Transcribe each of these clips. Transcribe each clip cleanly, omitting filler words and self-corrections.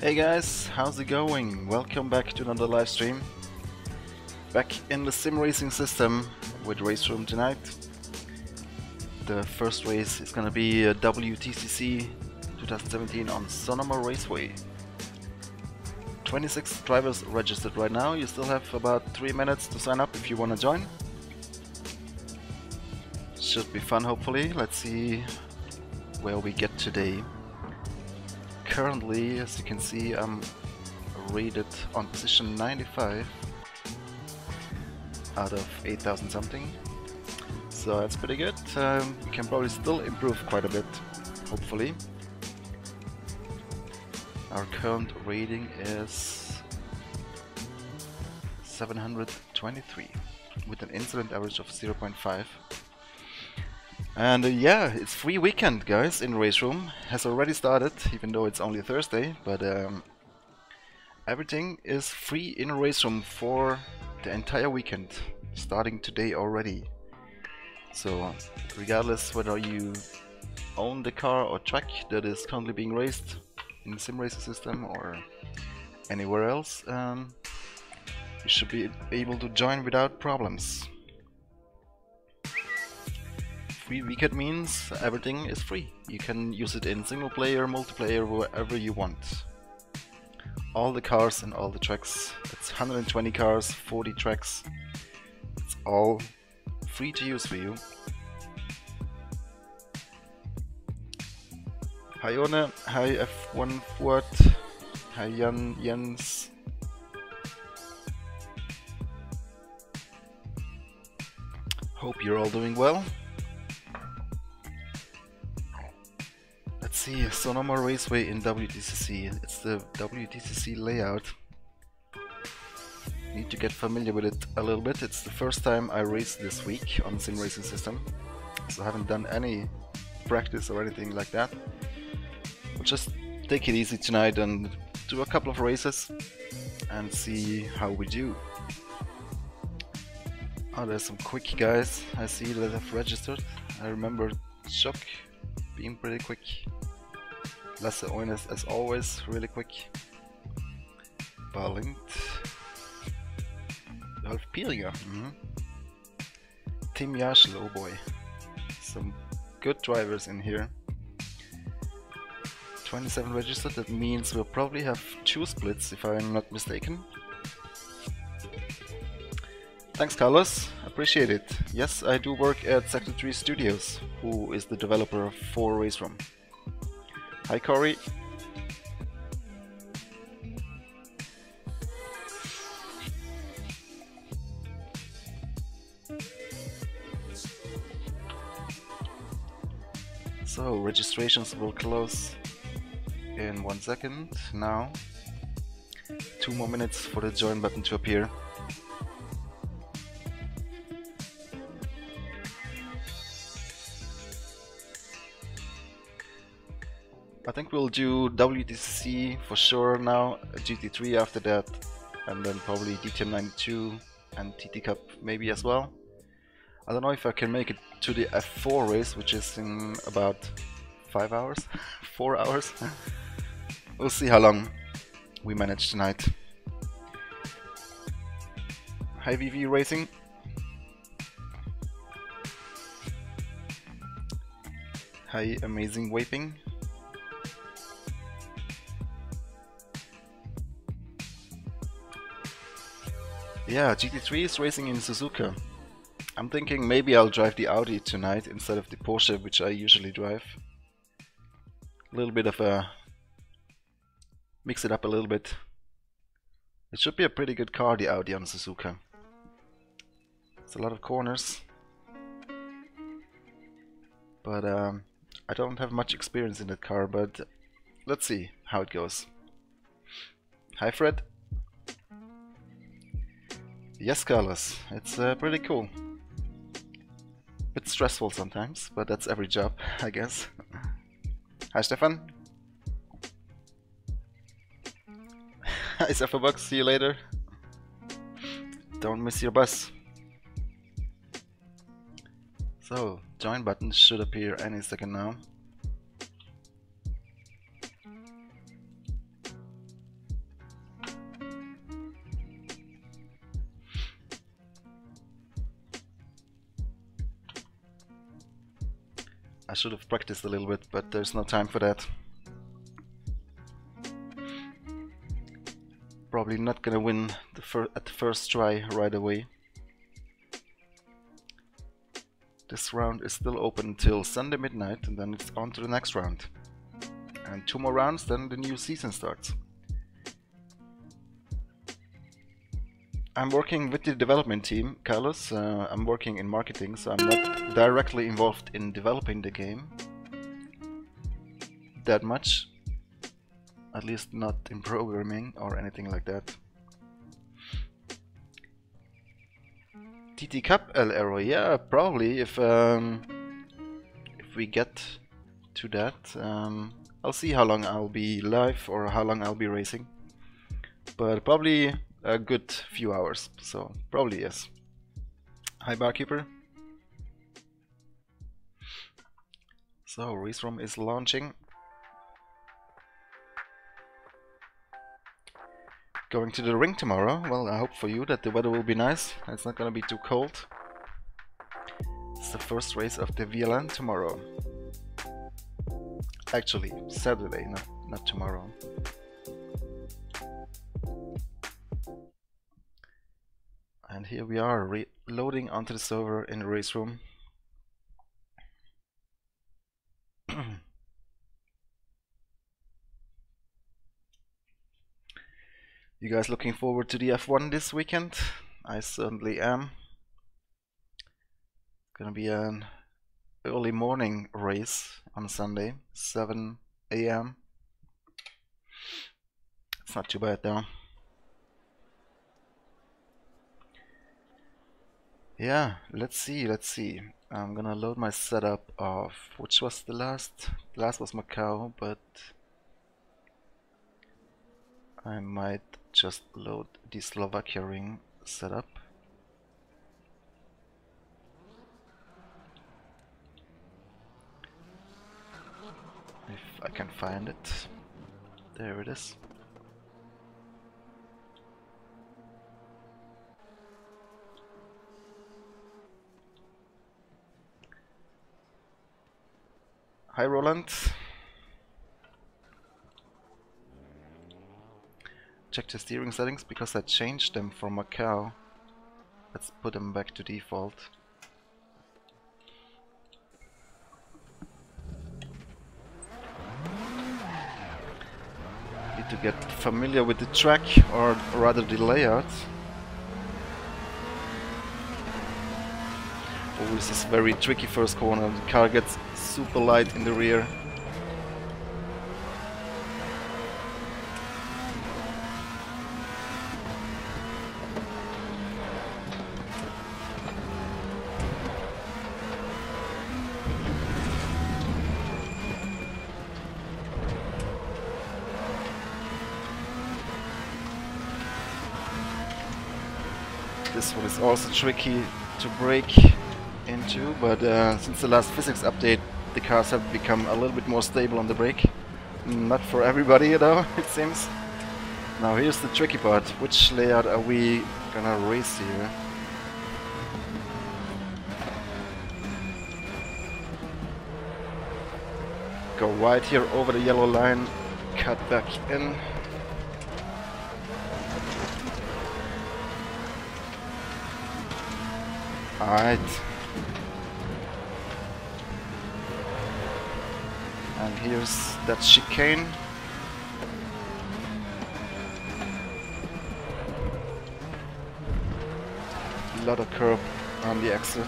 Hey guys, how's it going? Welcome back to another live stream. Back in the sim racing system with RaceRoom tonight. The first race is gonna be a WTCC 2017 on Sonoma Raceway. 26 drivers registered right now. You still have about 3 minutes to sign up if you wanna join. Should be fun, hopefully. Let's see where we get today. Currently, as you can see, I'm rated on position 95 out of 8,000 something, so that's pretty good. We can probably still improve quite a bit, hopefully. Our current rating is 723 with an incident average of 0.5. And yeah, it's free weekend, guys, in RaceRoom. Has already started, even though it's only Thursday, but everything is free in RaceRoom for the entire weekend, starting today already. So regardless whether you own the car or track that is currently being raced in the sim racing system or anywhere else, you should be able to join without problems. Free weekend means everything is free. You can use it in single player, multiplayer, wherever you want. All the cars and all the tracks. It's 120 cars, 40 tracks. It's all free to use for you. Hi One, hi F1 Fuad, hi Jens. Hope you're all doing well. Let's see, Sonoma Raceway in WTCC. It's the WTCC layout. Need to get familiar with it a little bit. It's the first time I race this week on the sim racing system, so I haven't done any practice or anything like that. We'll just take it easy tonight and do a couple of races and see how we do. Oh, there's some quick guys I see that have registered. I remember Shock being pretty quick. Lasse Oynes, as always, really quick. Balint. Ralf Pieringer. Tim Jaschel, oh boy. Some good drivers in here. 27 registered, that means we'll probably have 2 splits if I'm not mistaken. Thanks Carlos, appreciate it. Yes, I do work at Sector 3 Studios, who is the developer for RaceRoom. Hi Corey. So registrations will close in 1 second now. 2 more minutes for the join button to appear. I think we'll do WTCC for sure now, GT3 after that, and then probably DTM 92 and TT Cup maybe as well. I don't know if I can make it to the F4 race, which is in about 5 hours, 4 hours. We'll see how long we manage tonight. Hi VV Racing. Hi Amazing Vaping. Yeah, GT3 is racing in Suzuka. I'm thinking maybe I'll drive the Audi tonight instead of the Porsche, which I usually drive. A little bit of a... mix it up a little bit. It should be a pretty good car, the Audi on Suzuka. It's a lot of corners. But I don't have much experience in that car, but let's see how it goes. Hi Fred. Yes, Carlos, it's pretty cool. Bit stressful sometimes, but that's every job, I guess. Hi, Stefan. Hi, Zephyrbox, see you later. Don't miss your bus. So, join button should appear any second now. I should have practiced a little bit, but there's no time for that. Probably not gonna win at the first try right away. This round is still open until Sunday midnight, and then it's on to the next round. And 2 more rounds, then the new season starts. I'm working with the development team, Carlos. I'm working in marketing, so I'm not directly involved in developing the game that much. At least not in programming or anything like that. TT Cup El Aero, yeah, probably if we get to that. I'll see how long I'll be live or how long I'll be racing, but probably a good few hours, so probably yes. Hi Barkeeper. So RaceRoom is launching. Going to the ring tomorrow. Well, I hope for you that the weather will be nice. It's not gonna be too cold. It's the first race of the VLN tomorrow. Actually, Saturday, not tomorrow. And here we are, loading onto the server in the RaceRoom. You guys looking forward to the F1 this weekend? I certainly am. It's gonna be an early morning race on Sunday, 7 AM. It's not too bad though. Yeah, let's see. I'm gonna load my setup of, which was the last? The last was Macau, but I might just load the Slovakia ring setup. If I can find it. There it is. Hi Roland. Check the steering settings because I changed them from Macau. Let's put them back to default. Need to get familiar with the track, or rather the layout. Oh, this is very tricky first corner. The car gets super light in the rear. This one is also tricky to brake into, but since the last physics update, the cars have become a little bit more stable on the brake. Not for everybody though, it seems. Now here's the tricky part. Which layout are we gonna race here? Go wide here over the yellow line, cut back in. Alright. And here's that chicane. A lot of curb on the exit.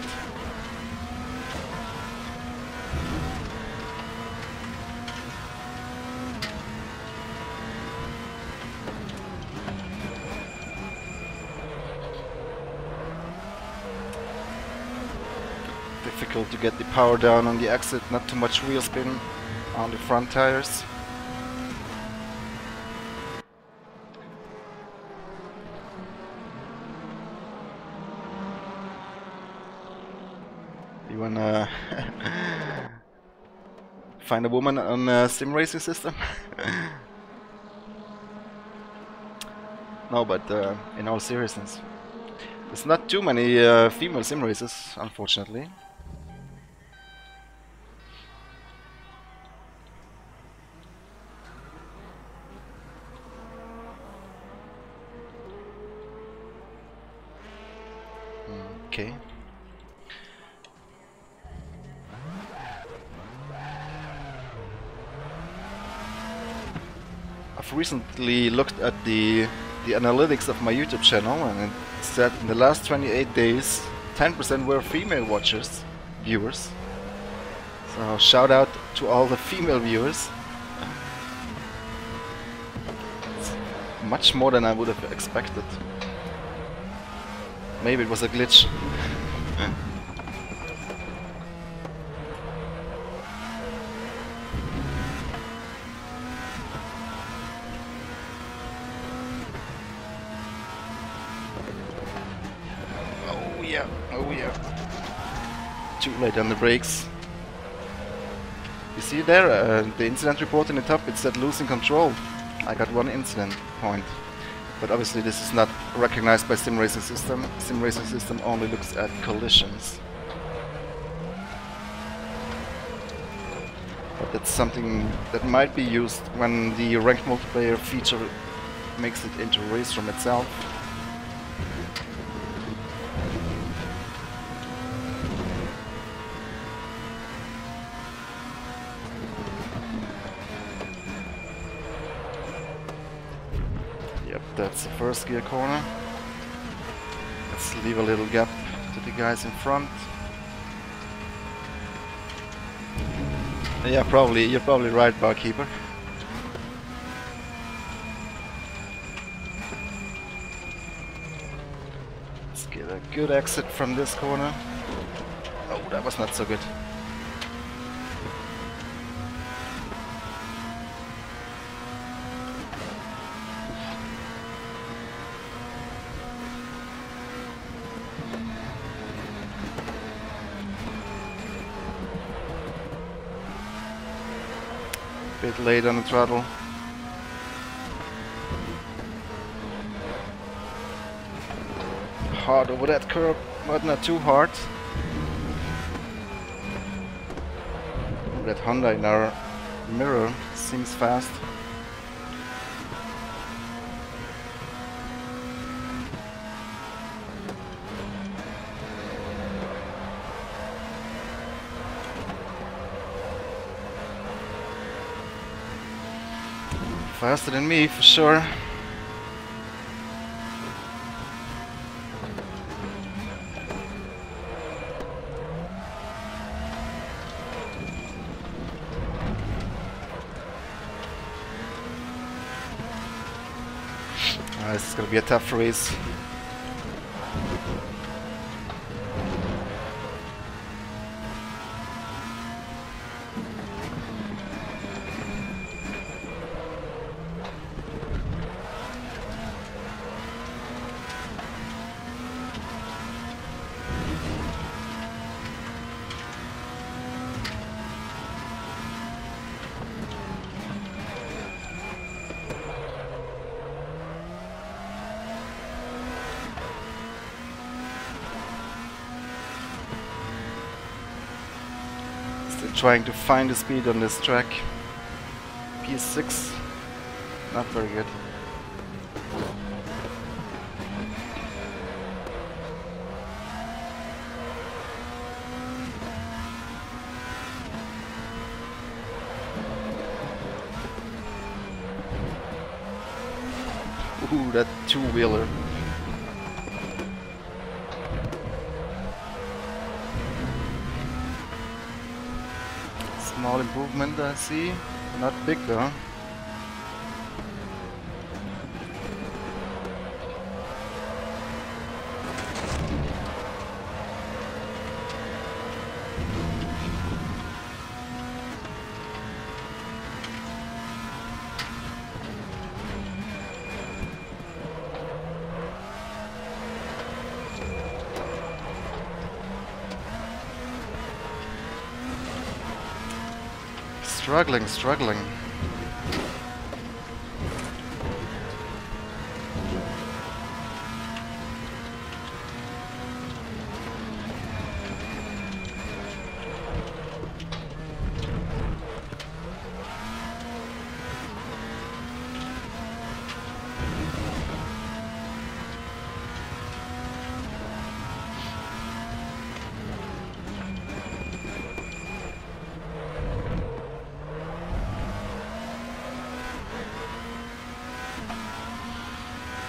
Difficult to get the power down on the exit, not too much wheel spin on the front tires. You wanna find a woman on a sim racing system? No, but in all seriousness, there's not too many female sim racers, unfortunately. okay. I've recently looked at the analytics of my YouTube channel, and it said in the last 28 days 10% were female viewers. So shout out to all the female viewers. It's much more than I would have expected. Maybe it was a glitch. Oh yeah. Too late on the brakes. You see there, the incident report in the top, it said losing control. I got 1 incident point. But obviously this is not recognized by SimRacing system. SimRacing system only looks at collisions. But that's something that might be used when the ranked multiplayer feature makes it into RaceRoom itself. That's the first gear corner. Let's leave a little gap to the guys in front. Yeah, you're probably right, barkeeper. Let's get a good exit from this corner. Oh, that was not so good. Bit late on the throttle. Hard over that curb, but not too hard. That Honda in our mirror seems fast. Faster than me, for sure. This is gonna be a tough race. Trying to find the speed on this track. P6, not very good. Ooh, that two-wheeler. Small improvement I see, not big though. Struggling.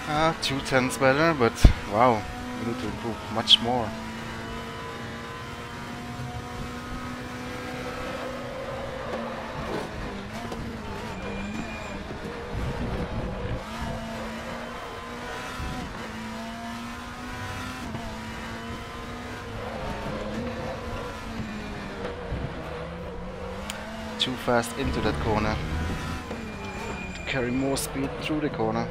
2/10 better, but wow, we need to improve much more. Too fast into that corner. To carry more speed through the corner.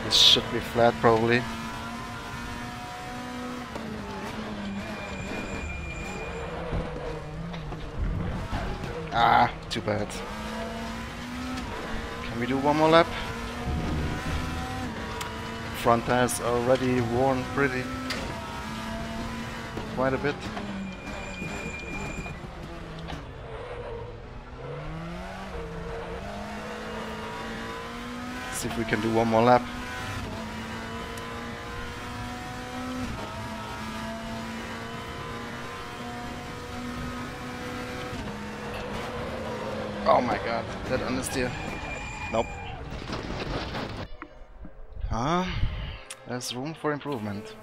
This should be flat probably. Too bad. Can we do one more lap? Front tires already worn quite a bit. See if we can do one more lap. Oh my god, that understeer. Nope. There's room for improvement.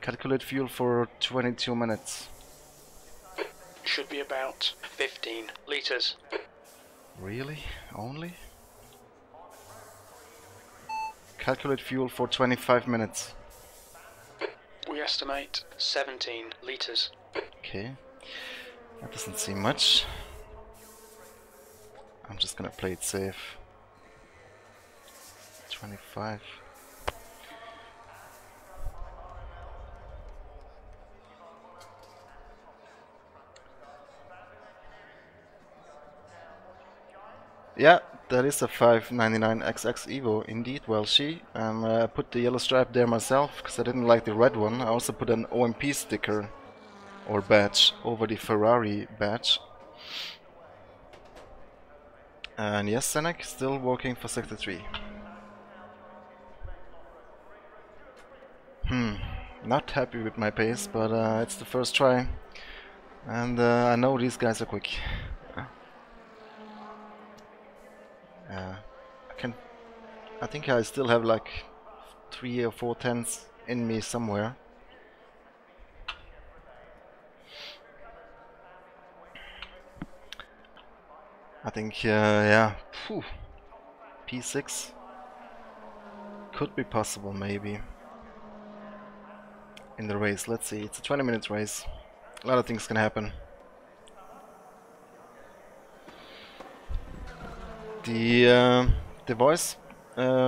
Calculate fuel for 22 minutes. Should be about 15 liters. Really? Only? Calculate fuel for 25 minutes. We estimate 17 liters. Okay. That doesn't seem much. I'm just gonna play it safe. 25. Yeah, that is a 599 XX Evo, indeed. Well, I put the yellow stripe there myself because I didn't like the red one. I also put an OMP sticker or badge over the Ferrari badge. And yes, Senec, still working for Sector 3. Not happy with my pace, but it's the first try. And I know these guys are quick. I think I still have like 3 or 4 tenths in me somewhere. I think, yeah, P6 could be possible maybe in the race. Let's see, it's a 20-minute race. A lot of things can happen. The voice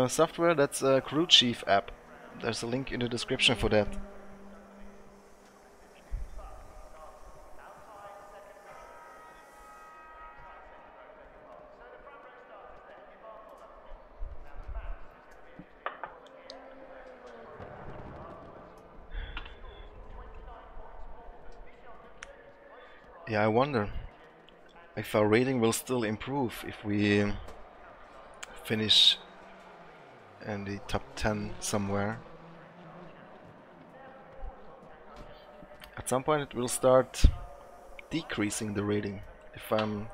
software, that's a Crew Chief app. There's a link in the description for that. Yeah, I wonder if our rating will still improve if we finish in the top 10 somewhere. At some point it will start decreasing the rating if I'm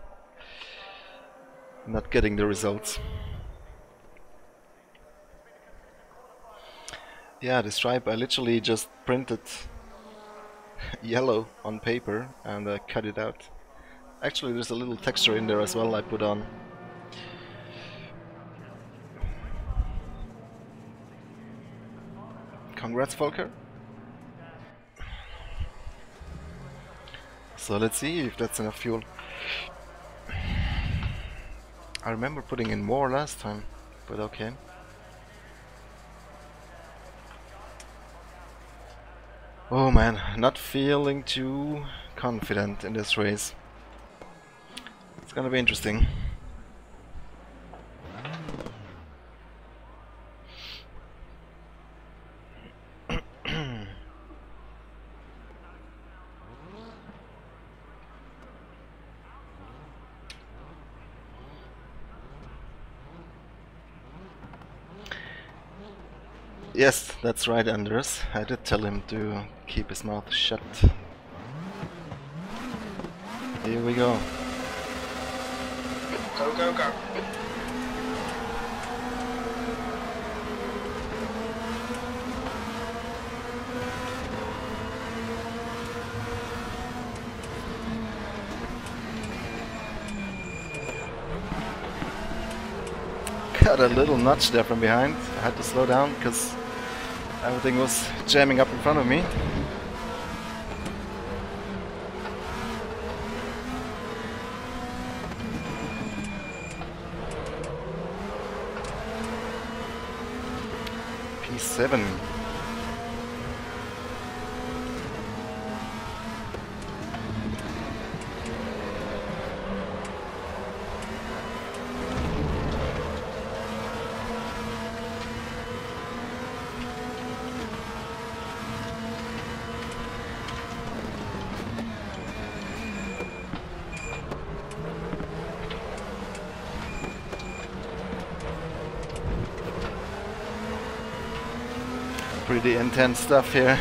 not getting the results. Yeah, the stripe I literally just printed yellow on paper and cut it out. Actually, there's a little texture in there as well I put on. Congrats, Volker. So let's see if that's enough fuel. I remember putting in more last time, but okay. Oh man, not feeling too confident in this race. It's gonna be interesting. Yes, that's right, Anders. I did tell him to keep his mouth shut. Here we go. Go, go, go. Got a little nudge there from behind. I had to slow down because everything was jamming up in front of me. P7. Pretty intense stuff here.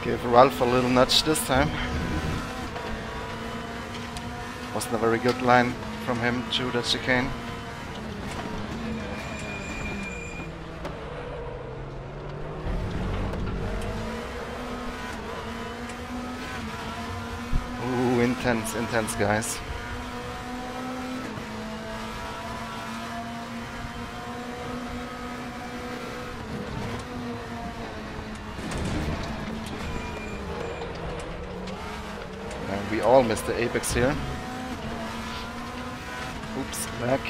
Gave Ralph a little nudge this time. Wasn't a very good line from him through that chicane. Ooh, intense guys. And we all missed the apex here. Oops, back.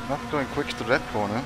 Not going quick to that corner.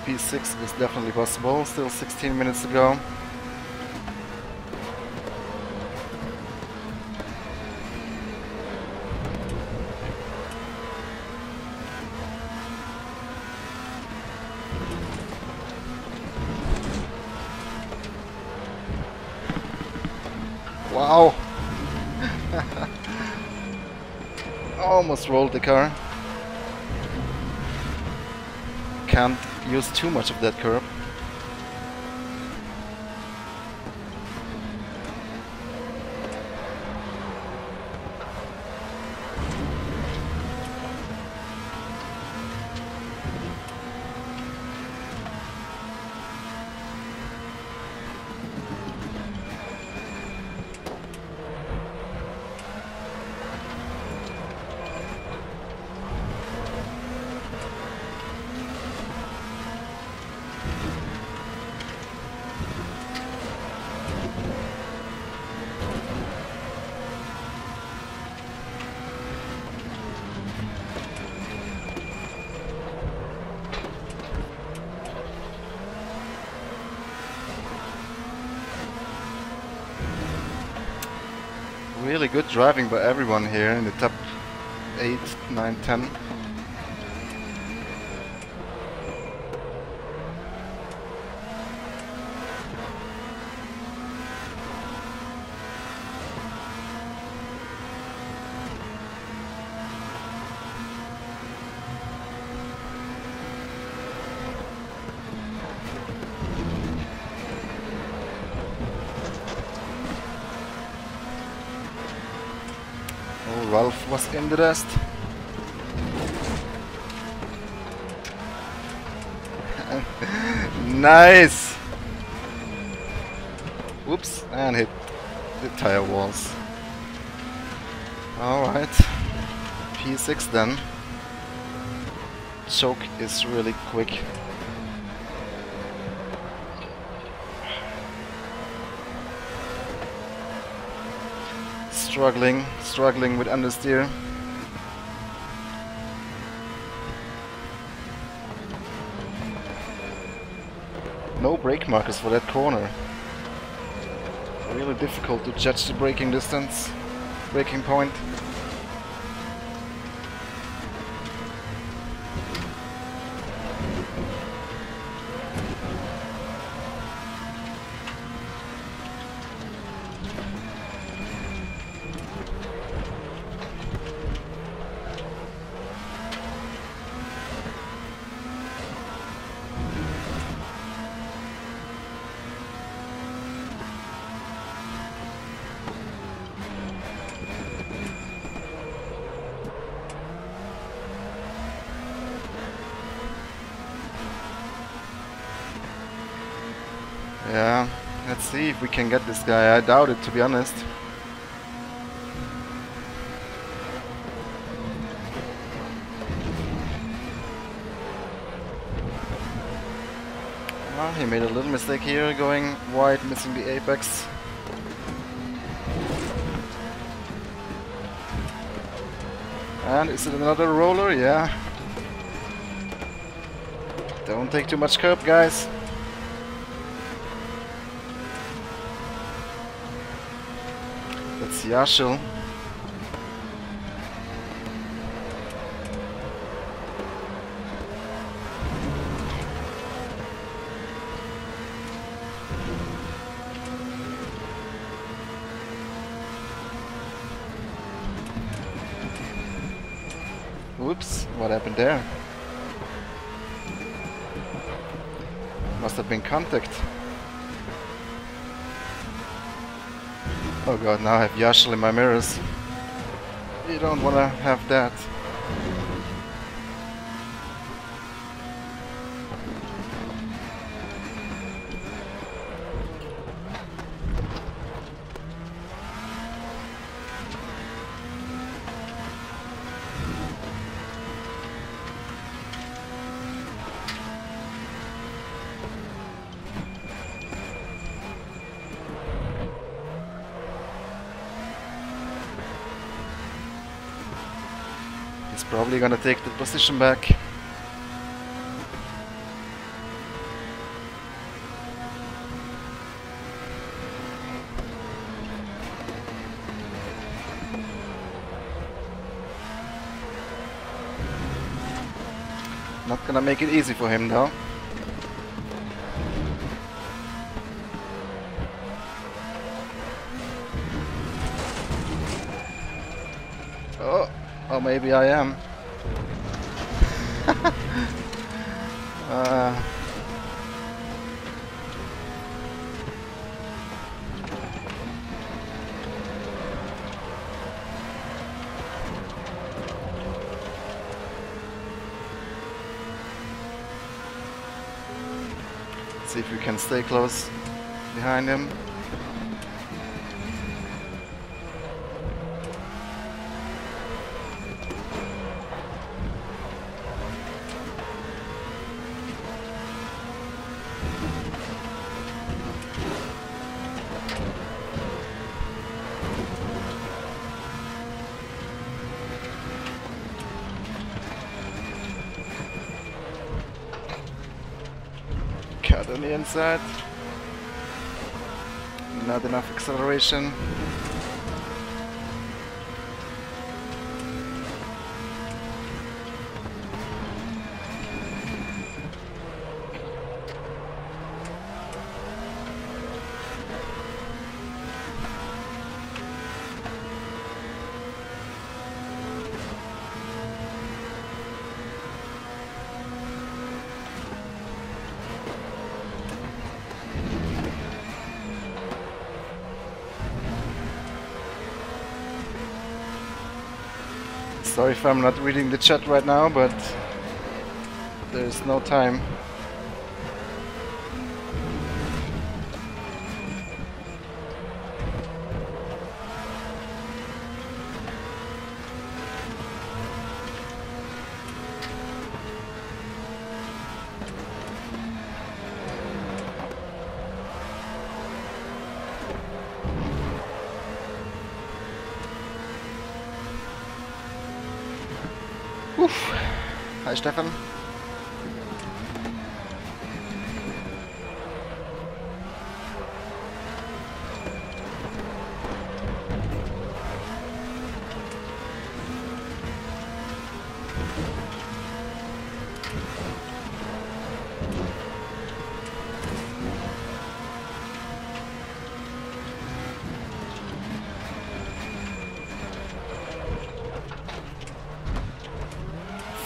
P6 is definitely possible, still 16 minutes to go. Wow! Almost rolled the car. Can't use too much of that curb. Really good driving by everyone here in the top 8, 9, 10. Oh, Ralph was in the dust. Nice! Whoops, and hit the tire walls. Alright, P6 then. Choke is really quick. Struggling with understeer. No brake markers for that corner. Really difficult to judge the braking distance, braking point. Yeah, let's see if we can get this guy. I doubt it, to be honest. Well, he made a little mistake here, going wide, missing the apex. And is it another roller? Yeah. Don't take too much curb, guys. That's Yashil. Whoops, what happened there? Must have been contact. Oh god, now I have Yashil in my mirrors. You don't want to have that. He's probably gonna take the position back. Not gonna make it easy for him though. Oh, maybe I am. See if we can stay close behind him. Cut on the inside. Not enough acceleration. Sorry if I'm not reading the chat right now, but there's no time. Oof. Hi Stefan.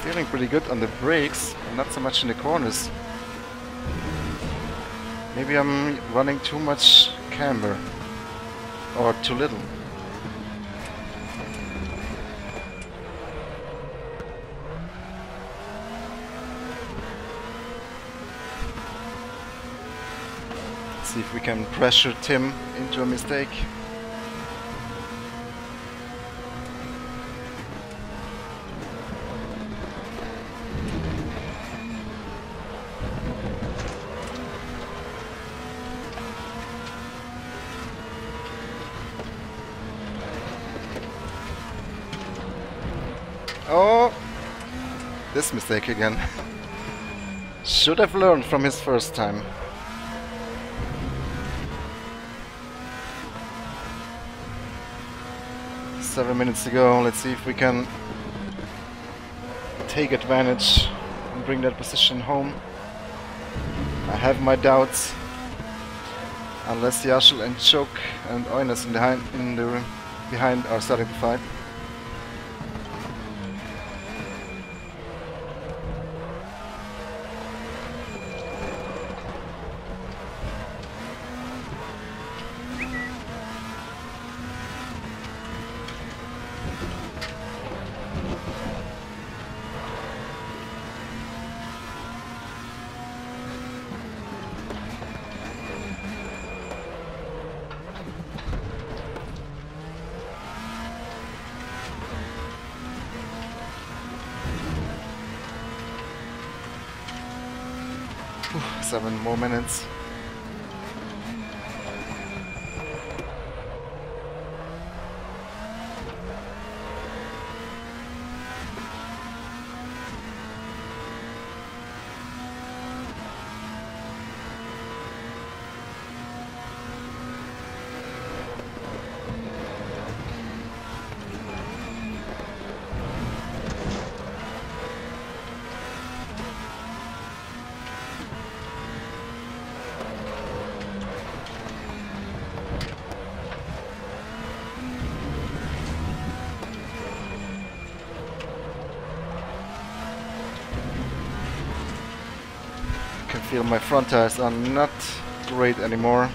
Feeling pretty good on the brakes, not so much in the corners. Maybe I'm running too much camber, or too little. Let's see if we can pressure Tim into a mistake. Oh, this mistake again. Should have learned from his first time. Seven minutes to go. Let's see if we can take advantage and bring that position home. I have my doubts. Unless Yashel and Choke and Oines behind are starting to fight. Whew, 7 more minutes. I feel my front tires are not great anymore.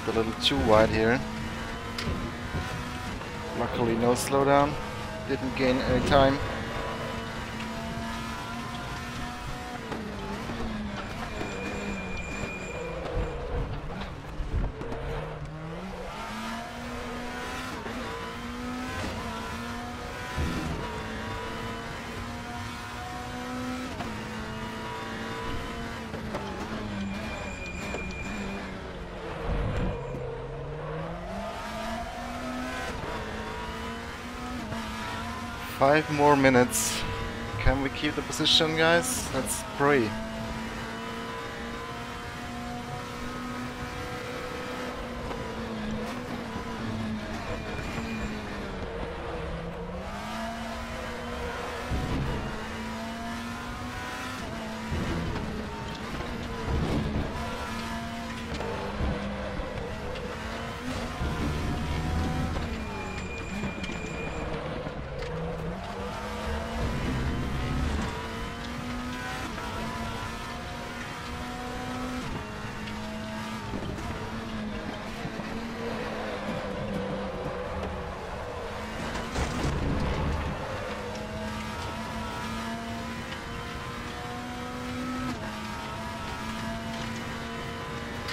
A little too wide here. Luckily no slowdown, didn't gain any time. Five more minutes. Can we keep the position, guys? Let's pray.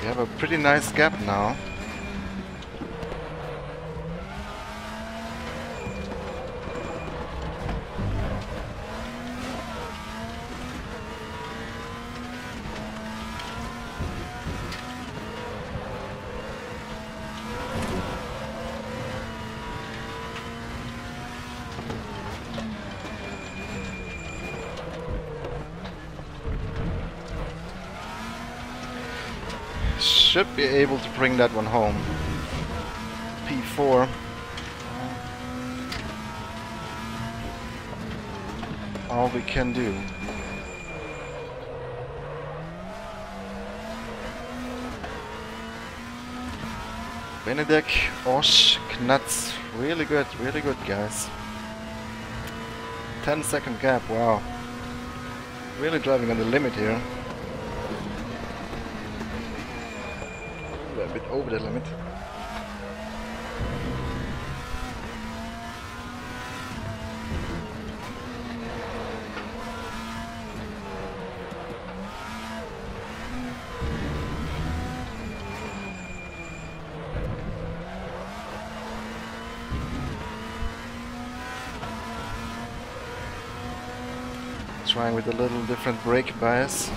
We have a pretty nice gap now. Should be able to bring that one home. P4. All we can do. Benedek, Osh, Knatz. Really good guys. 10-second gap, wow. Really driving on the limit here. A bit over the limit. Trying with a little different brake bias.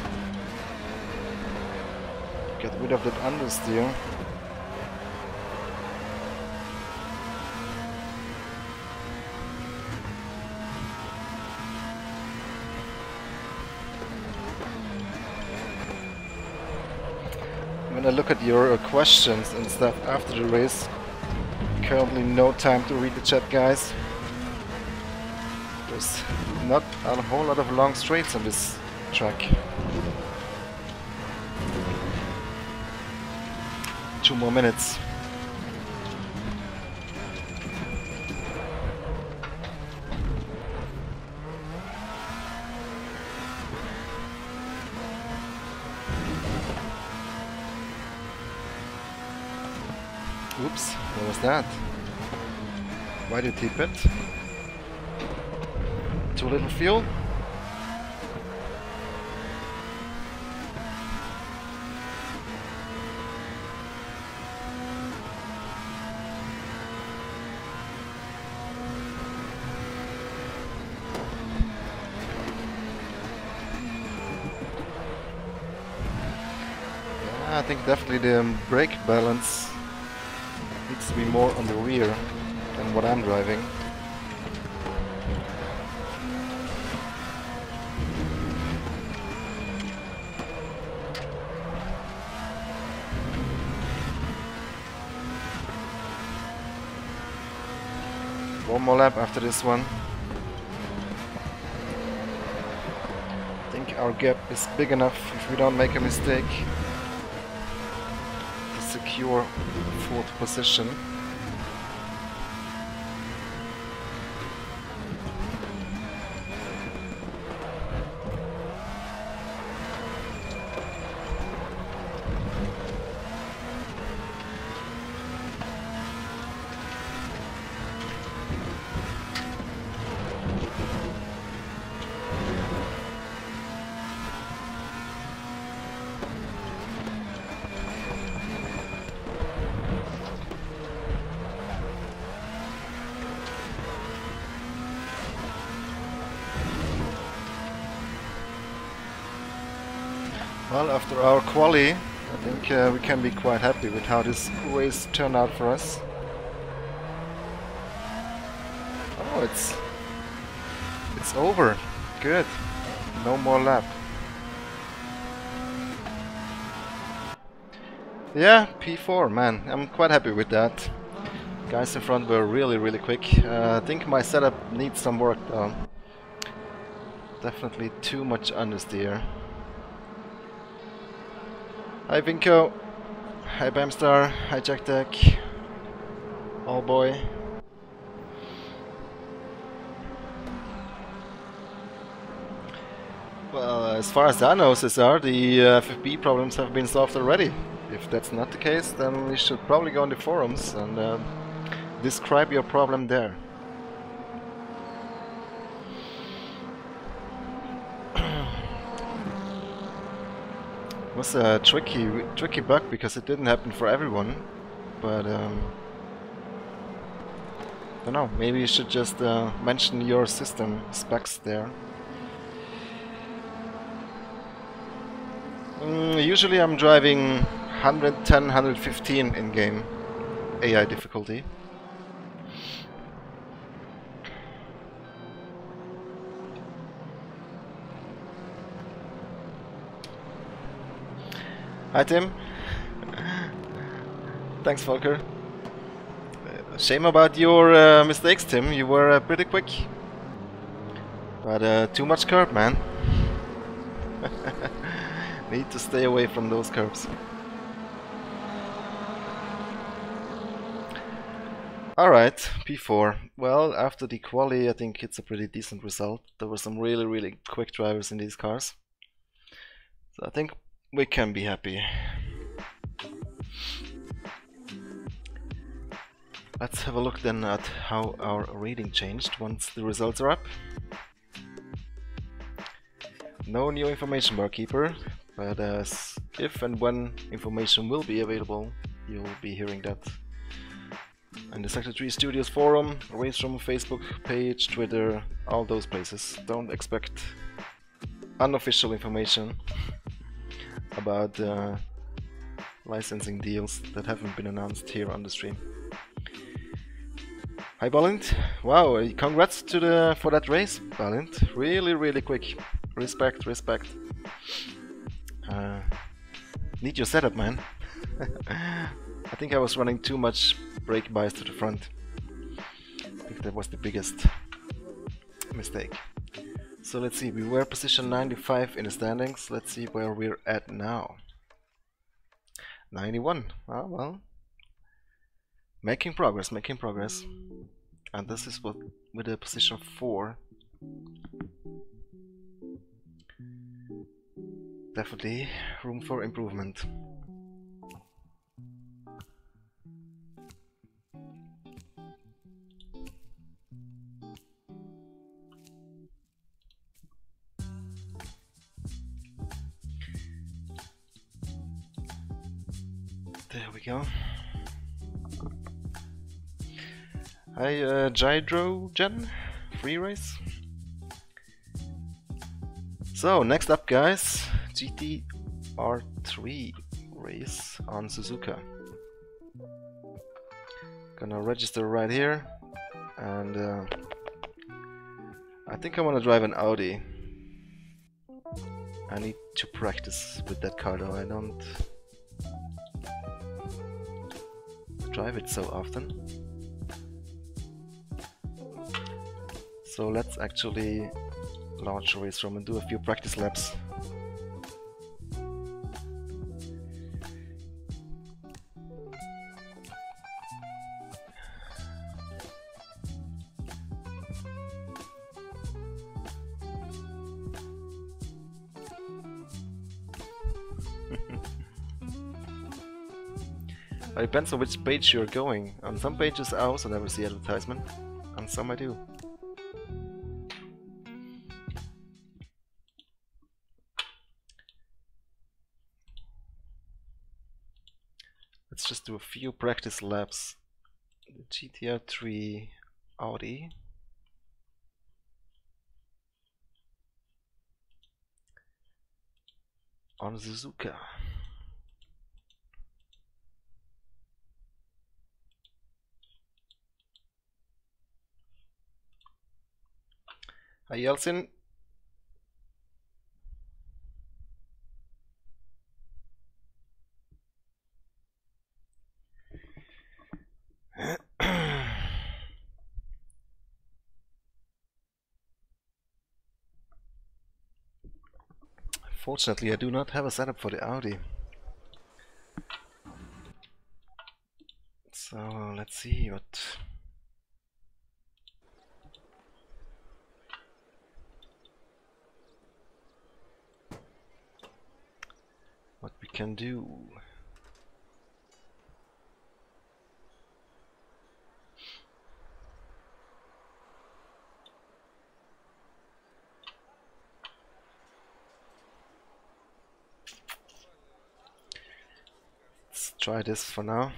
Get rid of that understeer. When I look at your questions and stuff after the race, currently no time to read the chat, guys. There's not a whole lot of long straights on this track. 2 more minutes. Oops, what was that? Why did he pit? Too little fuel? I think definitely the brake balance needs to be more on the rear than what I'm driving. One more lap after this one. I think our gap is big enough if we don't make a mistake to secure 4th position. Well, after our quali, I think we can be quite happy with how this race turned out for us. Oh, it's over. Good. No more lap. Yeah, P4, man. I'm quite happy with that. Guys in front were really quick. I think my setup needs some work though. Definitely too much understeer. Hi Vinko, hi Bamstar, hi Jack Deck, oh boy. Well, as far as I know, Cesar, the FFB problems have been solved already. If that's not the case, then we should probably go on the forums and describe your problem there. It was a tricky bug because it didn't happen for everyone, but don't know. Maybe you should just mention your system specs there. Usually I'm driving 110, 115 in game AI difficulty. Hi Tim. Thanks Volker. Shame about your mistakes, Tim. You were pretty quick. But too much curb, man. Need to stay away from those curbs. Alright, P4. Well, after the quali, I think it's a pretty decent result. There were some really quick drivers in these cars. So I think we can be happy. Let's have a look then at how our rating changed once the results are up. No new information bar keeper, but if and when information will be available, you'll be hearing that in the Sector 3 Studios forum, RaceRoom, Facebook page, Twitter, all those places. Don't expect unofficial information about licensing deals that haven't been announced here on the stream. Hi Balint, wow, congrats to for that race, Balint. Really quick. Respect. Need your setup, man. I think I was running too much brake bias to the front. I think that was the biggest mistake. So let's see, we were position 95 in the standings. Let's see where we're at now. 91. Ah, well. Making progress. And this is what with a position 4. Definitely room for improvement. There we go. Hi Gydrogen, free race. So next up guys, GTR3 race on Suzuka. Gonna register right here, and I think I want to drive an Audi. I need to practice with that car though, I don't drive it so often. So let's actually launch RaceRoom and do a few practice laps. It depends on which page you're going. On some pages I also never see advertisement, on some I do. Let's just do a few practice laps. The GTR3 Audi. On Suzuka. Hi Yeltsin. Fortunately, I do not have a setup for the Audi. So let's see what we can do. try this for now.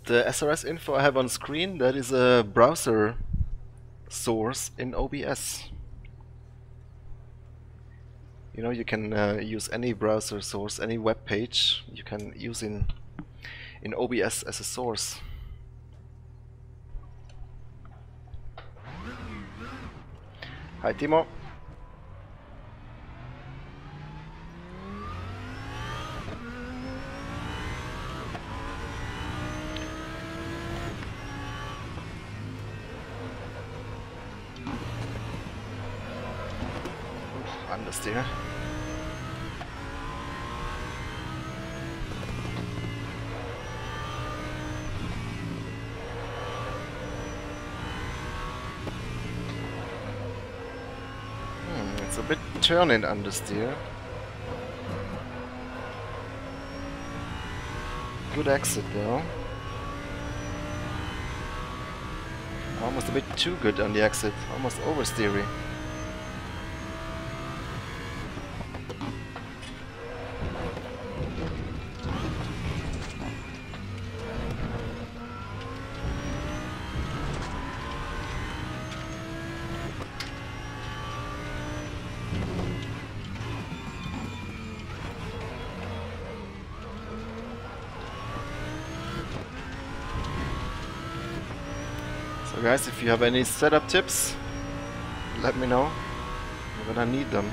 The SRS info I have on screen, that is a browser source in OBS. You know, you can use any browser source, any web page you can use in OBS as a source. Hi Timo. Understeer. It's a bit turning understeer. Good exit though. Almost a bit too good on the exit, almost oversteering. So guys, if you have any setup tips, let me know. I'm gonna need them.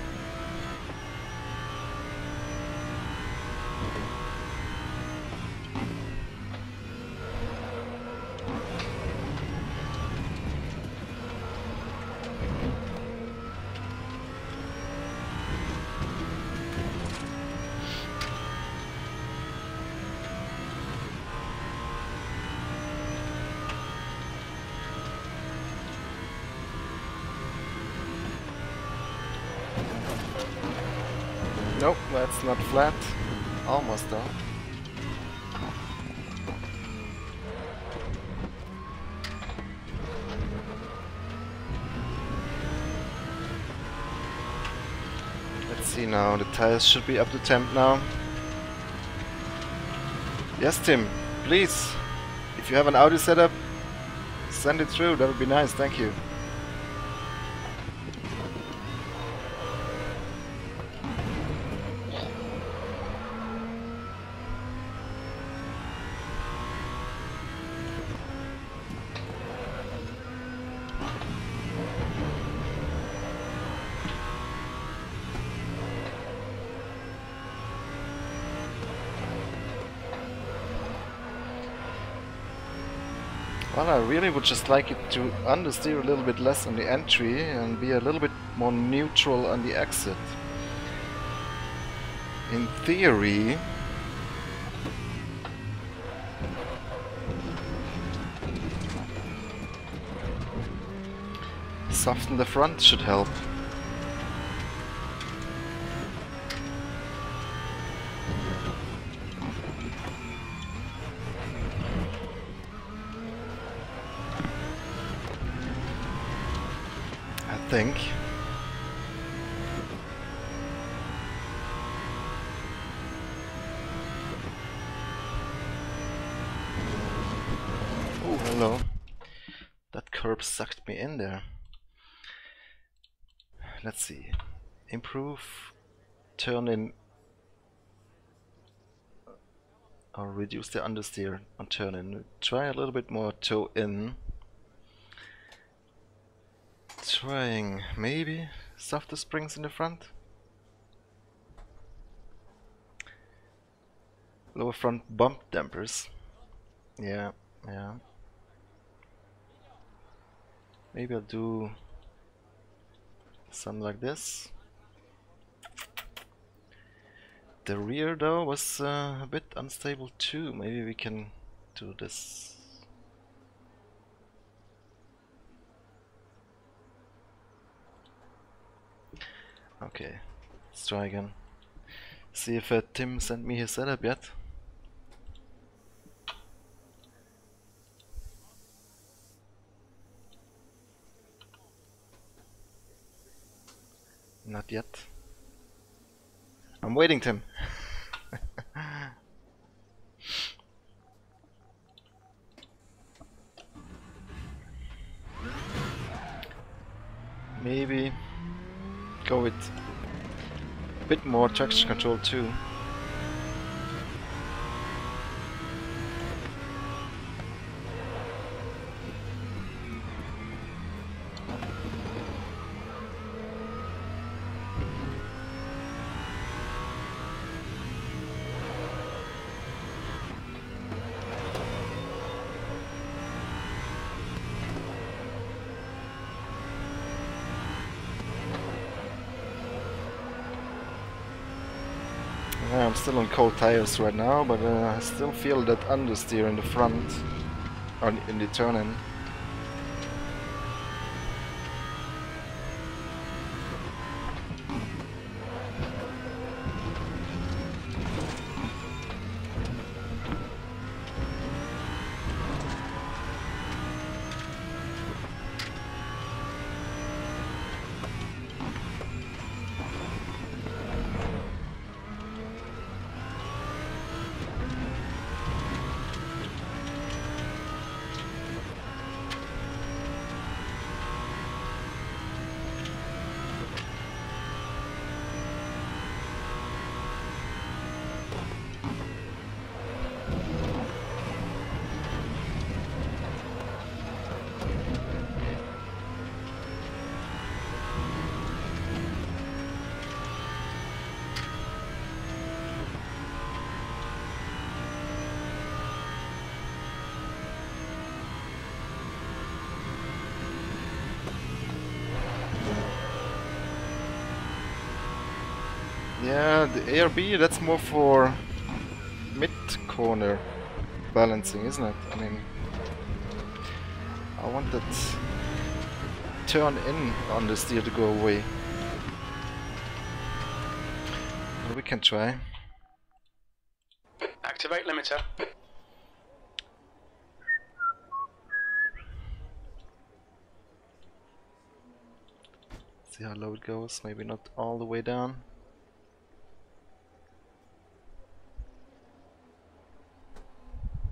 Nope, that's not flat. Almost though. Let's see now, the tires should be up to temp now. Yes Tim, please, if you have an audio setup, send it through, that would be nice, thank you. Well, I really would just like it to understeer a little bit less on the entry and be a little bit more neutral on the exit. In theory, soften the front should help. I think. Oh, hello. That curb sucked me in there. Let's see. Improve, turn in, or reduce the understeer on turn in. Try a little bit more toe in. Trying maybe softer springs in the front. Lower front bump dampers. Yeah. Maybe I'll do some like this. The rear though was a bit unstable too. Maybe we can do this. Okay, let's try again. See if Tim sent me his setup yet. Not yet. I'm waiting, Tim. Maybe go with a bit more traction control too. I'm still on cold tires right now, but I still feel that understeer in the front, or in the turn-in. Yeah, the ARB, that's more for mid-corner balancing, isn't it? I mean, I want that turn-in understeer to go away. Well, we can try. Activate limiter. See how low it goes, maybe not all the way down.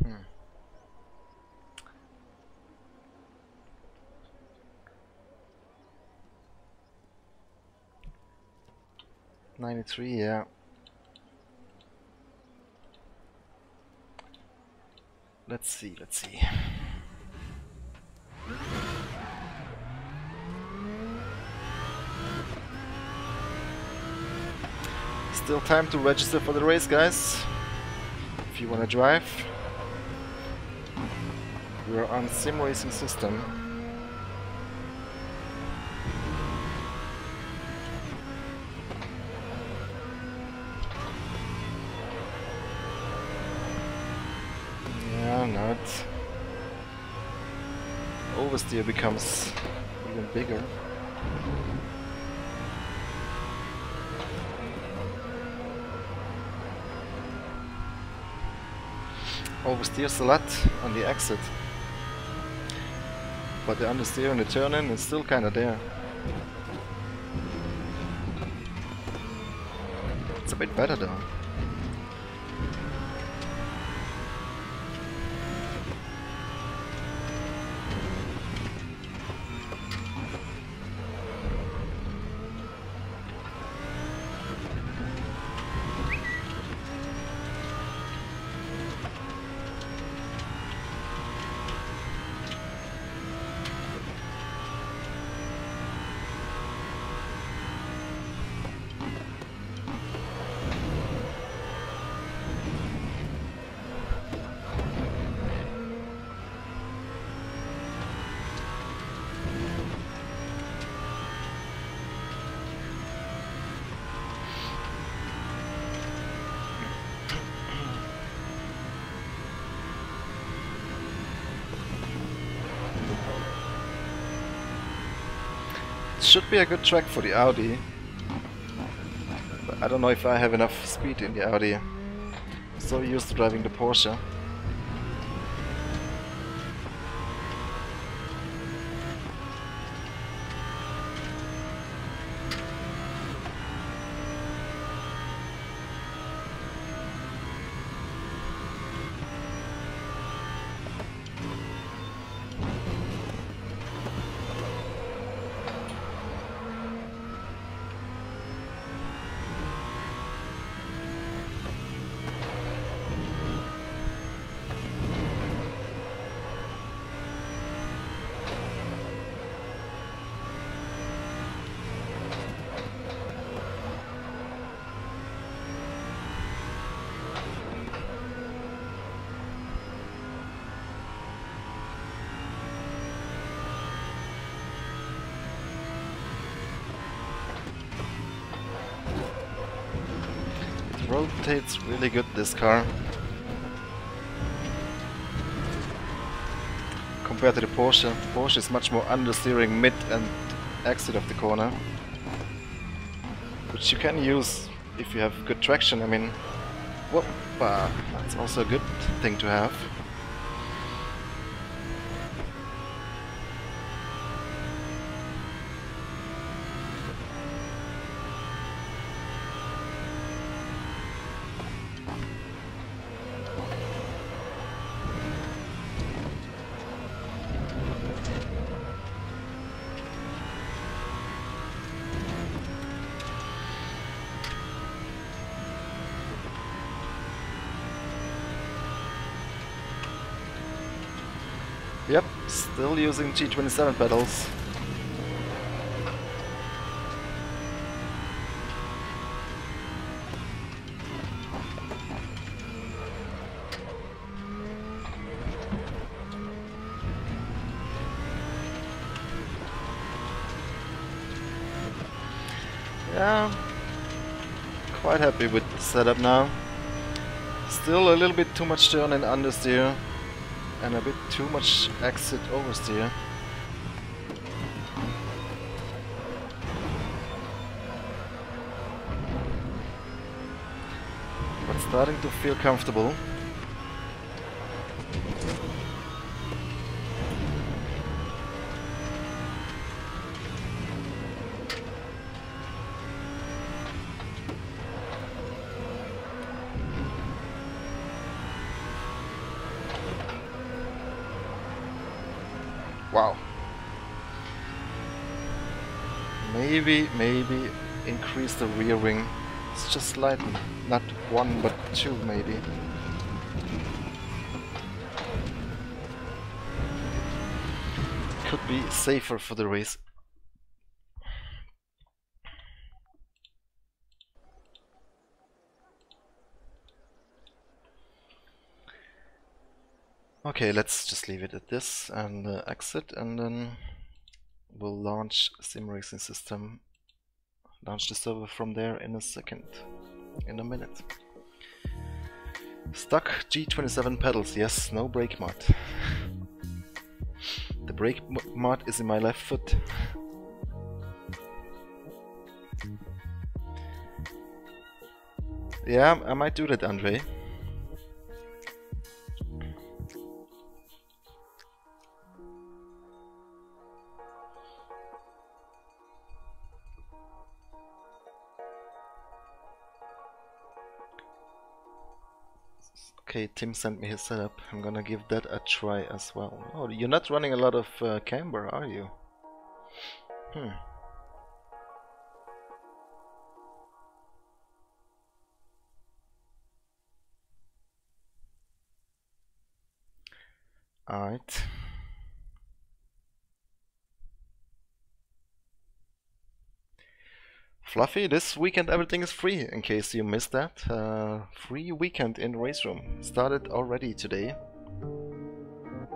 Hmm. $93, yeah. Let's see. Still time to register for the race, guys. If you wanna drive. We're on sim racing system. Yeah, no, it oversteer becomes even bigger. Oversteers a lot on the exit, but the understeer and the turn-in is still kinda there. It's a bit better though. Should be a good track for the Audi, but I don't know if I have enough speed in the Audi. I'm so used to driving the Porsche. rotates really good, this car. Compared to the Porsche. The Porsche is much more understeering mid and exit of the corner. Which you can use if you have good traction. I mean, whoop, that's also a good thing to have. Yep, still using G27 pedals. Yeah, quite happy with the setup now. Still a little bit too much turn and understeer. And a bit too much exit oversteer. But starting to feel comfortable. Wow. Maybe increase the rear wing. It's just slightly. Not one, but two maybe. Could be safer for the race. Okay, let's just leave it at this and exit, and then we'll launch Sim Racing System. Launch the server from there in a second, in a minute. Stuck G27 pedals, yes, no brake mod. The brake mod is in my left foot. Yeah, I might do that, Andre. Okay, Tim sent me his setup. I'm gonna give that a try as well. Oh, you're not running a lot of camber, are you? Alright. Fluffy, this weekend everything is free, in case you missed that. Free weekend in RaceRoom. Started already today.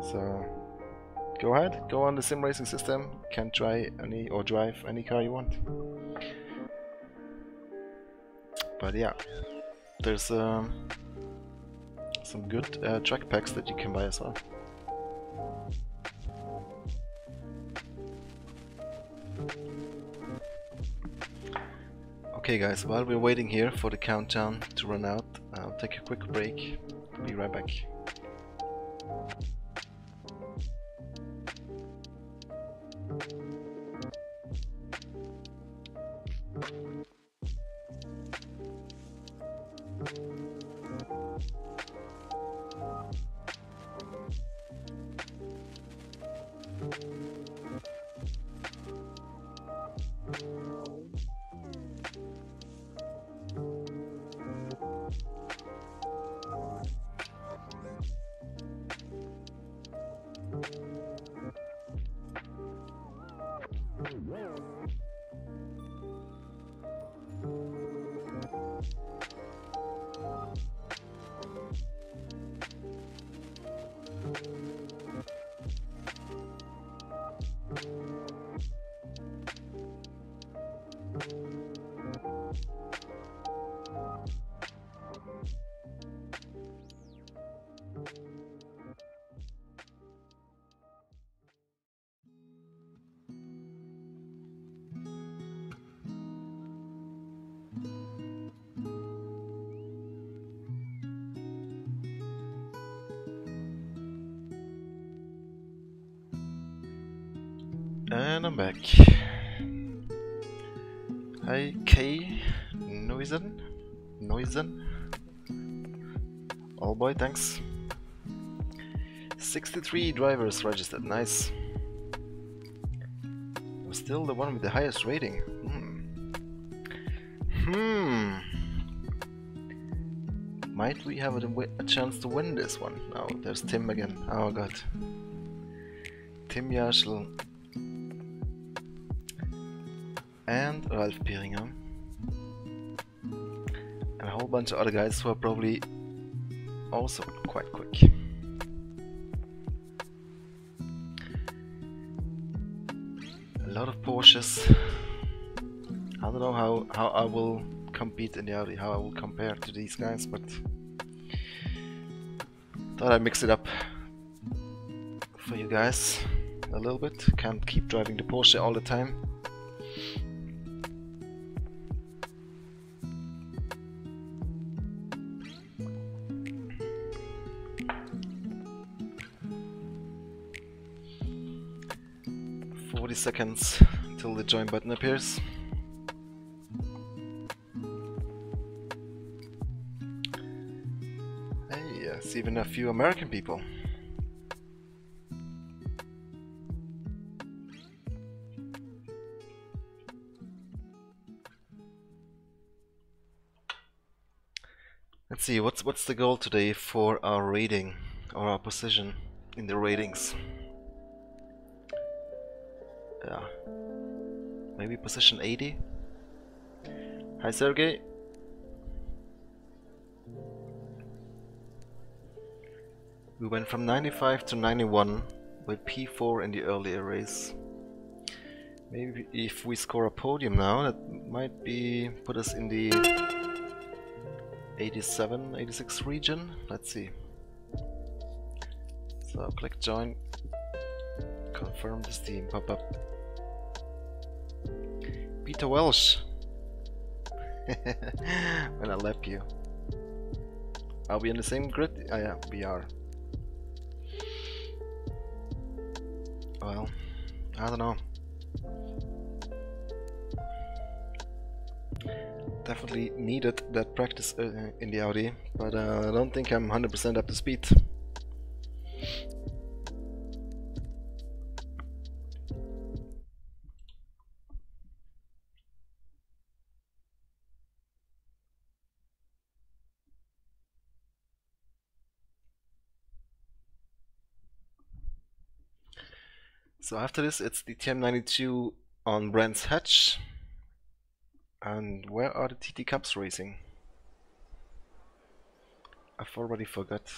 So, go ahead, go on the sim racing system. Can try any or drive any car you want. But yeah, there's some good track packs that you can buy as well. Okay guys, while we're waiting here for the countdown to run out, I'll take a quick break. Be right back. And I'm back. Hi K Noisen. All boy, thanks. 63 drivers registered, nice. I'm still the one with the highest rating. Might we have a chance to win this one? Oh, there's Tim again. Oh god. Tim Jaschel. And Ralf Piringer. And a whole bunch of other guys who are probably also quite quick. A lot of Porsches. I don't know how I will compete in the Audi, how I will compare to these guys, but thought I'd mix it up for you guys a little bit. Can't keep driving the Porsche all the time. Seconds till the join button appears. Hey, it's even a few American people. Let's see, what's the goal today for our rating or our position in the ratings? Yeah, maybe position 80. Hi Sergey. We went from 95 to 91 with P4 in the earlier race. Maybe if we score a podium now, that might be put us in the 87, 86 region. Let's see. So click join, confirm this team, pop up. Peter Welsh. When I lap you. Are we in the same grid? Oh yeah, we are. Well, I don't know. Definitely needed that practice in the Audi, but I don't think I'm 100% up to speed. So after this, it's the TM92 on Brands Hatch. And where are the TT Cups racing? I've already forgot.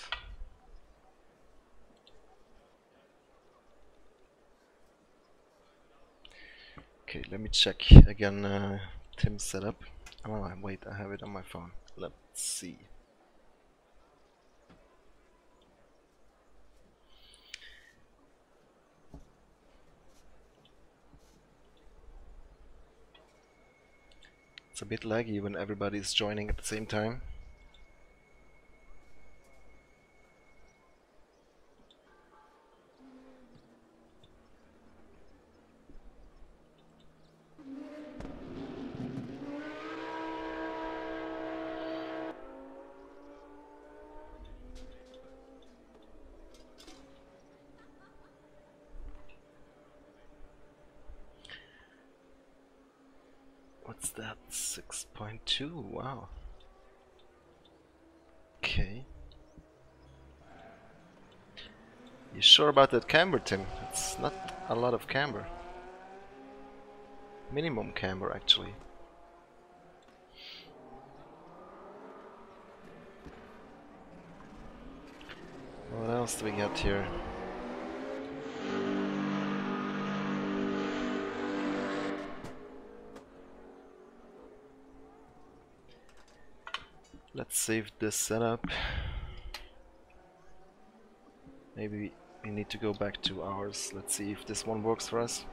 Okay, let me check again Tim's setup. Oh wait, I have it on my phone. Let's see. It's a bit laggy when everybody's joining at the same time. What's that? 6.2? Wow. Okay. You sure about that camber, Tim? It's not a lot of camber. Minimum camber, actually. What else do we got here? Let's save this setup. Maybe we need to go back to ours. Let's see if this one works for us.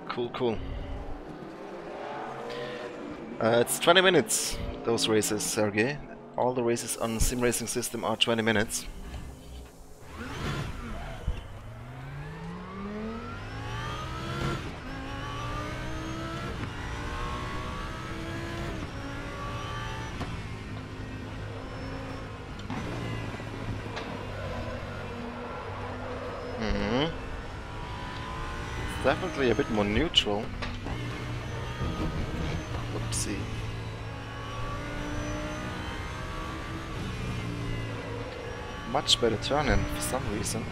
Cool. It's 20 minutes, those races, Sergey. All the races on the sim racing system are 20 minutes. Definitely a bit more neutral. Whoopsie. Much better turn-in for some reason.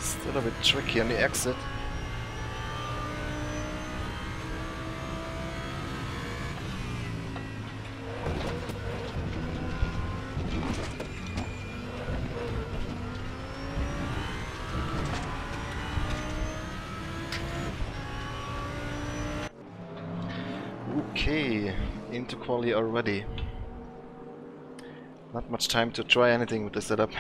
Still a bit tricky on the exit. Okay, into quali already. Not much time to try anything with the setup.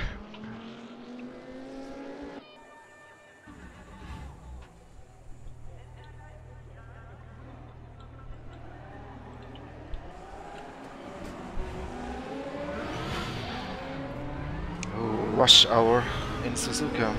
Oh, rush hour in Suzuka.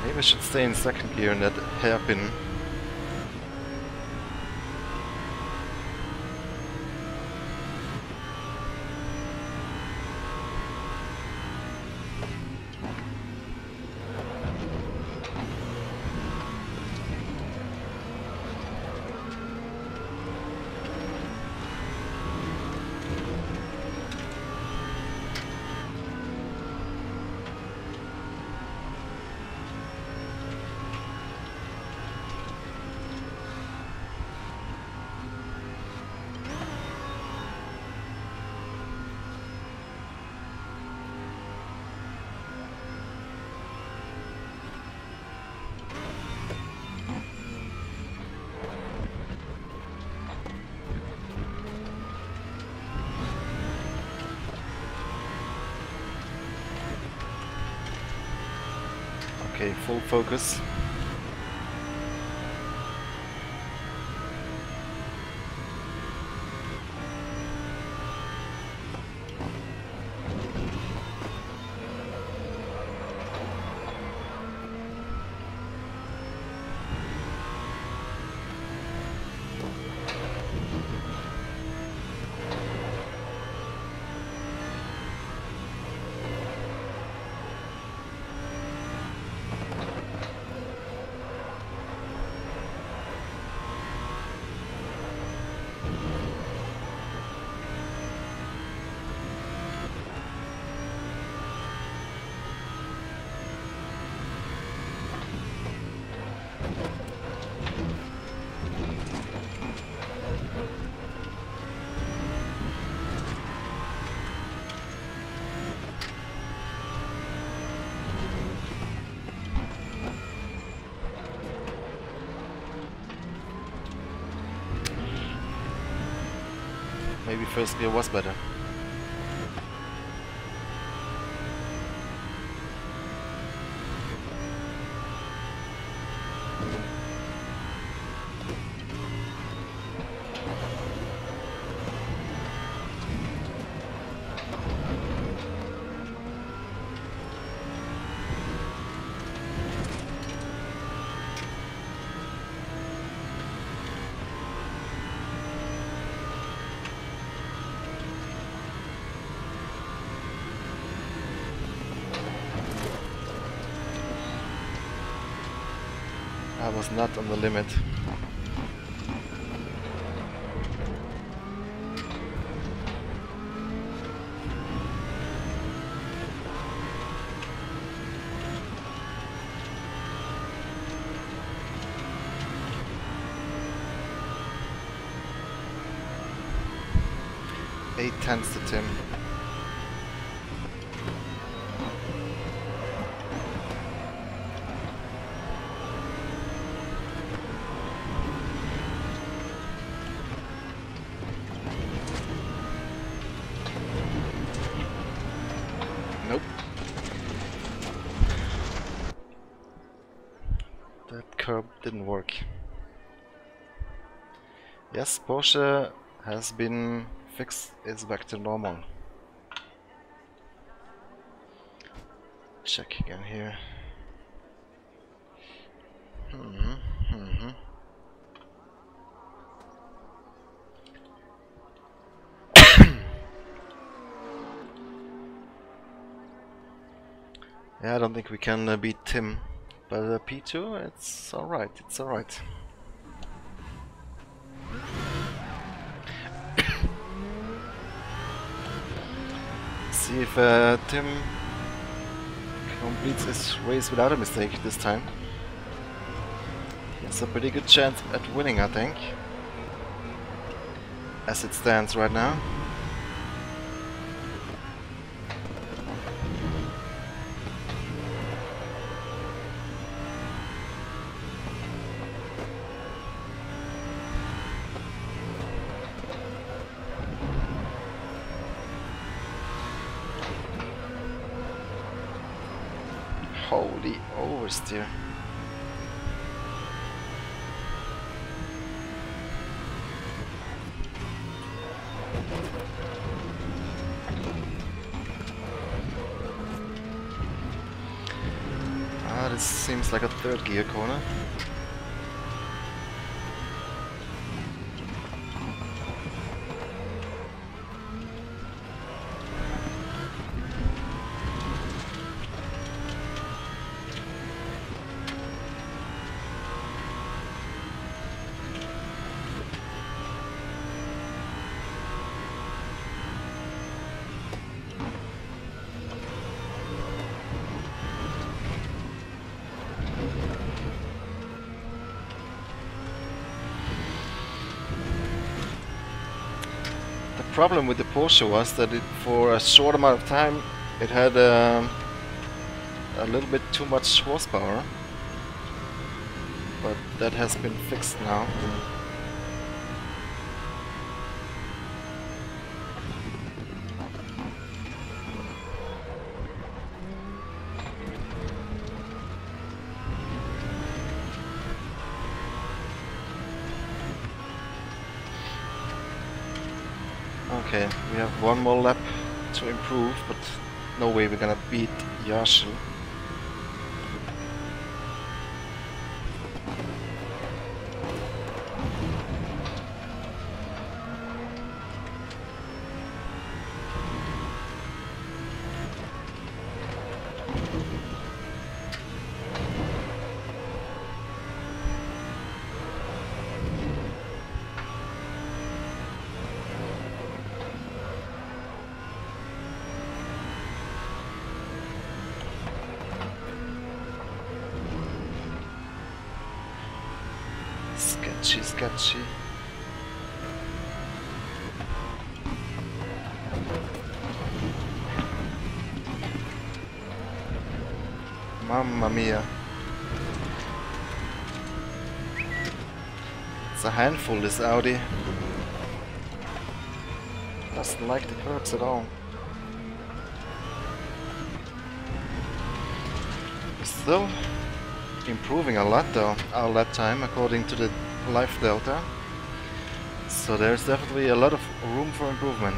Maybe I should stay in second gear in that hairpin. Okay, full focus. Maybe first gear was better. I was not on the limit. Eight tenths to Tim. Nope. That curb didn't work. Yes, Porsche has been fixed, is back to normal. Check again here. Yeah, I don't think we can beat Tim, but P2, it's alright, it's alright. See if Tim completes his race without a mistake this time. He has a pretty good chance at winning, I think, as it stands right now. Holy oversteer. Ah, this seems like a third gear corner. The problem with the Porsche was that for a short amount of time it had a little bit too much horsepower, but that has been fixed now. Okay, we have one more lap to improve, but no way we're gonna beat Yashin. Sketchy. Mamma mia. It's a handful, this Audi. Doesn't like the curbs at all. Still improving a lot though, our lap time according to the life delta. So there's definitely a lot of room for improvement.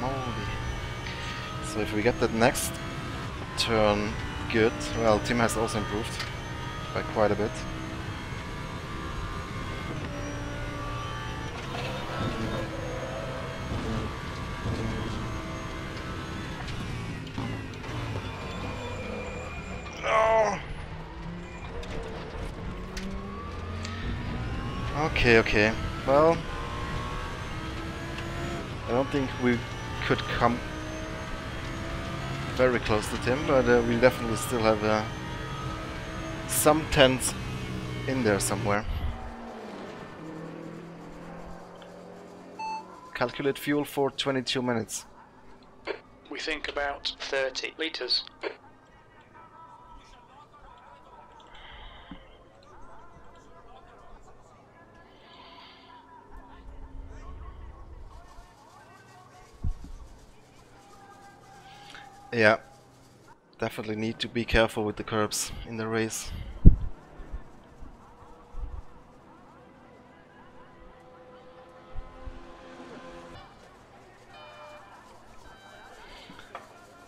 Moly. So if we get that next turn good, well, Tim has also improved by quite a bit. Okay. Well, I don't think we could come very close to Tim, but we definitely still have some tents in there somewhere. Calculate fuel for 22 minutes. We think about 30 litres. Yeah, definitely need to be careful with the curbs in the race.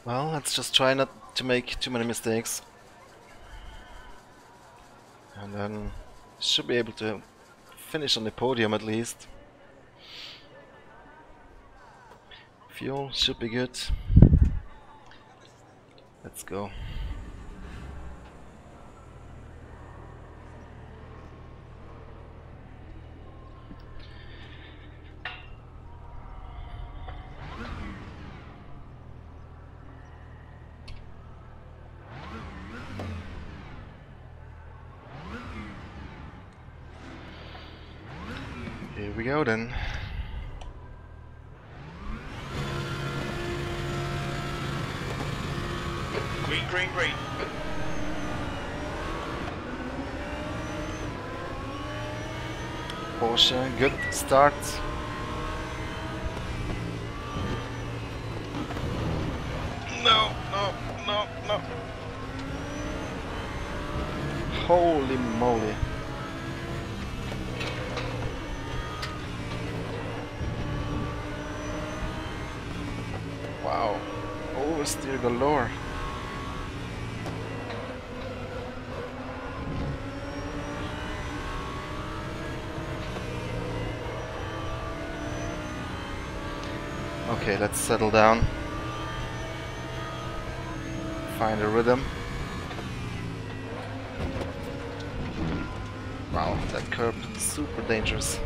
Well, let's just try not to make too many mistakes. And then should be able to finish on the podium at least. Fuel should be good. Let's go. Here we go then. Green, green, green. Porsche, good start. No. Holy moly. Wow. Oversteer galore. Okay, let's settle down. Find a rhythm. Wow, that curb is super dangerous.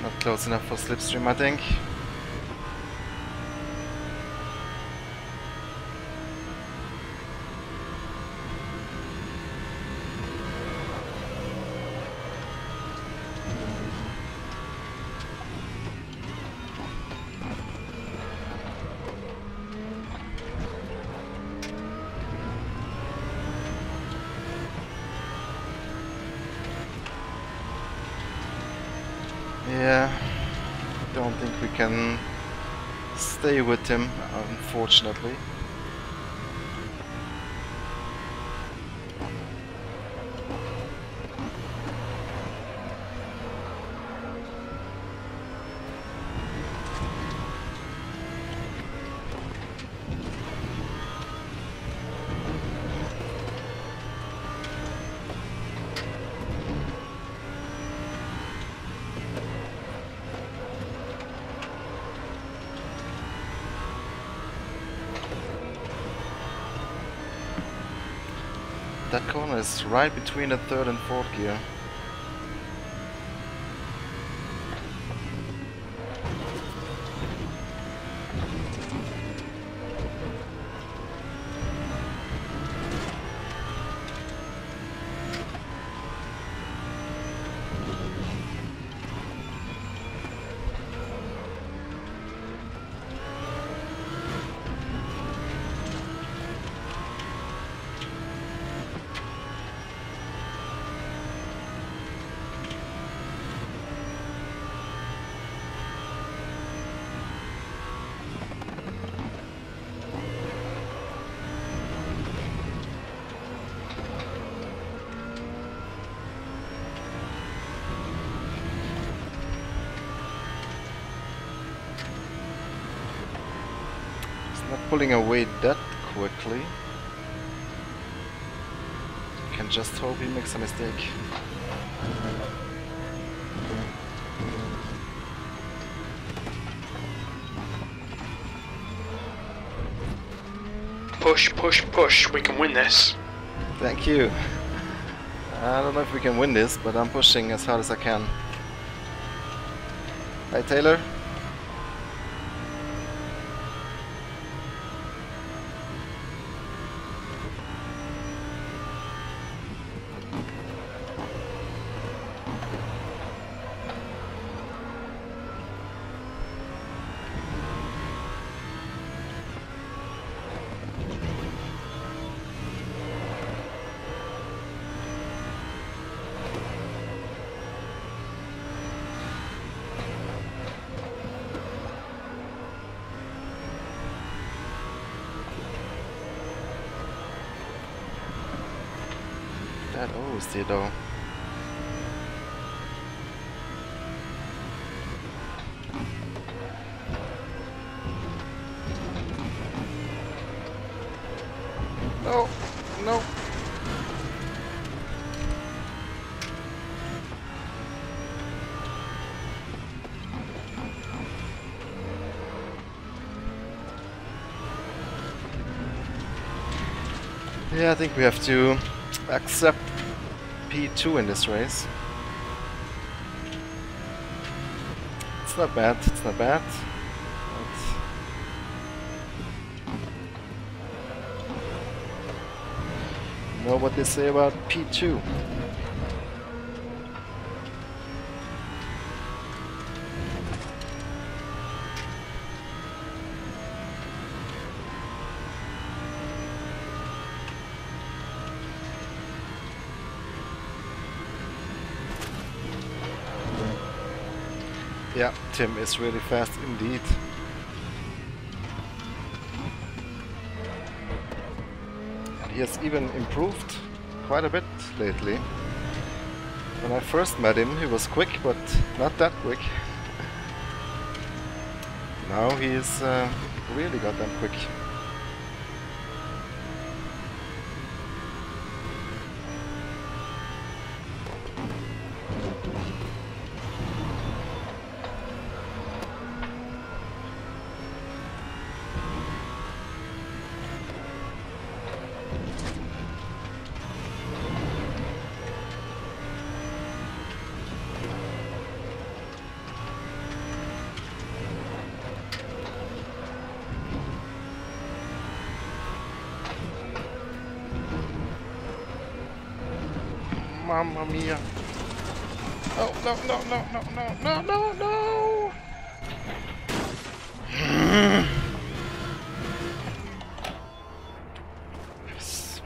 Not close enough for slipstream, I think. Yeah, don't think we can stay with him, unfortunately. That corner is right between the third and fourth gear. pulling away that quickly. Can just hope he makes a mistake. Push, push, push. We can win this. Thank you. I don't know if we can win this, but I'm pushing as hard as I can. Hi Taylor. That always did though. No, no. Yeah, I think we have to accept P2 in this race. It's not bad, it's not bad. But you know what they say about P2? Yeah, Tim is really fast indeed. And he has even improved quite a bit lately. When I first met him, he was quick, but not that quick. Now he's really goddamn quick. Mamma mia. Oh, no, no, no, no, no, no, no, no!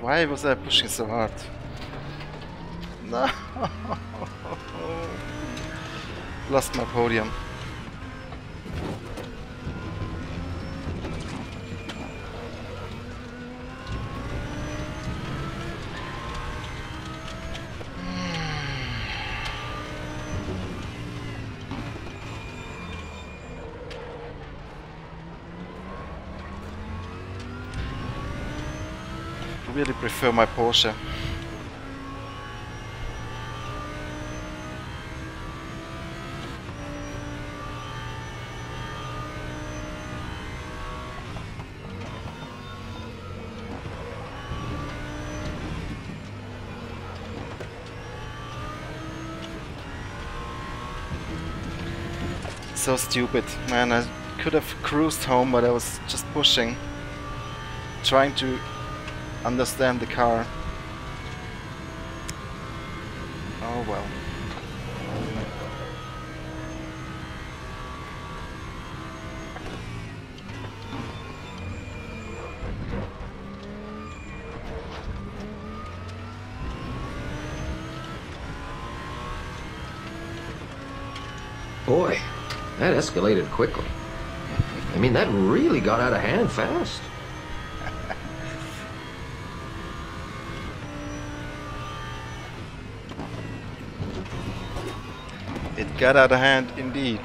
Why was I pushing so hard? No! Lost my podium. I really prefer my Porsche. So stupid, man. I could have cruised home, but I was just pushing, trying to understand the car. Oh well. Boy, that escalated quickly. I mean, that really got out of hand fast. It got out of hand indeed.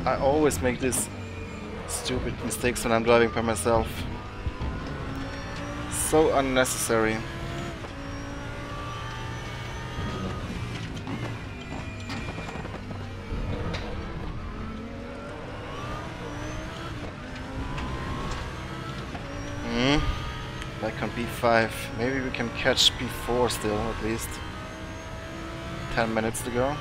I always make these stupid mistakes when I'm driving by myself. So unnecessary. Back on B5. Maybe we can catch B4 still, at least. 10 minutes to go.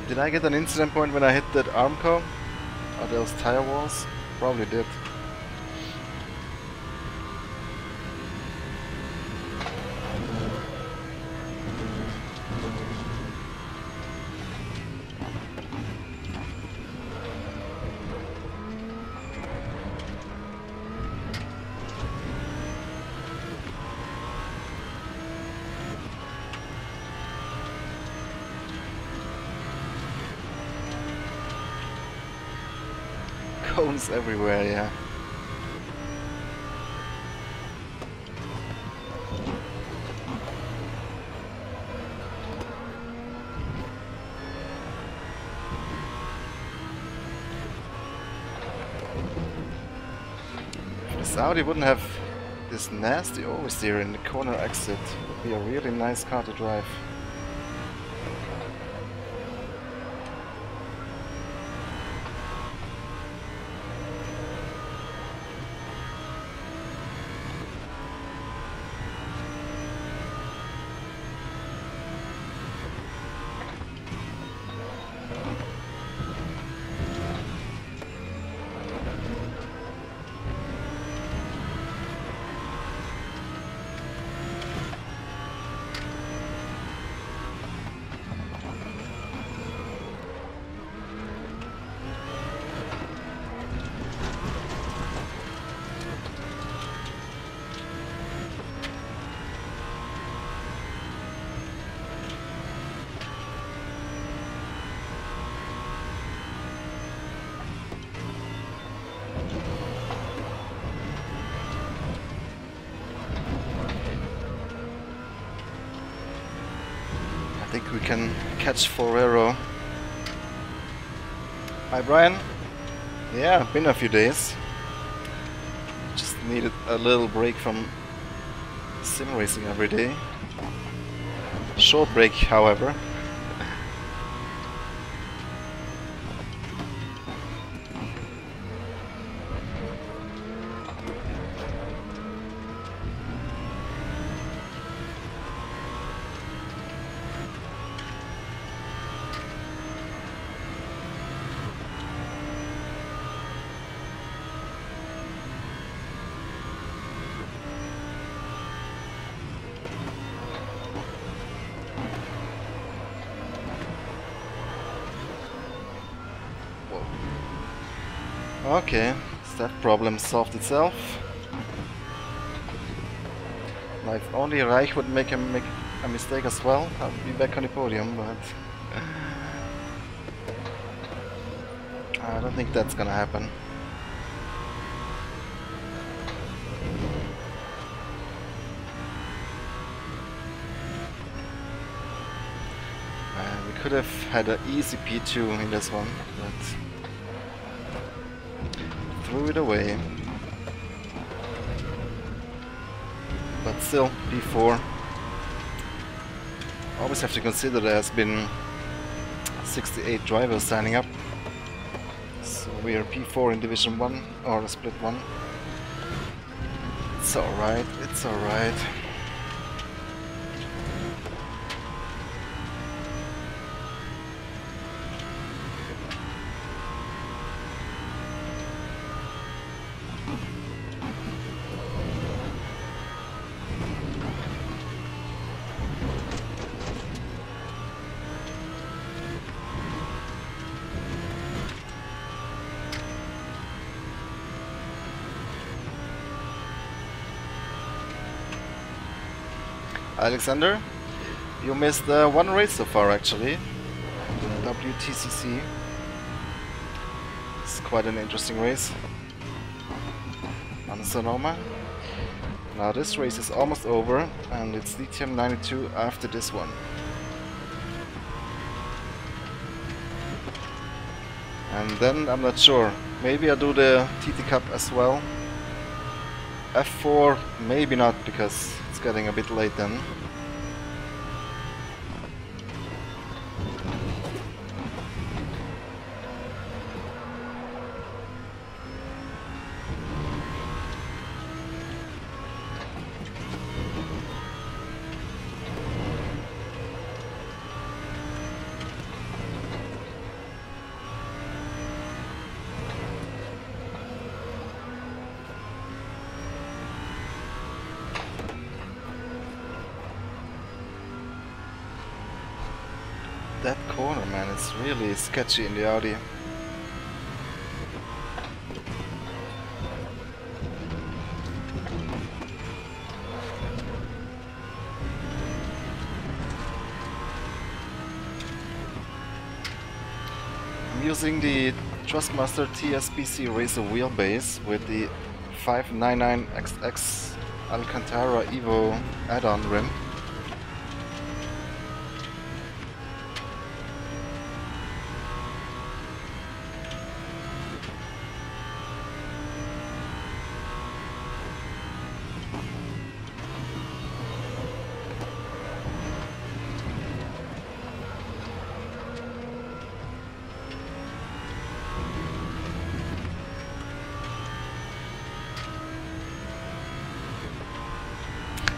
Did I get an incident point when I hit that armco? Are those tire walls? Probably did. Cones everywhere, yeah. If this Audi wouldn't have this nasty oversteer in the corner exit, it would be a really nice car to drive. I think we can catch Ferrero. Hi Brian. Yeah, been a few days. Just needed a little break from sim racing every day. Short break, however. Okay, that problem solved itself. Now if only Reich would make a mistake as well, I'll be back on the podium, but I don't think that's gonna happen. We could have had an easy P2 in this one, but threw it away. But still, P4. Always have to consider there has been 68 drivers signing up. So we are P4 in Division 1 or Split 1. It's alright, it's alright. Alexander, you missed one race so far actually. WTCC. It's quite an interesting race on Sonoma. Now this race is almost over, and it's DTM 92 after this one. And then I'm not sure. Maybe I'll do the TT Cup as well. F4 maybe not, because it's getting a bit late then. That corner, man, it's really sketchy in the Audi. I'm using the Thrustmaster TS-PC Racer wheelbase with the 599XX Alcantara Evo add-on rim.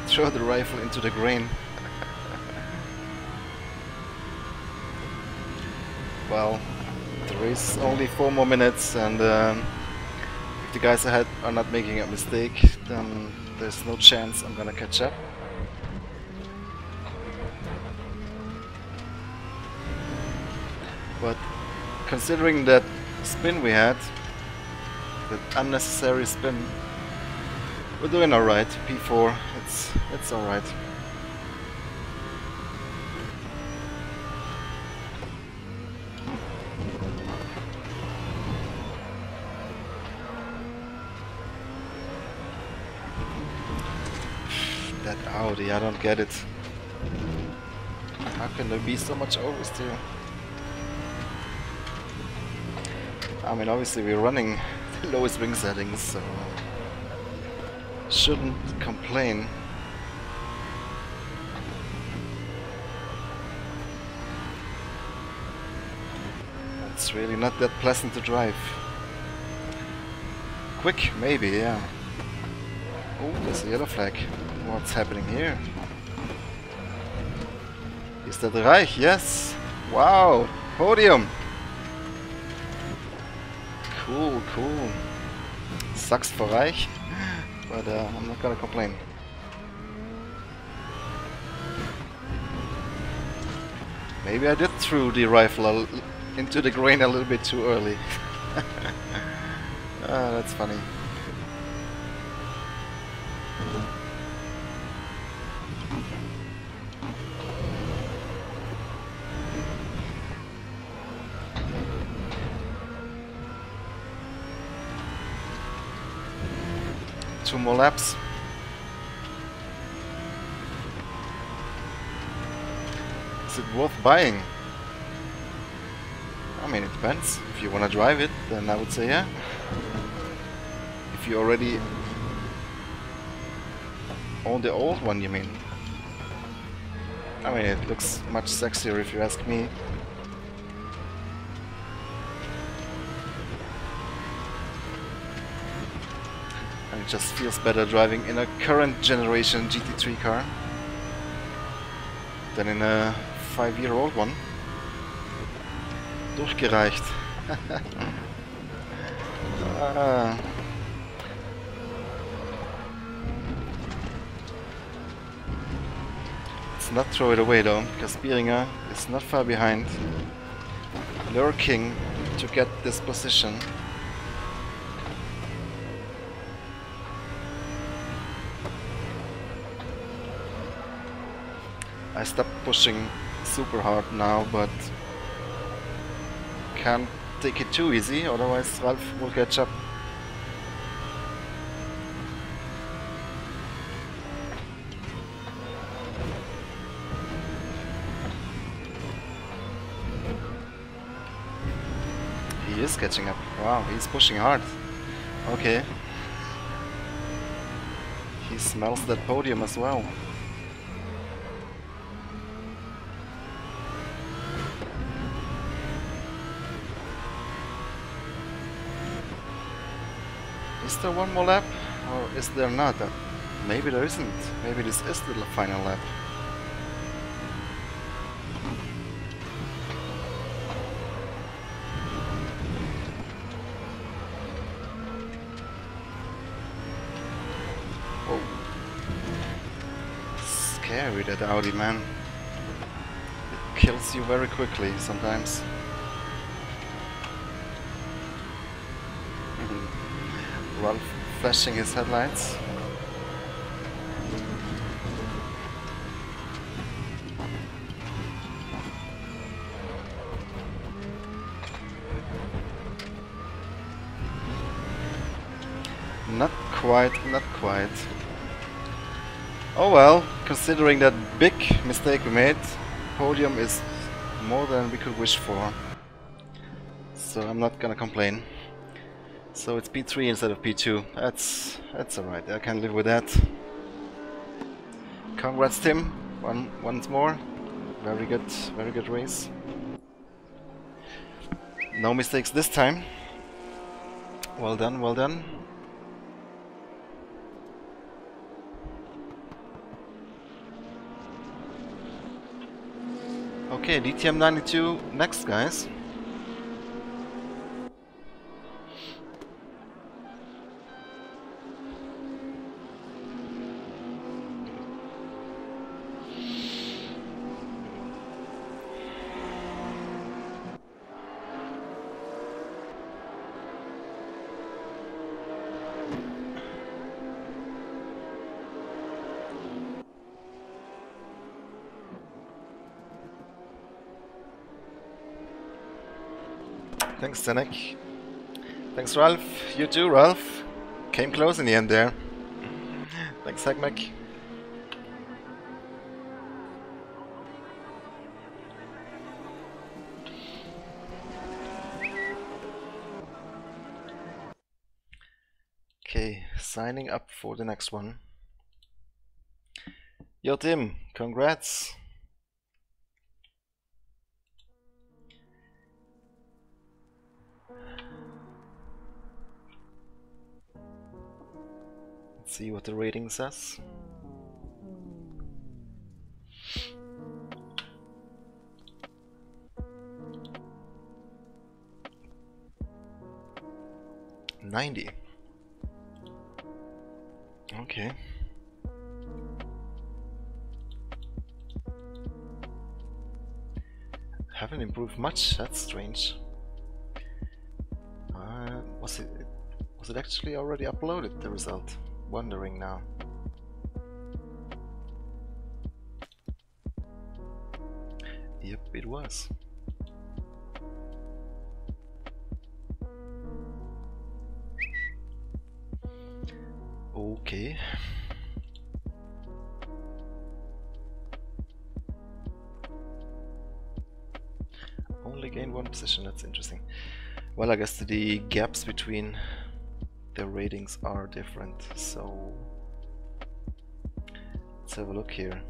Throw the rifle into the grain. Well, the race is only 4 more minutes, and if the guys ahead are not making a mistake, then there's no chance I'm gonna catch up. But considering that spin we had, that unnecessary spin, we're doing alright. P4, it's alright. That Audi, I don't get it. How can there be so much oversteer? I mean, obviously we're running the lowest wing settings, so shouldn't complain. It's really not that pleasant to drive. Quick, maybe, yeah. Oh, there's a yellow flag. What's happening here? Is that Reich? Yes! Wow! Podium! Cool, cool. Sucks for Reich, but I'm not gonna complain. Maybe I did throw the rifle into the grain a little bit too early. Ah, that's funny. Two more laps. Is it worth buying? I mean, it depends. If you want to drive it, then I would say yeah. If you already own the old one, you mean? I mean, it looks much sexier if you ask me. And it just feels better driving in a current generation GT3 car than in a 5-year-old one. Durchgereicht. Ah. Let's not throw it away though, because Bieringer is not far behind, lurking to get this position. I stopped pushing super hard now, but Can't take it too easy, otherwise Ralph will catch up. He is catching up. Wow, he's pushing hard. Okay. He smells that podium as well. Is there one more lap? Or is there not? Maybe there isn't. Maybe this is the final lap. Oh. Scary, that Audi, man. It kills you very quickly sometimes. Ralph flashing his headlights. Not quite, not quite. Oh well, considering that big mistake we made, podium is more than we could wish for. So I'm not gonna complain. So it's P3 instead of P2. That's alright. I can live with that. Congrats, Tim. Once more. Very good race. No mistakes this time. Well done, well done. Okay, DTM 92 next, guys. Thanks, Zenek. Thanks, Ralph. You too, Ralph. Came close in the end there. Thanks, Hackmack. Okay, signing up for the next one. Yo, Tim, congrats. Let's see what the rating says. $90. Okay. Haven't improved much. That's strange. Was it actually already uploaded, the result? Wondering now. Yep, it was. Okay. Only gained one position, that's interesting. Well, I guess the gaps between the ratings are different, so let's have a look here.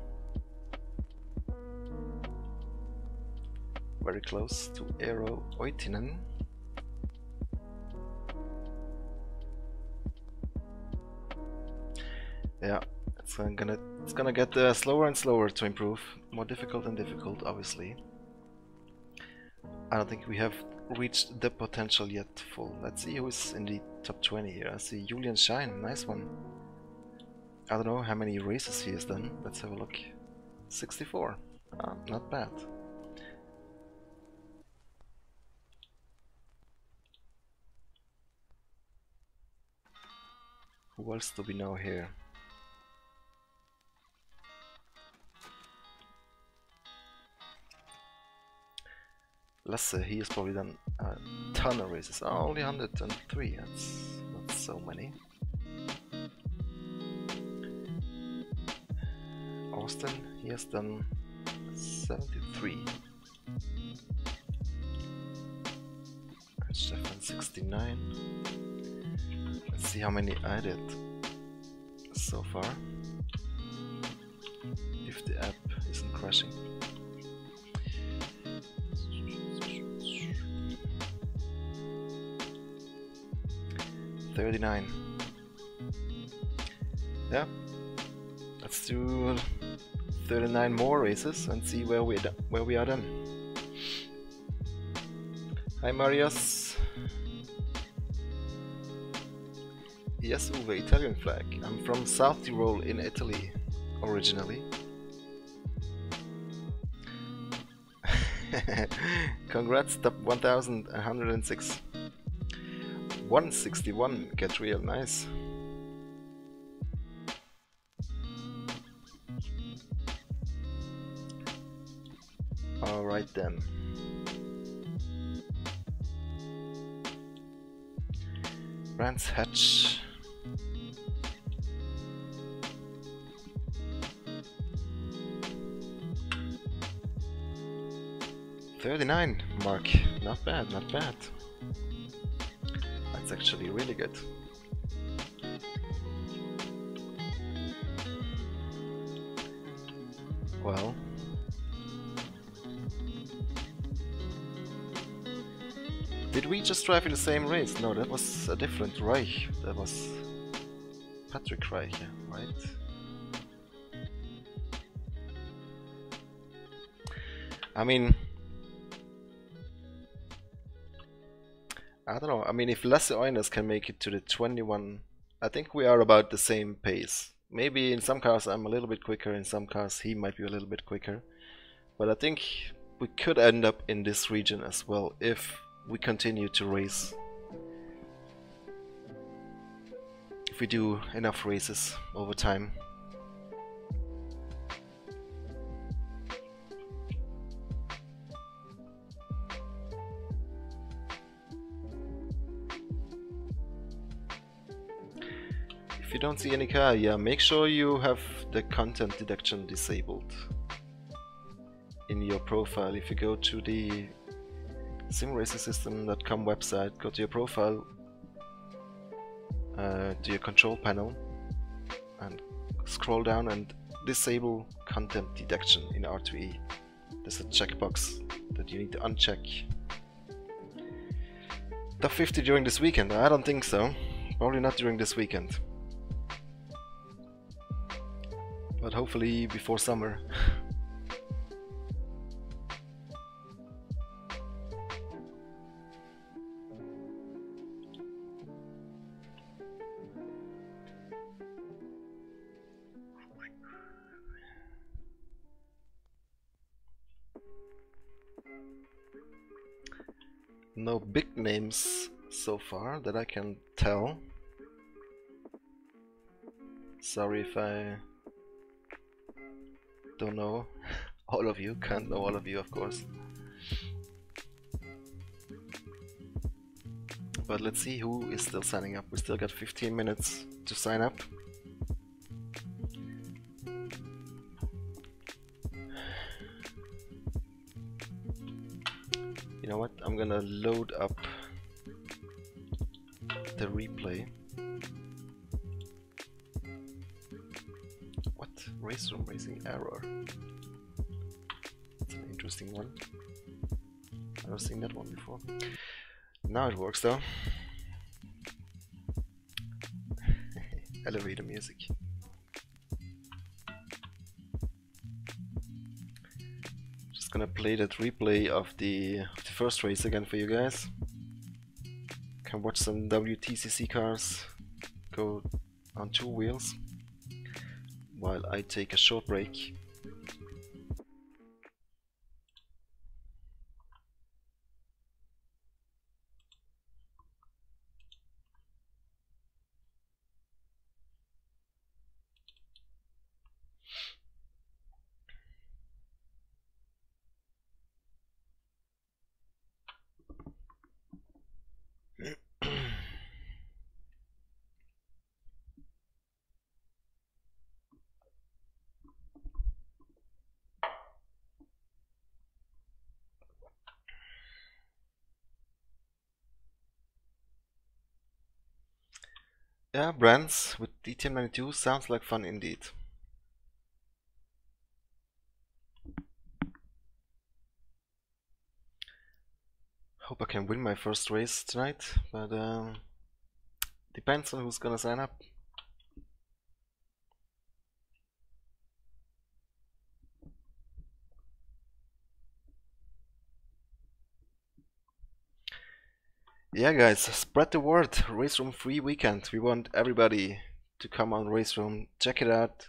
Very close to Eero Oitinen. Yeah, it's gonna get slower and slower to improve, more difficult and difficult, obviously. I don't think we have reached the potential yet full. Let's see who's in the top 20 here. I see Julian Shine, nice one. I don't know how many races he has done. Let's have a look. 64. Not bad. Who else do we know here? Lasse, he has probably done a ton of races. Oh, only 103, that's not so many. Austin, he has done 73. And Stefan 69. Let's see how many I did so far. If the app isn't crashing. $39. Yeah, let's do 39 more races and see where we are done. Hi Marius. Yes, Uwe, Italian flag. I'm from South Tyrol in Italy originally. Congrats, top 1106. 161, get real nice. Alright then. Brands Hatch. $39 mark. Not bad, not bad. That's actually really good. Well, did we just drive in the same race? No, that was a different Reich. That was Patrick Reich, right? I mean, I don't know. I mean, if Lasse Oyners can make it to the 21, I think we are about the same pace. Maybe in some cars I'm a little bit quicker, in some cars he might be a little bit quicker. But I think we could end up in this region as well if we continue to race. If we do enough races over time. If you don't see any car, yeah, make sure you have the content deduction disabled in your profile. If you go to the simracingsystem.com website, go to your profile, to your control panel, and scroll down and disable content deduction in R2E. There's a checkbox that you need to uncheck. Top 50 during this weekend? I don't think so. Probably not during this weekend. But hopefully before summer. No big names so far that I can tell. Sorry if I don't know all of you, can't know all of you of course. But let's see who is still signing up. We still got 15 minutes to sign up. You know what? I'm gonna load up the replay. What? RaceRoom racing error. That's an interesting one. I've never seen that one before. Now it works though. Elevator music. Just gonna play that replay of the first race again for you guys. Can watch some WTCC cars go on two wheels while I take a short break. Yeah, brands with DTM92 sounds like fun indeed. Hope I can win my first race tonight, but depends on who's gonna sign up. Yeah guys, spread the word. RaceRoom free weekend. We want everybody to come on RaceRoom, check it out.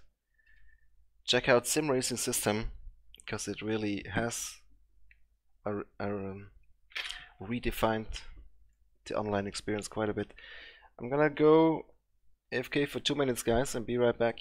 Check out Sim Racing System, because it really has redefined the online experience quite a bit. I'm gonna go AFK for 2 minutes guys and be right back.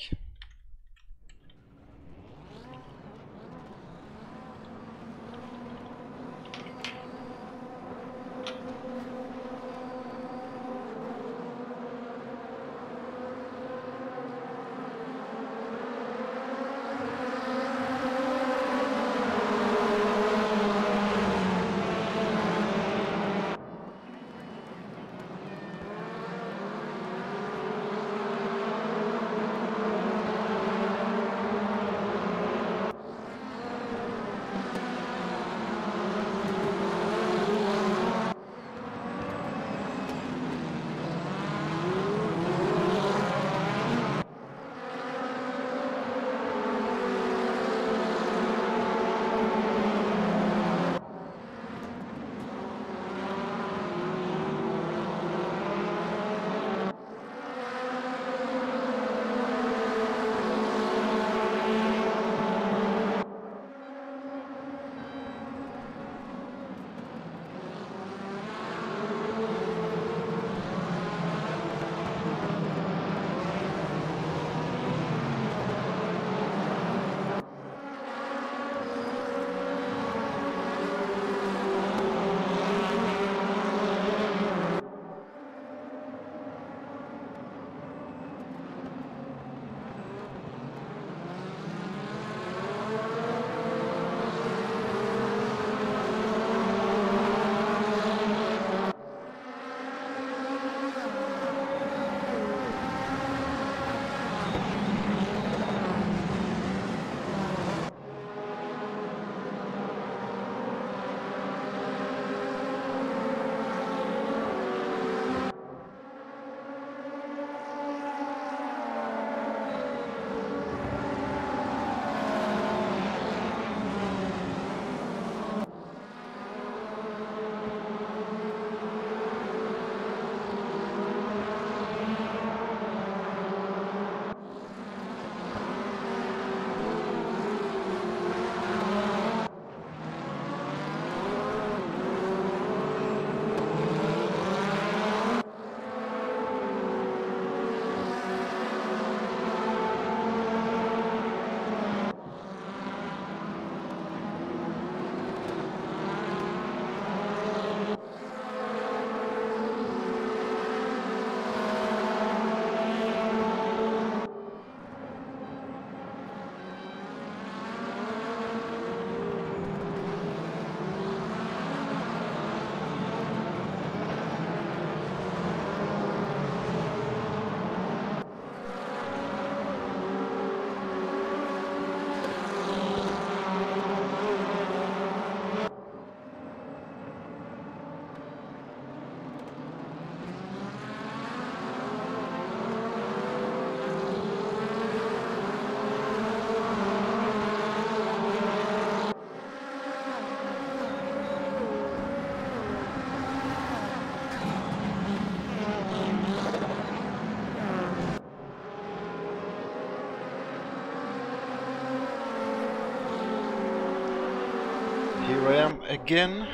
Here I am again.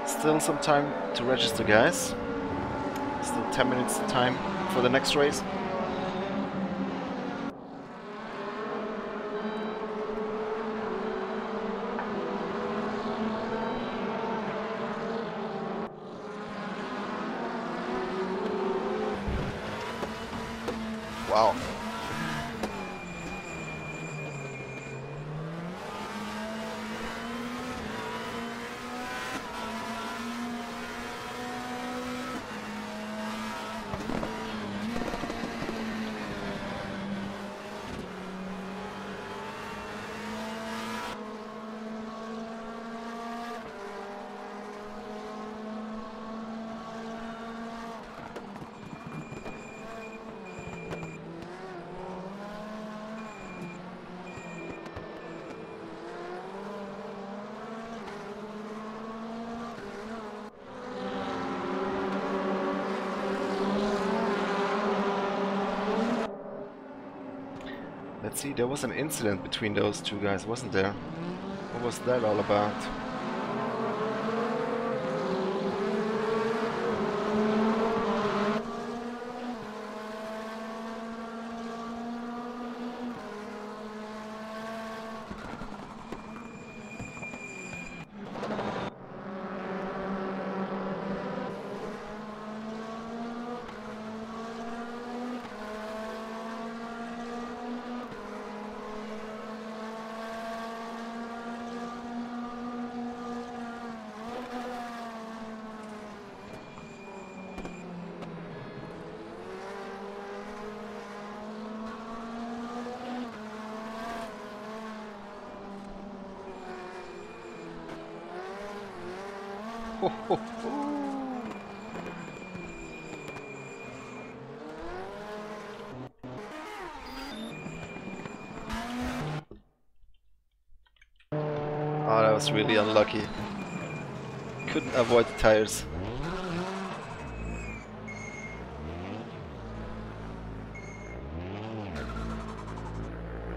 Still some time to register, guys. Still 10 minutes time for the next race. Wow. Let's see, there was an incident between those two guys, wasn't there? What was that all about? Ho, ho, ho. Oh, that was really unlucky. Couldn't avoid the tires.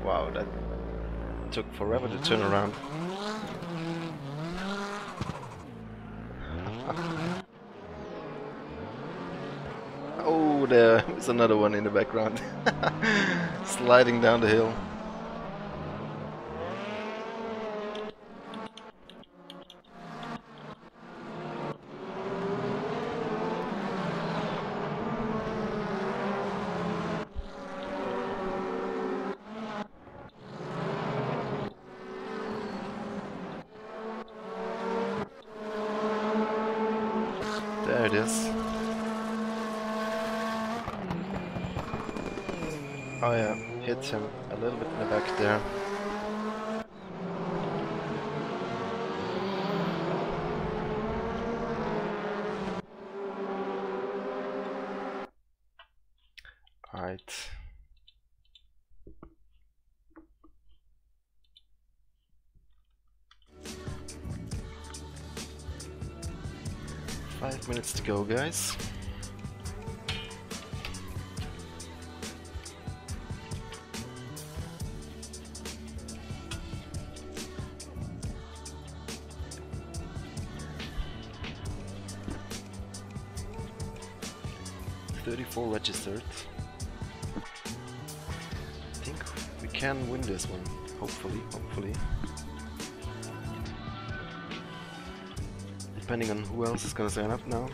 Wow, that took forever to turn around. Oh, there's another one in the background. Sliding down the hill. There it is. Oh yeah, hit him a little bit in the back there. Alright. Five minutes to go, guys. Registered. I think we can win this one, hopefully. Depending on who else is gonna sign up now.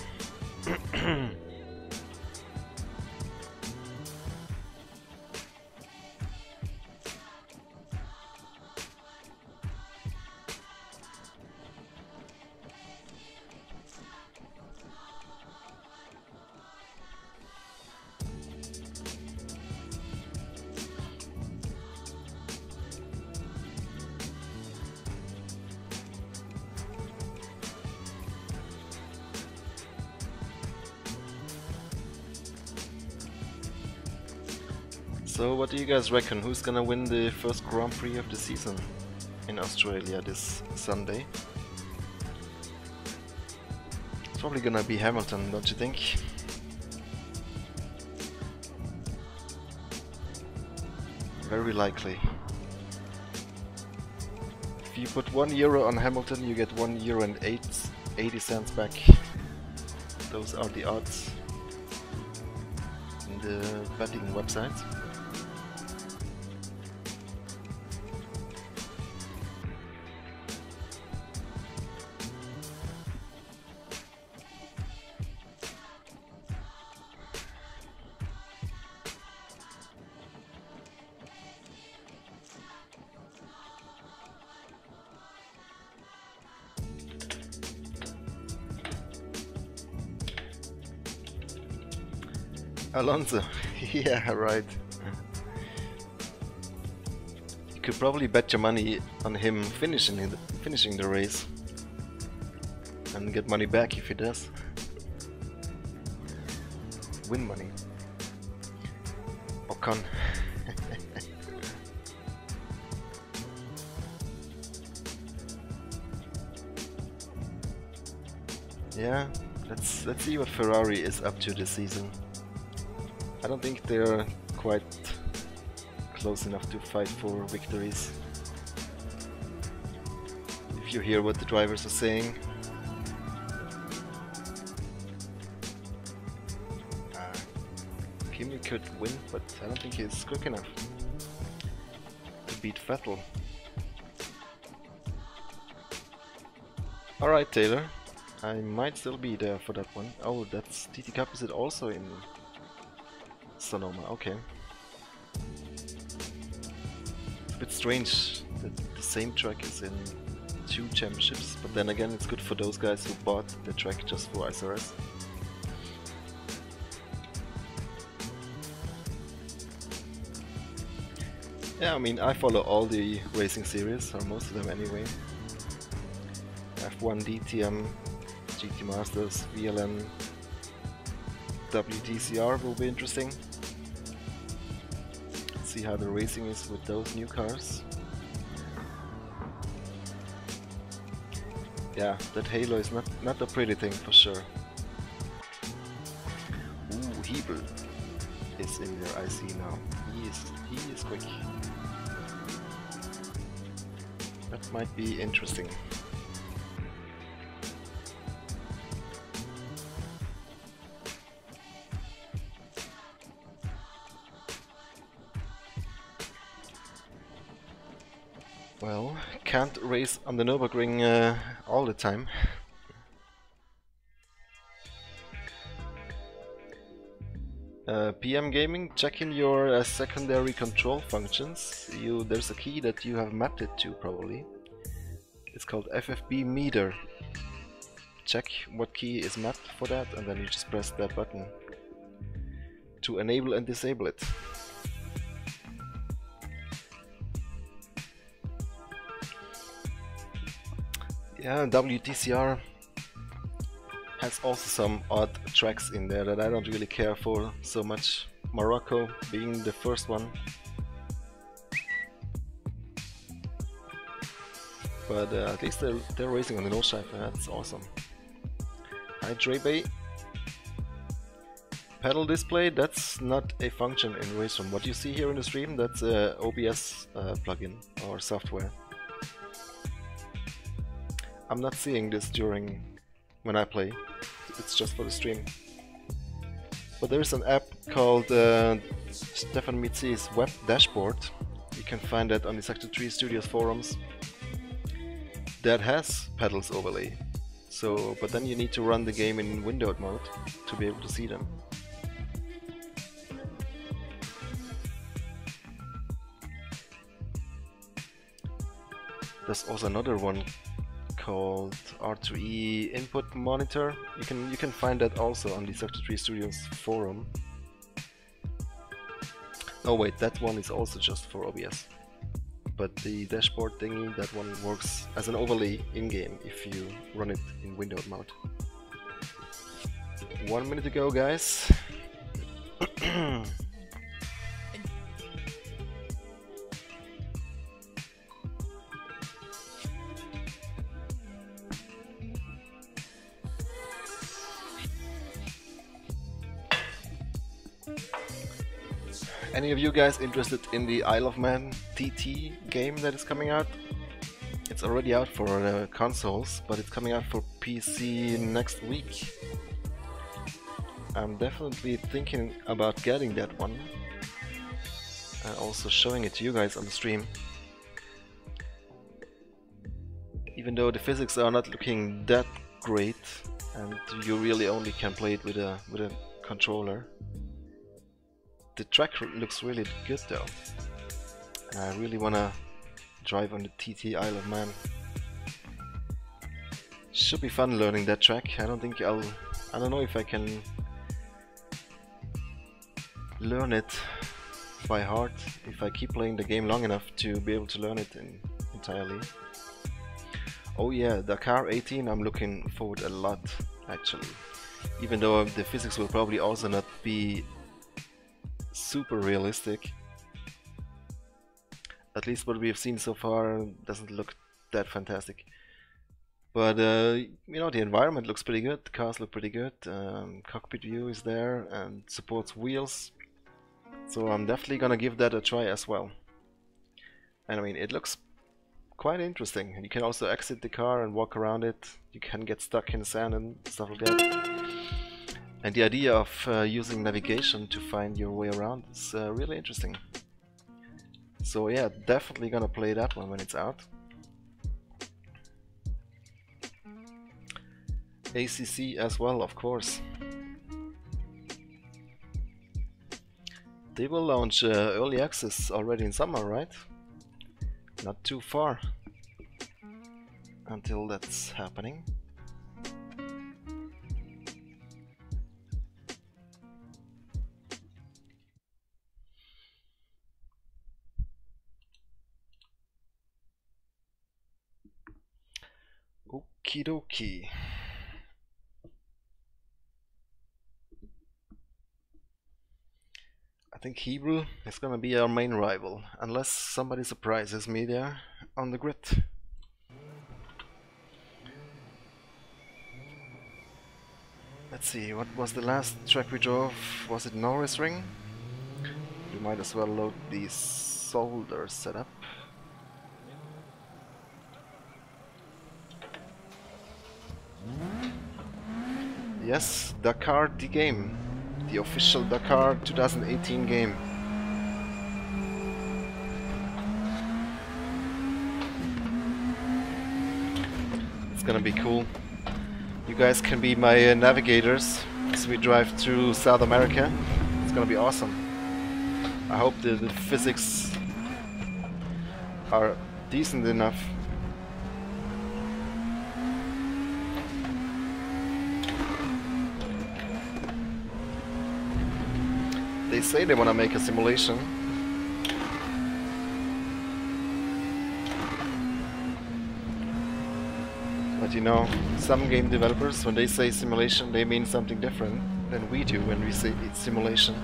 So what do you guys reckon? Who's gonna win the first Grand Prix of the season in Australia this Sunday? It's probably gonna be Hamilton, don't you think? Very likely. If you put €1 on Hamilton, you get €1.80 back. Those are the odds in the betting website. Alonso, yeah, right. You could probably bet your money on him finishing the race and get money back if he does. Win money. Ocon. Yeah, let's see what Ferrari is up to this season. I don't think they're quite close enough to fight for victories. If you hear what the drivers are saying. Kimi could win, but I don't think he's quick enough to beat Vettel. Alright, Taylor. I might still be there for that one. Oh, that's TT Cup. Is it also in Sonoma? Okay. It's a bit strange that the same track is in 2 championships, but then again it's good for those guys who bought the track just for SRS. Yeah, I mean, I follow all the racing series, or most of them anyway. F1, DTM, GT Masters, VLN, WTCR will be interesting. See how the racing is with those new cars. Yeah, that halo is not a pretty thing for sure. Ooh, Hebel is in there, I see now. He is quick. That might be interesting. Well, can't race on the Nürburgring all the time. PM Gaming, check in your secondary control functions. There's a key that you have mapped it to probably. It's called FFB meter. Check what key is mapped for that, and then you just press that button to enable and disable it. Yeah, WTCR has also some odd tracks in there that I don't really care for so much. Morocco being the first one. But at least they're racing on the Nordschleife, that's awesome. Hi Dreybay. Pedal display, that's not a function in RaceRoom. What you see here in the stream, that's a OBS plugin or software. I'm not seeing this when I play, it's just for the stream. But there is an app called Stefan Mitzi's Web Dashboard. You can find that on the Sector 3 Studios forums. That has pedals overlay. So, but then you need to run the game in windowed mode to be able to see them. There's also another one called R2E Input Monitor. You can find that also on the Sector 3 Studios forum. Oh wait, that one is also just for OBS. But the dashboard thingy, that one works as an overlay in-game if you run it in windowed mode. 1 minute to go, guys. Any of you guys interested in the Isle of Man TT game that is coming out? It's already out for consoles, but it's coming out for PC next week. I'm definitely thinking about getting that one and also showing it to you guys on the stream. Even though the physics are not looking that great and you really only can play it with a controller. The track looks really good though, and I really wanna drive on the TT Isle of Man. Should be fun learning that track. I don't know if I can learn it by heart if I keep playing the game long enough to be able to learn it entirely. Oh yeah, Dakar 18 I'm looking forward a lot actually, even though the physics will probably also not be super realistic. At least what we have seen so far doesn't look that fantastic. But you know, the environment looks pretty good, the cars look pretty good, cockpit view is there and supports wheels. So I'm definitely gonna give that a try as well. And I mean, it looks quite interesting. You can also exit the car and walk around it. You can get stuck in sand and stuff like that. And the idea of using navigation to find your way around is really interesting. So yeah, definitely gonna play that one when it's out. ACC as well, of course. They will launch early access already in summer, right? Not too far until that's happening. Okie dokie. I think Hebrew is gonna be our main rival, unless somebody surprises me there on the grid. Let's see, what was the last track we drove? Was it Norris Ring? We might as well load the solder setup. Yes, Dakar the game. The official Dakar 2018 game. It's gonna be cool. You guys can be my navigators as we drive through South America. It's gonna be awesome. I hope the physics are decent enough. They say they want to make a simulation. But you know, some game developers, when they say simulation, they mean something different than we do when we say it's simulation.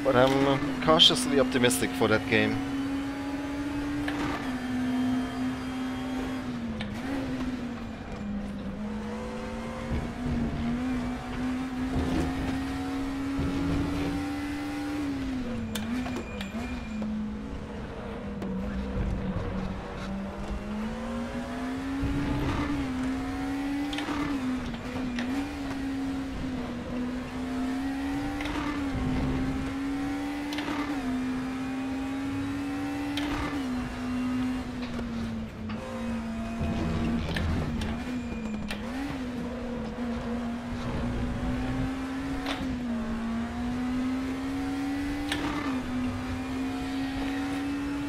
But I'm cautiously optimistic for that game.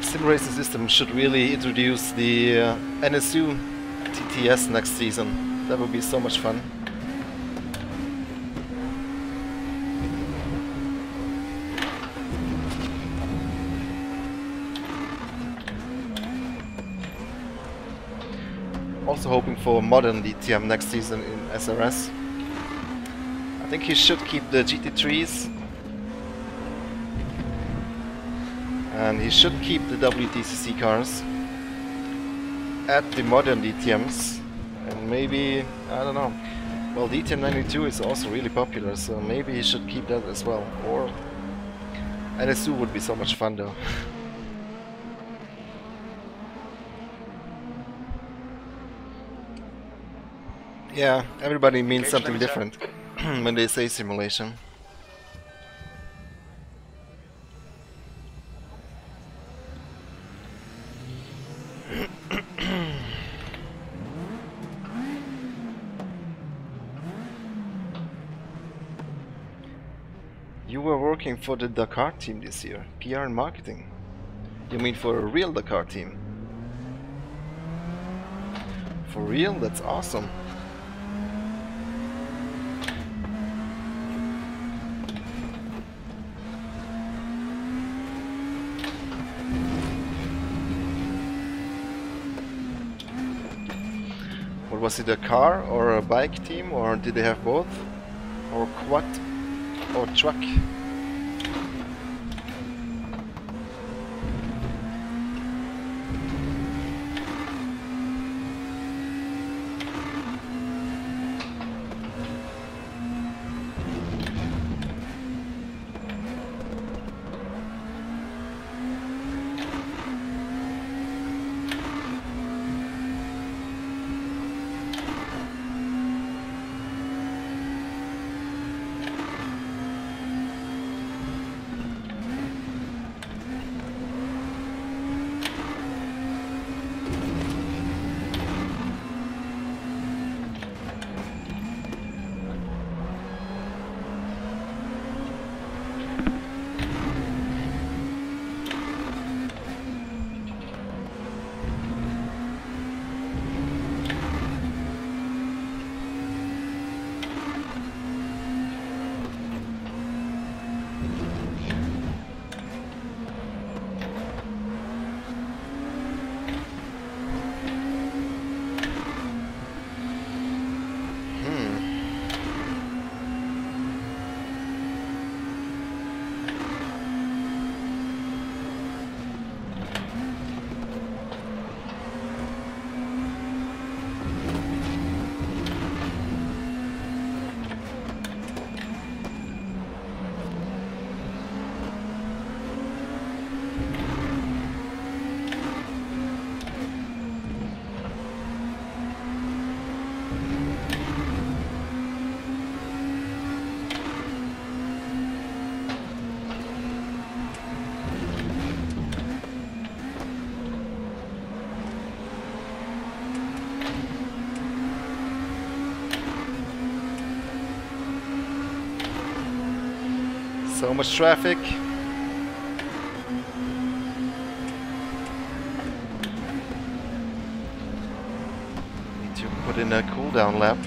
SimRacer system should really introduce the NSU TTS next season. That would be so much fun. Also hoping for modern DTM next season in SRS. I think he should keep the GT3s. And he should keep the WTCC cars, add the modern DTMs, and maybe, I don't know, well, DTM 92 is also really popular, so maybe he should keep that as well, or NSU would be so much fun though. Yeah, everybody means something different when they say simulation. You were working for the Dakar team this year, PR and marketing. You mean for a real Dakar team? For real? That's awesome. What was it, a car or a bike team, or did they have both? Or quad? Or truck? So much traffic. Need to put in a cooldown lap.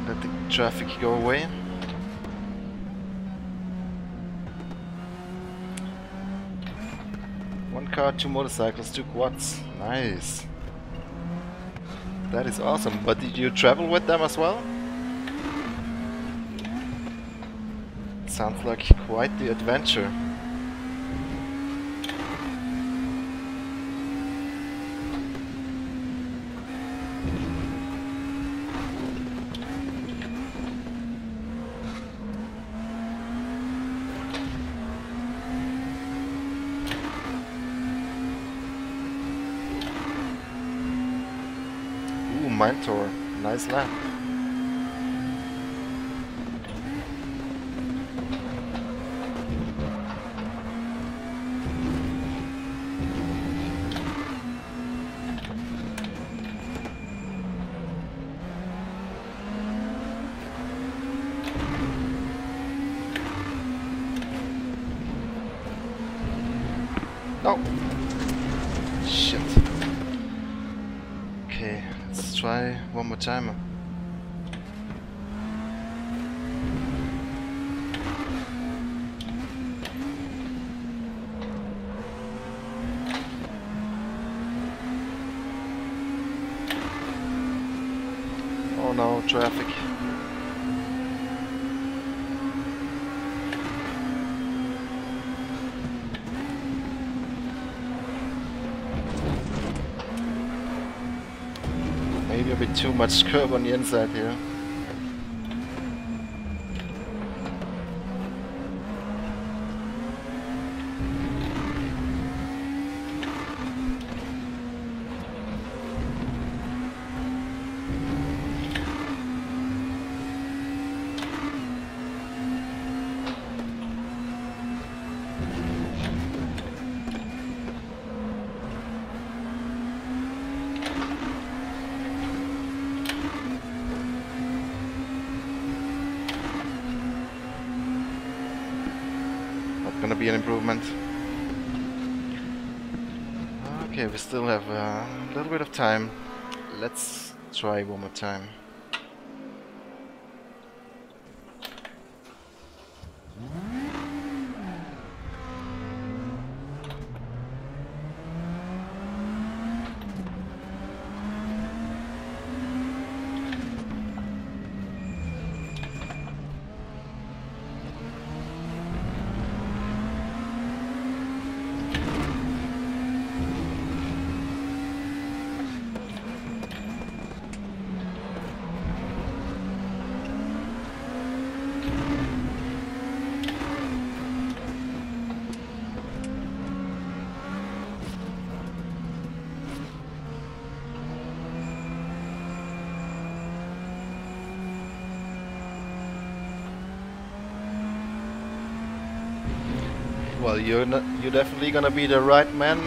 Let the traffic go away. One car, 2 motorcycles, 2 quads. Nice. That is awesome. But did you travel with them as well? Sounds like quite the adventure. Ooh, Mentor. Nice lap. Oh! Shit. Okay, let's try one more time. Oh no, traffic. Maybe a bit too much curb on the inside here. Gonna be an improvement. Okay, we still have a little bit of time. Let's try one more time. Well, you're definitely gonna be the right man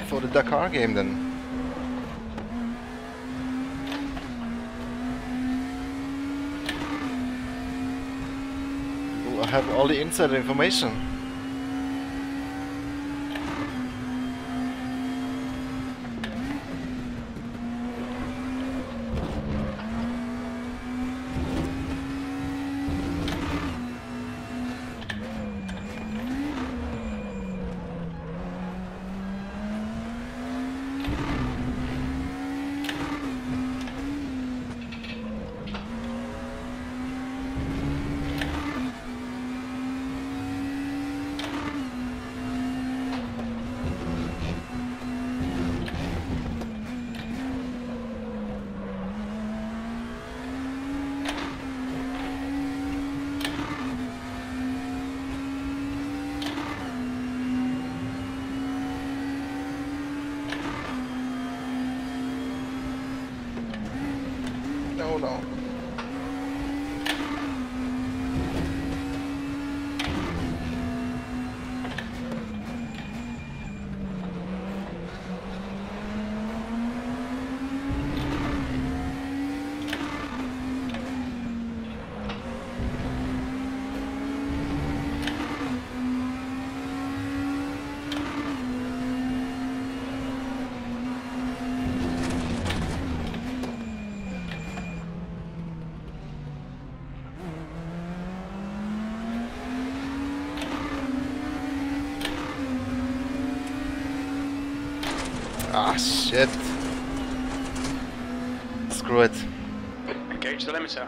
for the Dakar game then. We'll have all the inside information. No, no. Ah, shit. Screw it. Engage the limiter.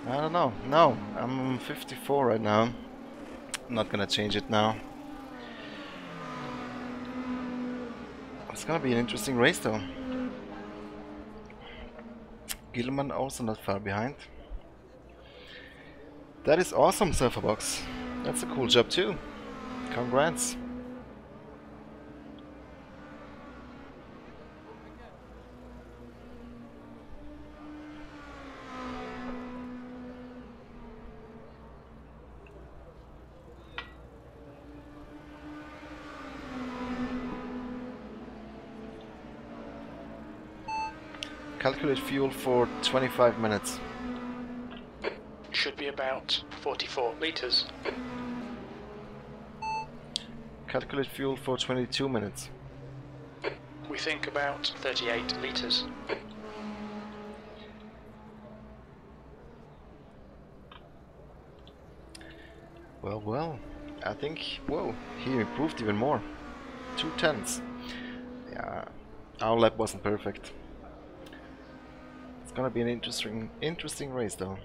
I don't know. No, I'm 54 right now. I'm not gonna change it now. It's gonna be an interesting race though. Gilman also not far behind. That is awesome, Surferbox. That's a cool job too. Congrats. Calculate fuel for 25 minutes. Should be about 44 litres. Calculate fuel for 22 minutes. We think about 38 litres. Well, well, I think, whoa, he improved even more. 2/10. Yeah, our lap wasn't perfect. It's gonna be an interesting race though.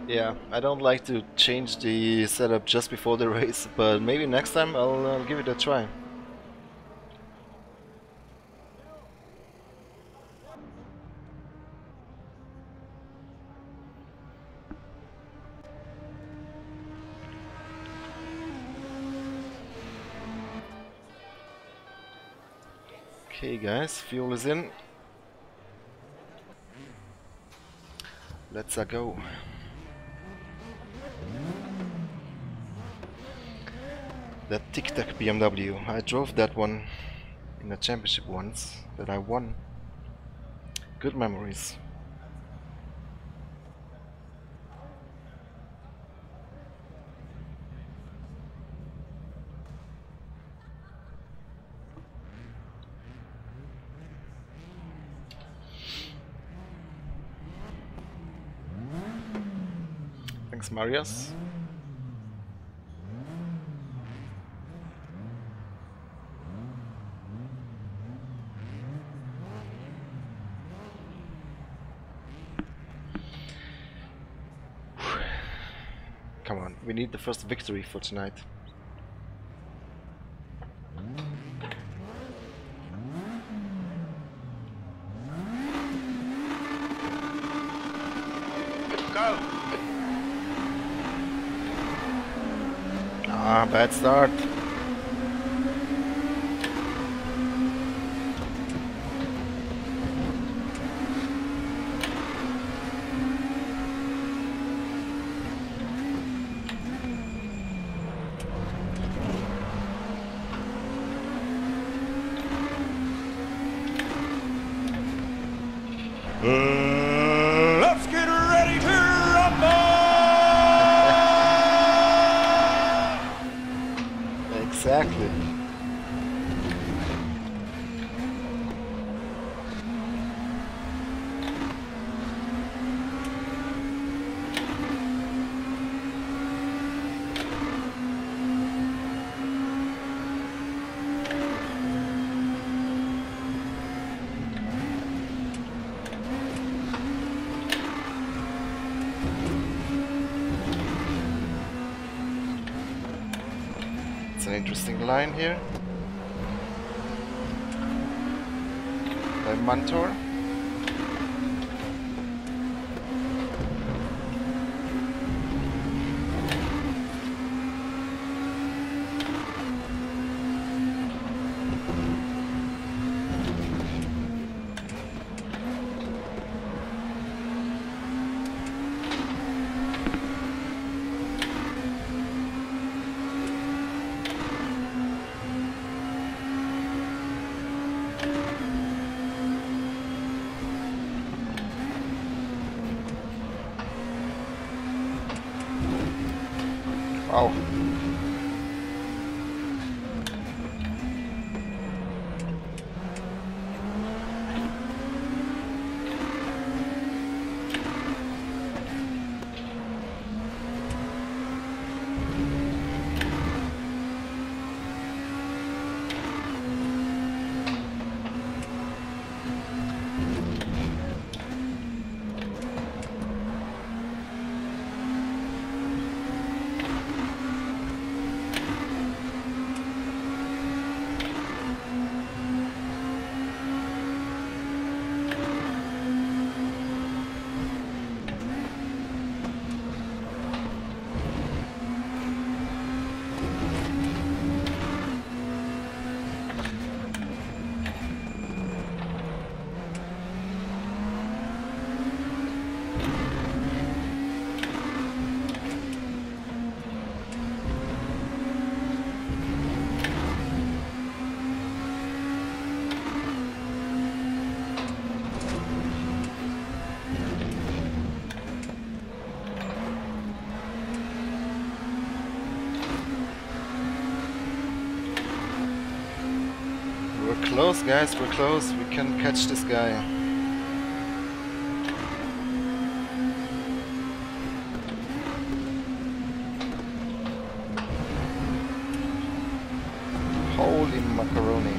Yeah, I don't like to change the setup just before the race, but maybe next time I'll give it a try. Okay guys, fuel is in. Let's go. That Tic Tac BMW, I drove that one in a championship once, that I won. Good memories. Thanks, Marius. Come on, we need the first victory for tonight. Go! Ah, bad start. Let's get ready to rumble! Exactly. It's an interesting line here by Mantor. Wow. close, guys, we're close. We can catch this guy. Holy macaroni.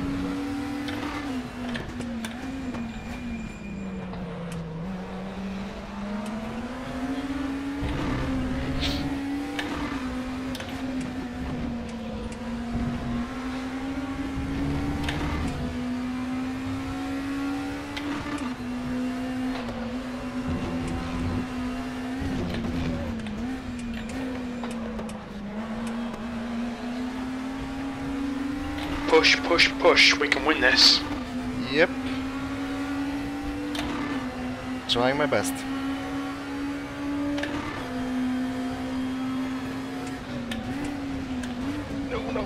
Push, push, push. We can win this. Yep. Trying my best. No, no.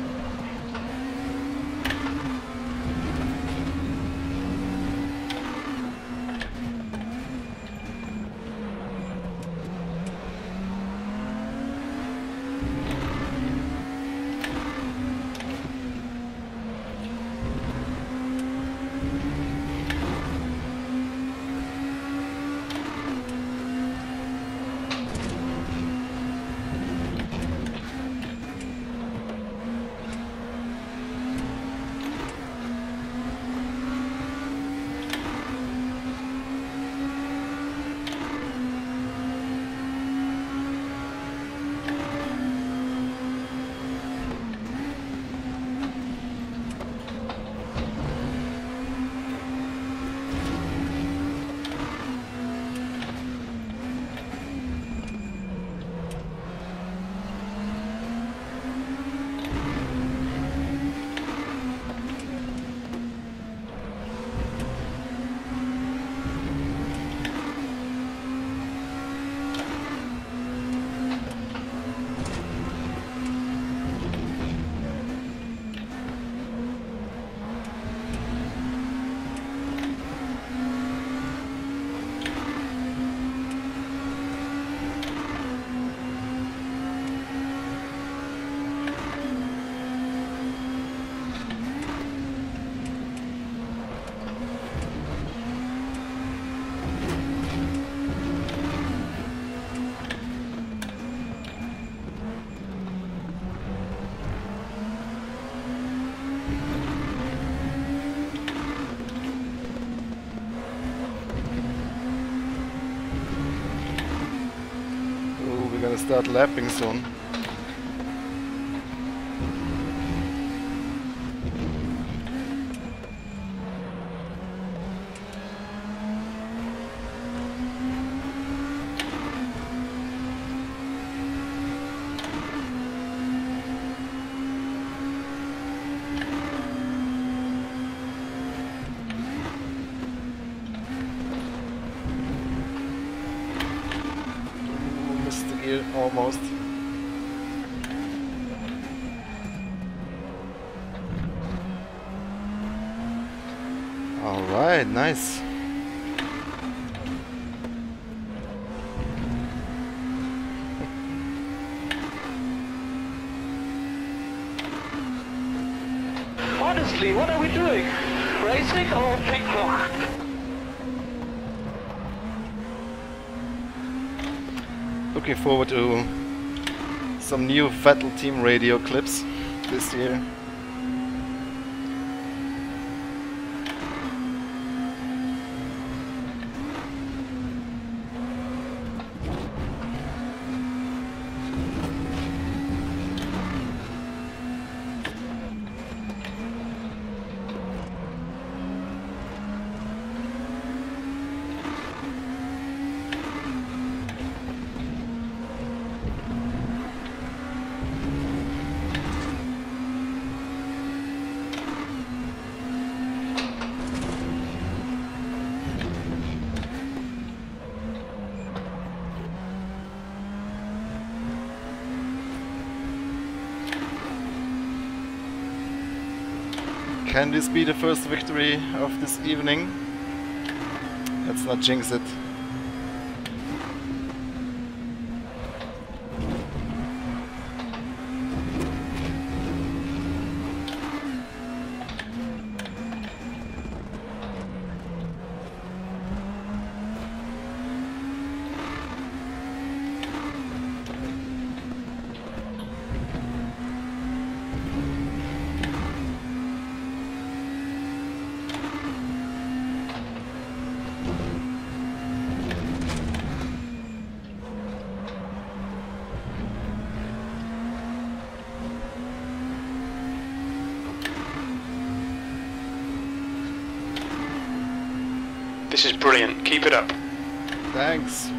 We're gonna start lapping soon. Almost. All right, nice. Honestly, what are we doing? Racing or ping pong? Looking forward to some new Vettel team radio clips this year. Can this be the first victory of this evening? Let's not jinx it. This is brilliant. Keep it up. Thanks.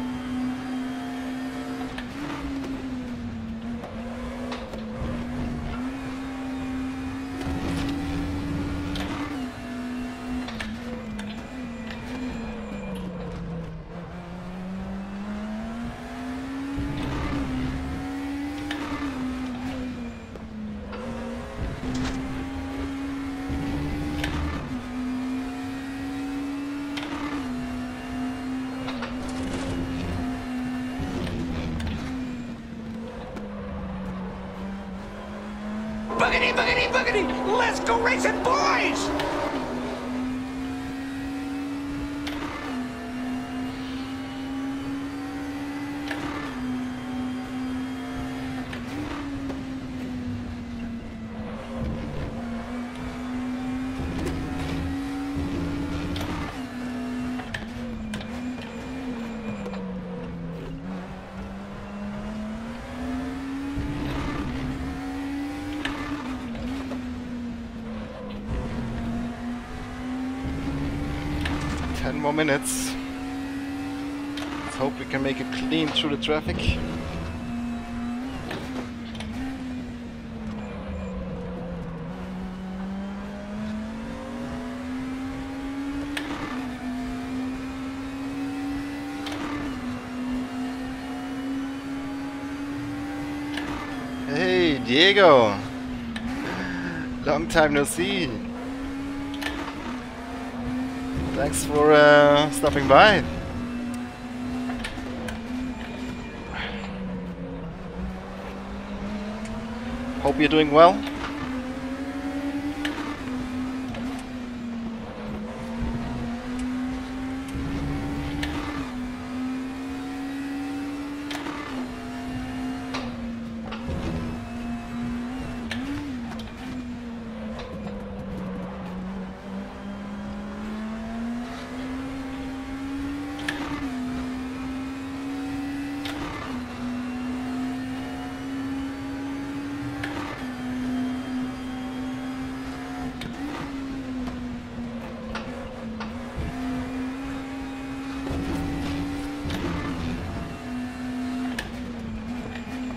Boogity, boogity, boogity! Let's go racing, boys! More minutes. Let's hope we can make it clean through the traffic. Hey Diego! Long time no see. Thanks for stopping by. Hope you're doing well.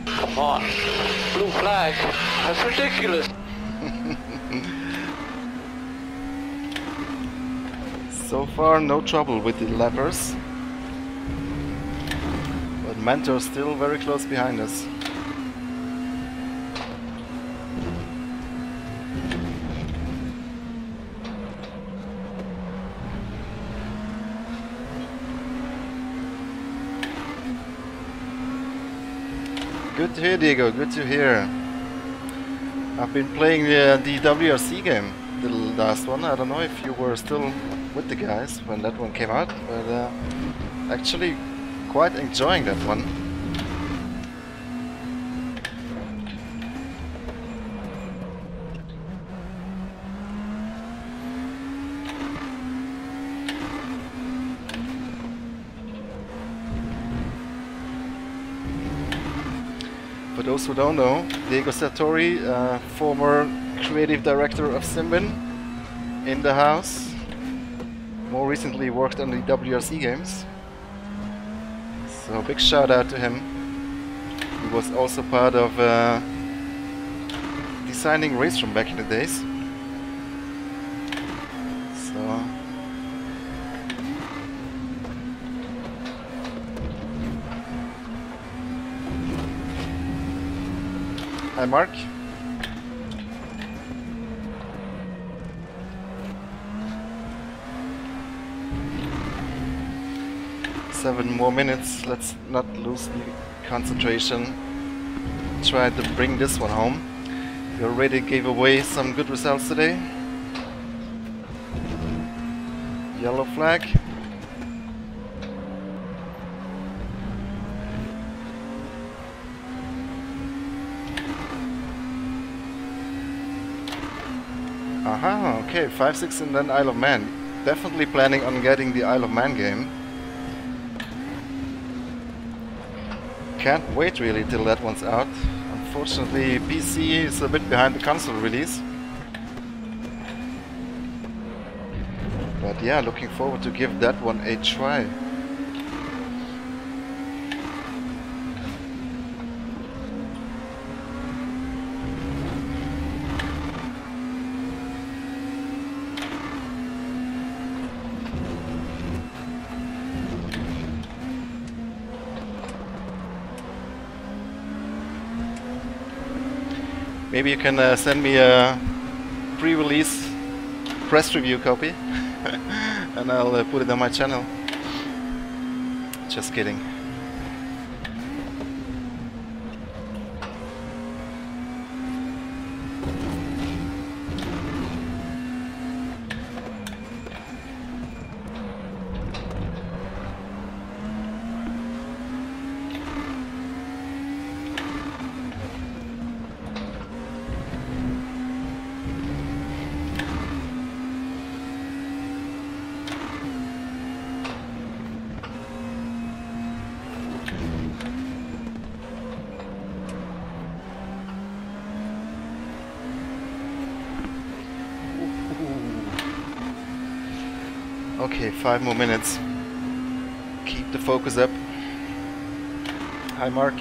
Come on. Blue flag. That's ridiculous. So far no trouble with the lappers. But Mentor's still very close behind us. Good to hear, Diego, good to hear. I've been playing the WRC game, the last one. I don't know if you were still with the guys when that one came out, but actually quite enjoying that one. For those who don't know, Diego Sartori, former creative director of Simbin, in the house. More recently worked on the WRC games. So big shout out to him. He was also part of designing RaceRoom back in the days. So hi Mark. Seven more minutes, let's not lose the concentration. Try to bring this one home. We already gave away some good results today. Yellow flag. Aha, okay, 5-6 and then Isle of Man. Definitely planning on getting the Isle of Man game. Can't wait really till that one's out. Unfortunately, PC is a bit behind the console release. But yeah, looking forward to give that one a try. Maybe you can send me a pre-release press review copy and I'll put it on my channel. Just kidding. Okay, 5 more minutes. Keep the focus up. Hi, Mark.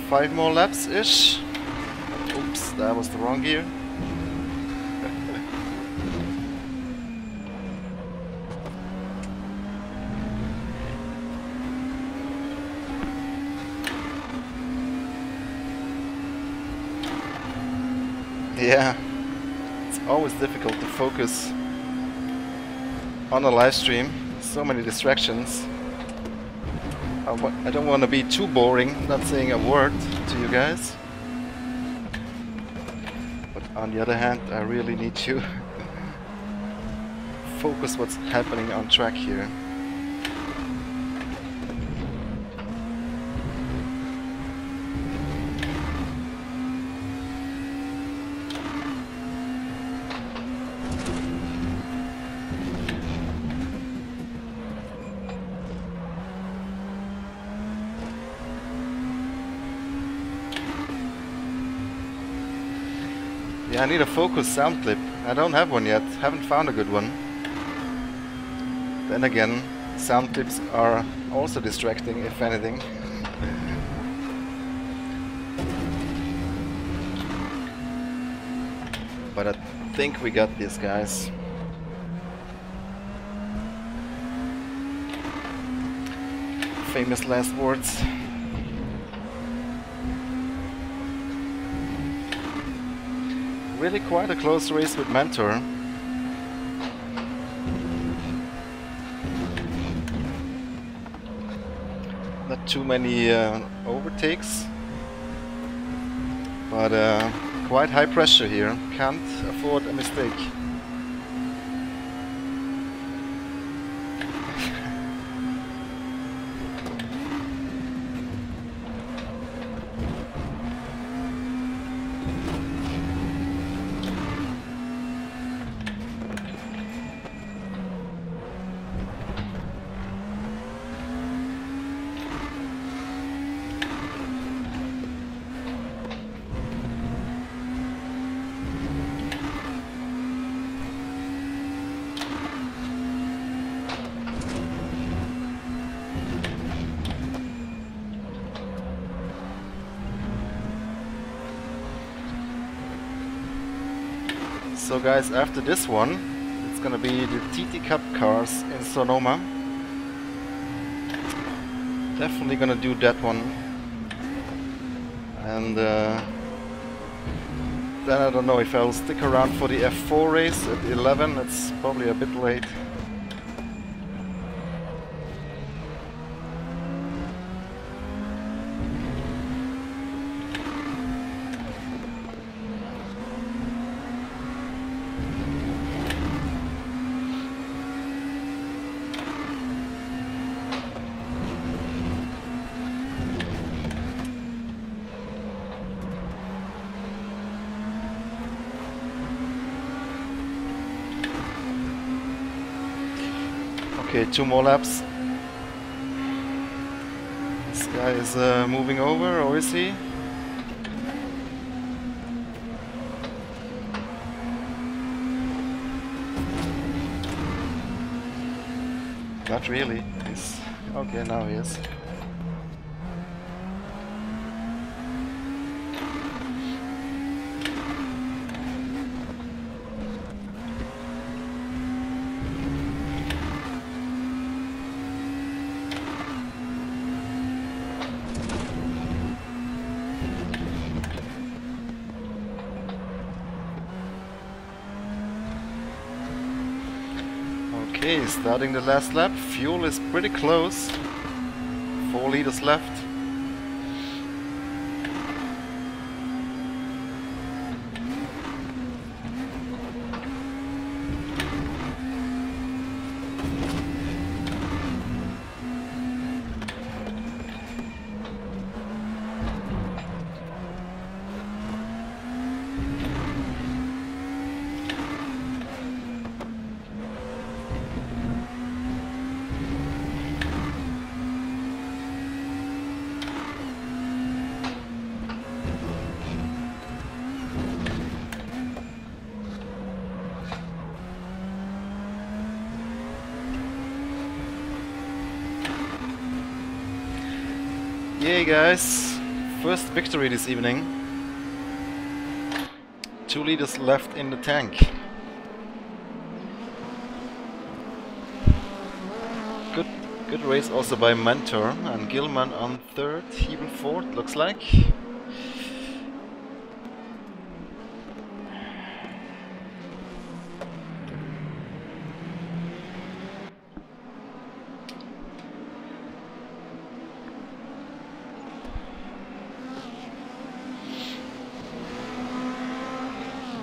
Five more laps-ish. Oops, that was the wrong gear. Yeah, it's always difficult to focus on a live stream. So many distractions. I don't want to be too boring, not saying a word to you guys. But on the other hand, I really need to focus what's happening on track here. Yeah, I need a focus sound clip. I don't have one yet. Haven't found a good one. Then again, sound clips are also distracting, if anything. But I think we got this, guys. Famous last words. Really quite a close race with Mentor. Not too many overtakes, but quite high pressure here. Can't afford a mistake. So guys, after this one, it's gonna be the TT Cup cars in Sonoma. Definitely gonna do that one. And then I don't know if I'll stick around for the F4 race at 11, it's probably a bit late. Okay, 2 more laps. This guy is moving over, or is he? Not really. He's okay, now he is. Okay, starting the last lap. Fuel is pretty close. 4 liters left. Yay guys, first victory this evening. 2 liters left in the tank. Good race also by Mentor and Gilman on 3rd, Hebel 4th looks like.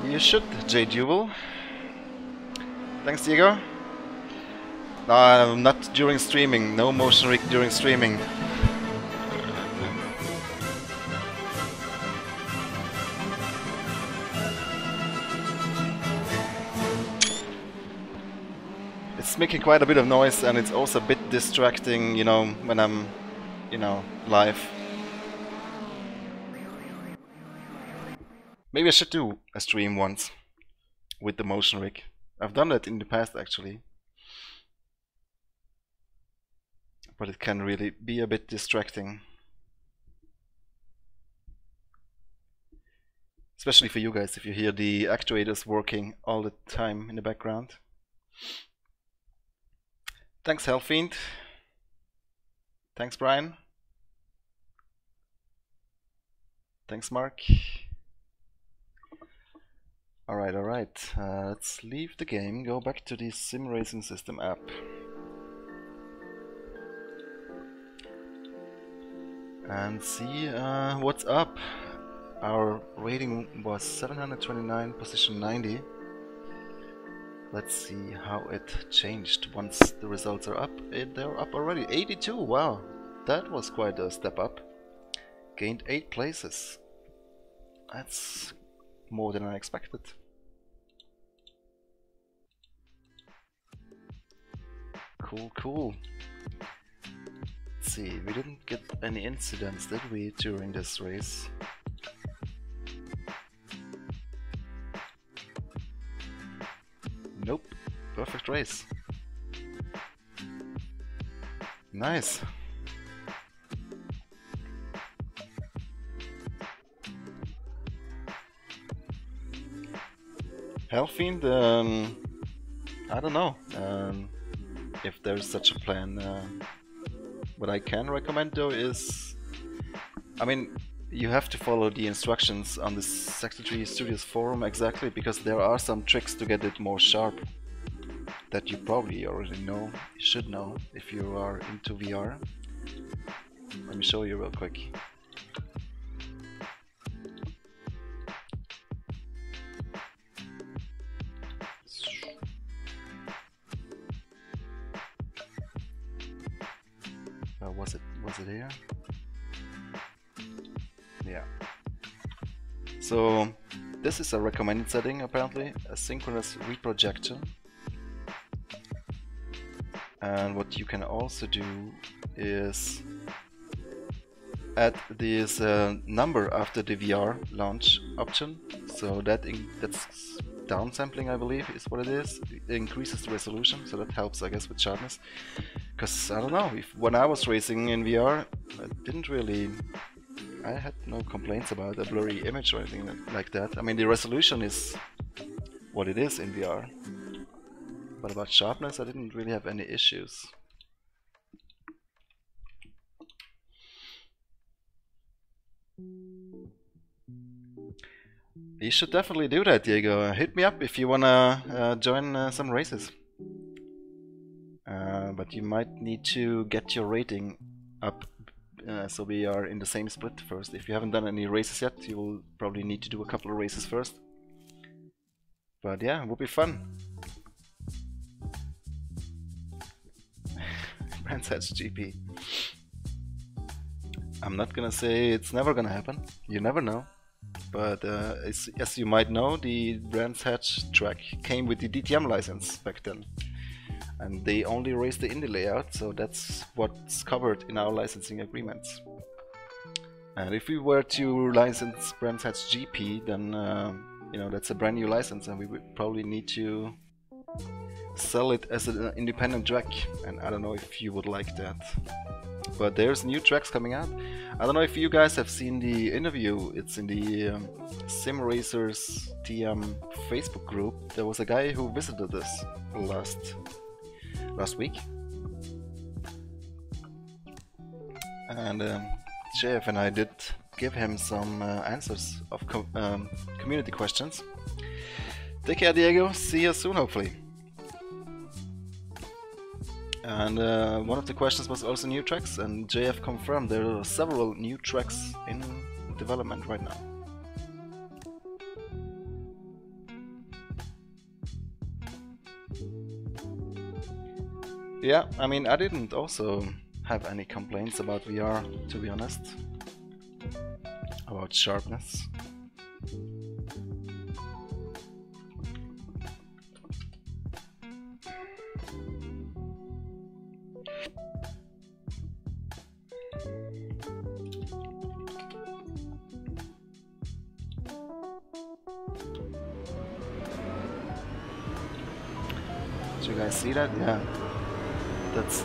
You should, J Duel. Thanks, Diego. No, not during streaming. No motion rig during streaming. It's making quite a bit of noise, and it's also a bit distracting, you know, when I'm, you know, live. Maybe I should do a stream once with the motion rig. I've done that in the past actually. But it can really be a bit distracting. Especially for you guys if you hear the actuators working all the time in the background. Thanks Hellfiend. Thanks Brian. Thanks Mark. Alright, let's leave the game, go back to the Sim Racing System app. And see what's up. Our rating was 729, position 90. Let's see how it changed once the results are up. They're up already, 82, wow, that was quite a step up. Gained 8 places. That's more than I expected. Cool. Let's see, we didn't get any incidents, did we, during this race? Nope, perfect race. Nice. Hellfiend, I don't know if there's such a plan. What I can recommend though is, I mean, you have to follow the instructions on the Sector 3 Studios forum exactly, because there are some tricks to get it more sharp that you probably already know, you should know if you are into VR. Let me show you real quick. Was it here? Yeah. So this is a recommended setting apparently, a synchronous reprojector. And what you can also do is add this number after the VR launch option. So that's downsampling, I believe, is what it is. It increases the resolution, so that helps, I guess, with sharpness. Because I don't know, when I was racing in VR, I had no complaints about a blurry image or anything like that. I mean, the resolution is what it is in VR, but about sharpness, I didn't really have any issues. You should definitely do that, Diego. Hit me up if you wanna join some races. But you might need to get your rating up, so we are in the same split first. If you haven't done any races yet, you will probably need to do a couple of races first. But yeah, it would be fun. Brands Hatch GP. I'm not gonna say it's never gonna happen. You never know. But as you might know, the Brands Hatch track came with the DTM license back then. And they only raced the Indy layout, so that's what's covered in our licensing agreements. And if we were to license Brands Hatch GP, then you know, that's a brand new license, and we would probably need to sell it as an independent track. And I don't know if you would like that. But there's new tracks coming out. I don't know if you guys have seen the interview. It's in the Sim Racers TM Facebook group. There was a guy who visited us last week, and JF and I did give him some answers of community questions. Take care, Diego. See you soon, hopefully. And one of the questions was also new tracks, and JF confirmed there are several new tracks in development right now. Yeah, I mean, I didn't also have any complaints about VR, to be honest, about sharpness. Did you guys see that? Yeah. That's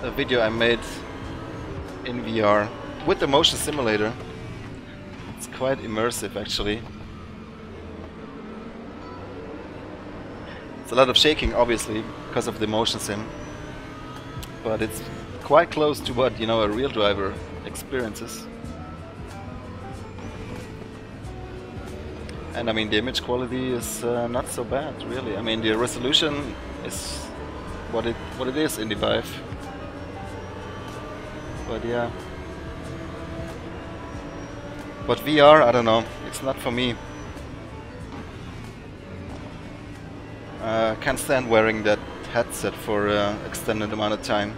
a video I made in VR with the motion simulator. It's quite immersive, actually. It's a lot of shaking, obviously, because of the motion sim, but it's quite close to what, you know, a real driver experiences. And I mean, the image quality is not so bad, really. I mean, the resolution is what it is in the Vive. But yeah. But VR, I don't know. It's not for me. I can't stand wearing that headset for an extended amount of time.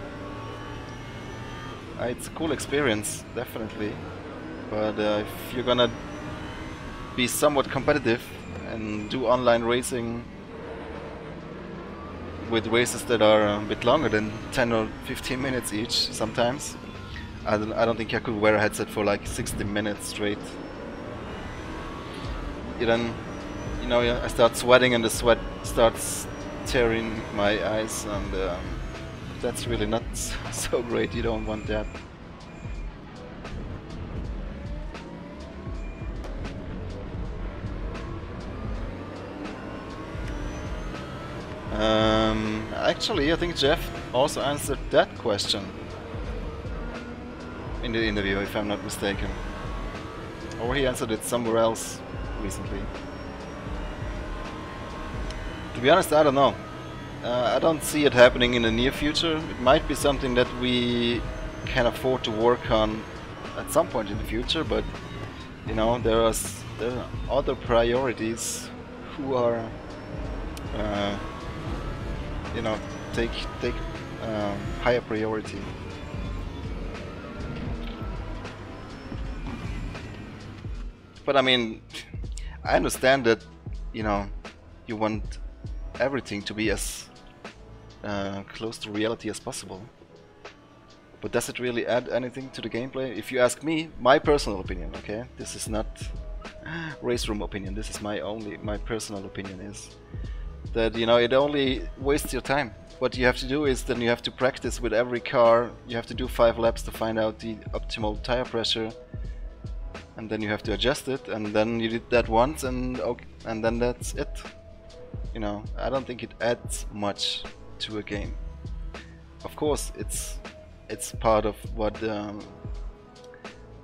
It's a cool experience, definitely. But if you're gonna be somewhat competitive and do online racing with races that are a bit longer than 10 or 15 minutes each sometimes, I don't think I could wear a headset for like 60 minutes straight. Then, you know, I start sweating and the sweat starts tearing my eyes, and that's really not so great. You don't want that. Actually, I think Jeff also answered that question in the interview, if I'm not mistaken. Or he answered it somewhere else recently. To be honest, I don't know. I don't see it happening in the near future. It might be something that we can afford to work on at some point in the future, but you know, there are other priorities who are you know, take higher priority. But I mean, I understand that, you know, you want everything to be as close to reality as possible. But does it really add anything to the gameplay? If you ask me, my personal opinion, okay? This is not RaceRoom opinion, this is my personal opinion is that, you know, it only wastes your time. What you have to do is then you have to practice with every car, you have to do 5 laps to find out the optimal tire pressure, and then you have to adjust it, and then you did that once, and okay, and then that's it. You know, I don't think it adds much to a game. Of course, it's part of what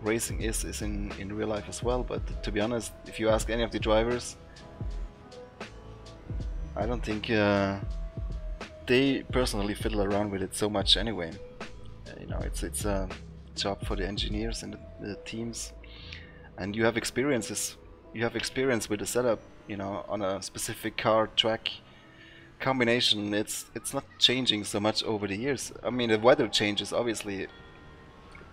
racing is in real life as well, but to be honest, if you ask any of the drivers, I don't think they personally fiddle around with it so much anyway. You know, it's a job for the engineers and the teams, and you have experience with the setup, you know, on a specific car track combination. It's not changing so much over the years. I mean, the weather changes obviously,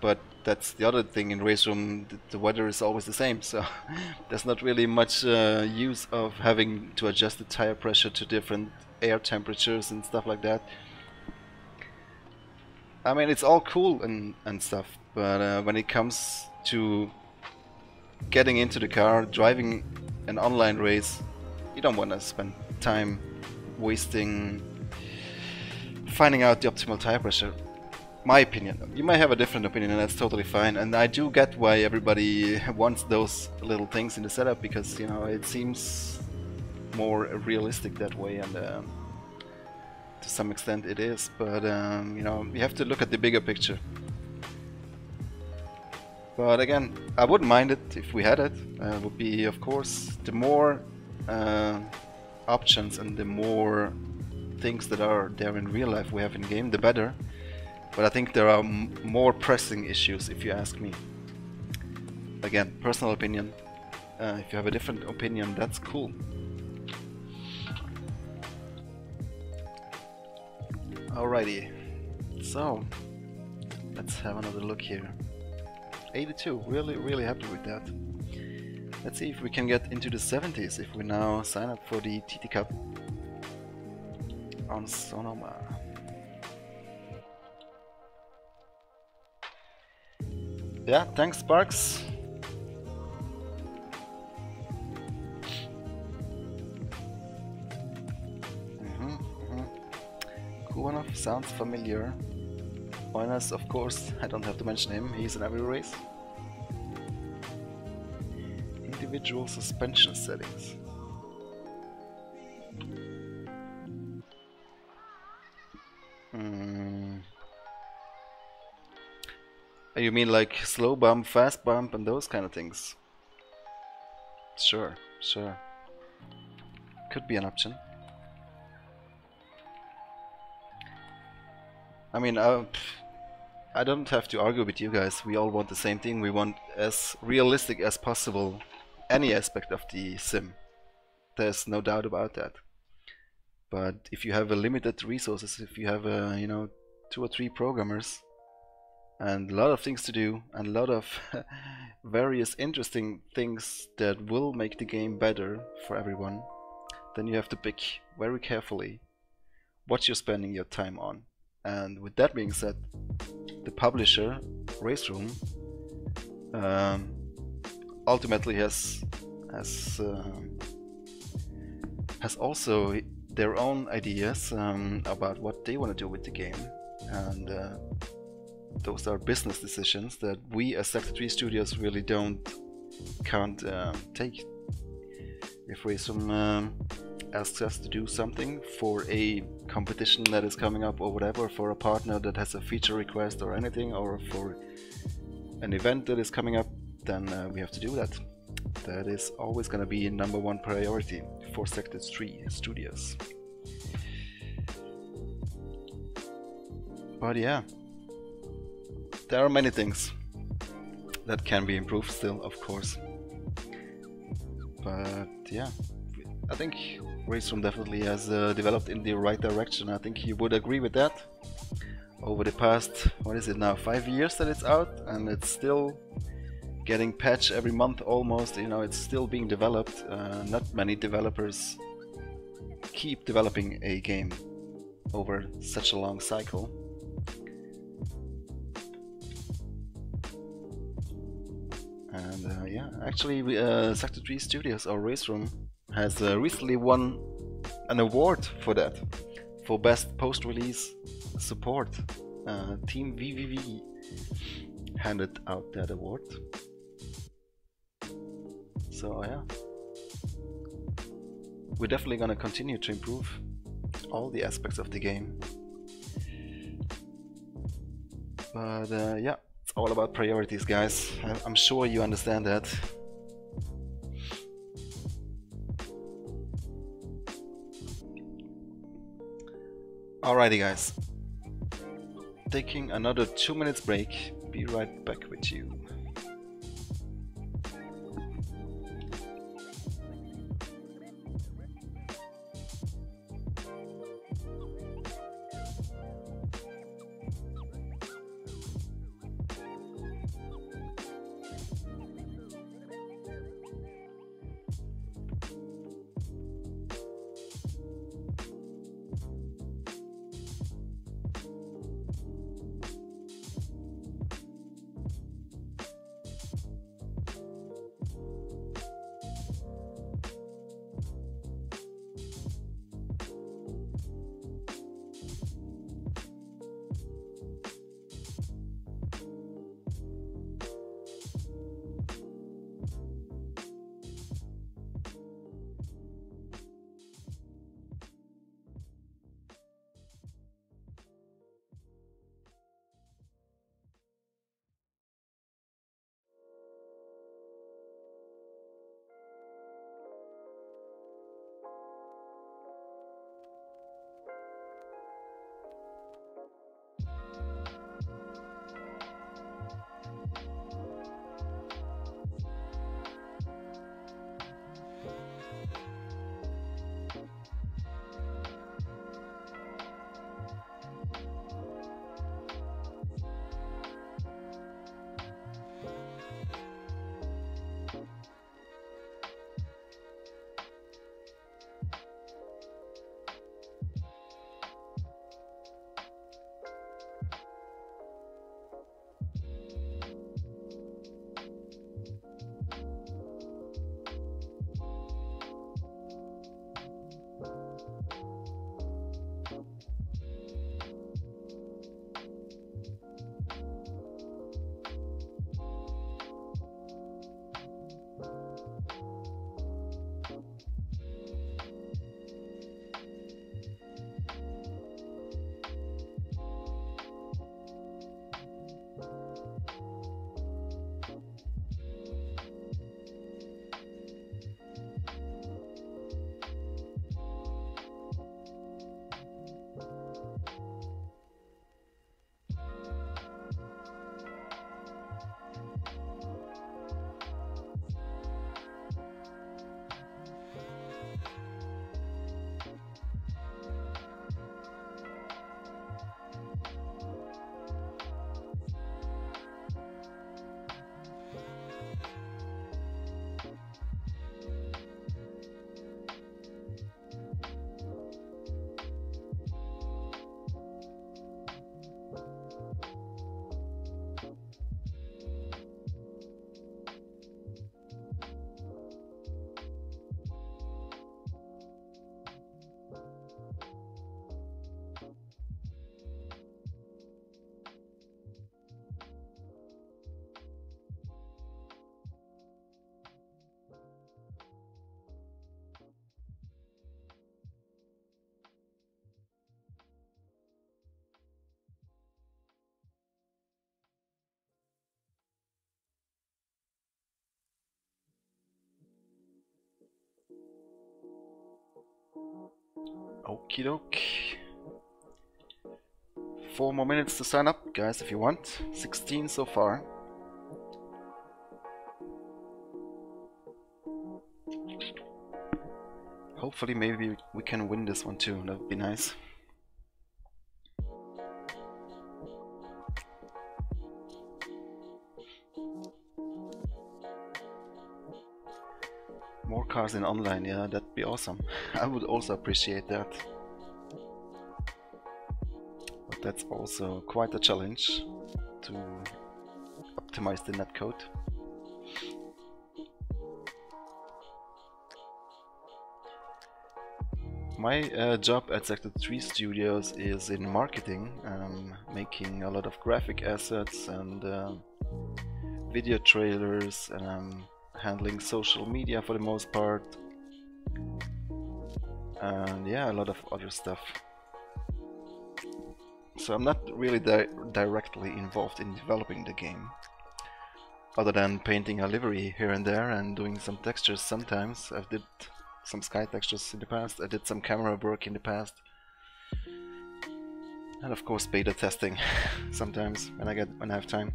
but that's the other thing in RaceRoom, the weather is always the same, so there's not really much use of having to adjust the tire pressure to different air temperatures and stuff like that. I mean, it's all cool and stuff, but when it comes to getting into the car, driving an online race, you don't want to spend time wasting finding out the optimal tire pressure. My opinion. You might have a different opinion, and that's totally fine, and I do get why everybody wants those little things in the setup, because, you know, it seems more realistic that way, and to some extent it is, but you know, you have to look at the bigger picture. But again, I wouldn't mind it if we had it. It would be, of course, the more options and the more things that are there in real life we have in game, the better. But I think there are more pressing issues, if you ask me. Again, personal opinion. If you have a different opinion, that's cool. Alrighty, so let's have another look here. 82, really happy with that. Let's see if we can get into the 70s if we now sign up for the TT Cup on Sonoma. Yeah, thanks Sparks. Kubanov sounds familiar. Minus, of course, I don't have to mention him, he's in every race. Individual suspension settings. You mean like slow bump, fast bump and those kind of things? Sure. Could be an option. I mean, I don't have to argue with you guys. We all want the same thing. We want as realistic as possible any aspect of the sim. There's no doubt about that. But if you have a limited resources, if you have you know, 2 or 3 programmers and a lot of things to do and a lot of various interesting things that will make the game better for everyone, then you have to pick very carefully what you're spending your time on. And with that being said, the publisher, RaceRoom, ultimately has also their own ideas about what they want to do with the game, and those are business decisions that we as Sector 3 Studios really can't take. If RaceRoom asks us to do something for a competition that is coming up or whatever, for a partner that has a feature request or anything, or for an event that is coming up, then we have to do that. That is always going to be #1 priority for Sector 3 Studios. But yeah, there are many things that can be improved still, of course. But yeah, I think RaceRoom definitely has developed in the right direction. I think you would agree with that. Over the past, what is it now, 5 years that it's out, and it's still getting patched every month almost. You know, it's still being developed. Not many developers keep developing a game over such a long cycle. And yeah, actually Sector 3 Studios, or RaceRoom, has recently won an award for that, for best post-release support. Team VVV handed out that award. So yeah, we're definitely gonna continue to improve all the aspects of the game. But yeah, it's all about priorities, guys. I'm sure you understand that. Alrighty, guys. Taking another 2 minutes break. Be right back with you. Okie doke. 4 more minutes to sign up, guys, if you want. 16 so far. Hopefully, maybe we can win this one too. That would be nice. More cars in online, yeah, that'd be awesome. I would also appreciate that. That's also quite a challenge to optimize the netcode. My job at Sector 3 Studios is in marketing, making a lot of graphic assets and video trailers, and I'm handling social media for the most part, and yeah, a lot of other stuff. So I'm not really directly involved in developing the game, other than painting a livery here and there and doing some textures sometimes. I've did some sky textures in the past, I did some camera work in the past, and of course beta testing sometimes when I have time.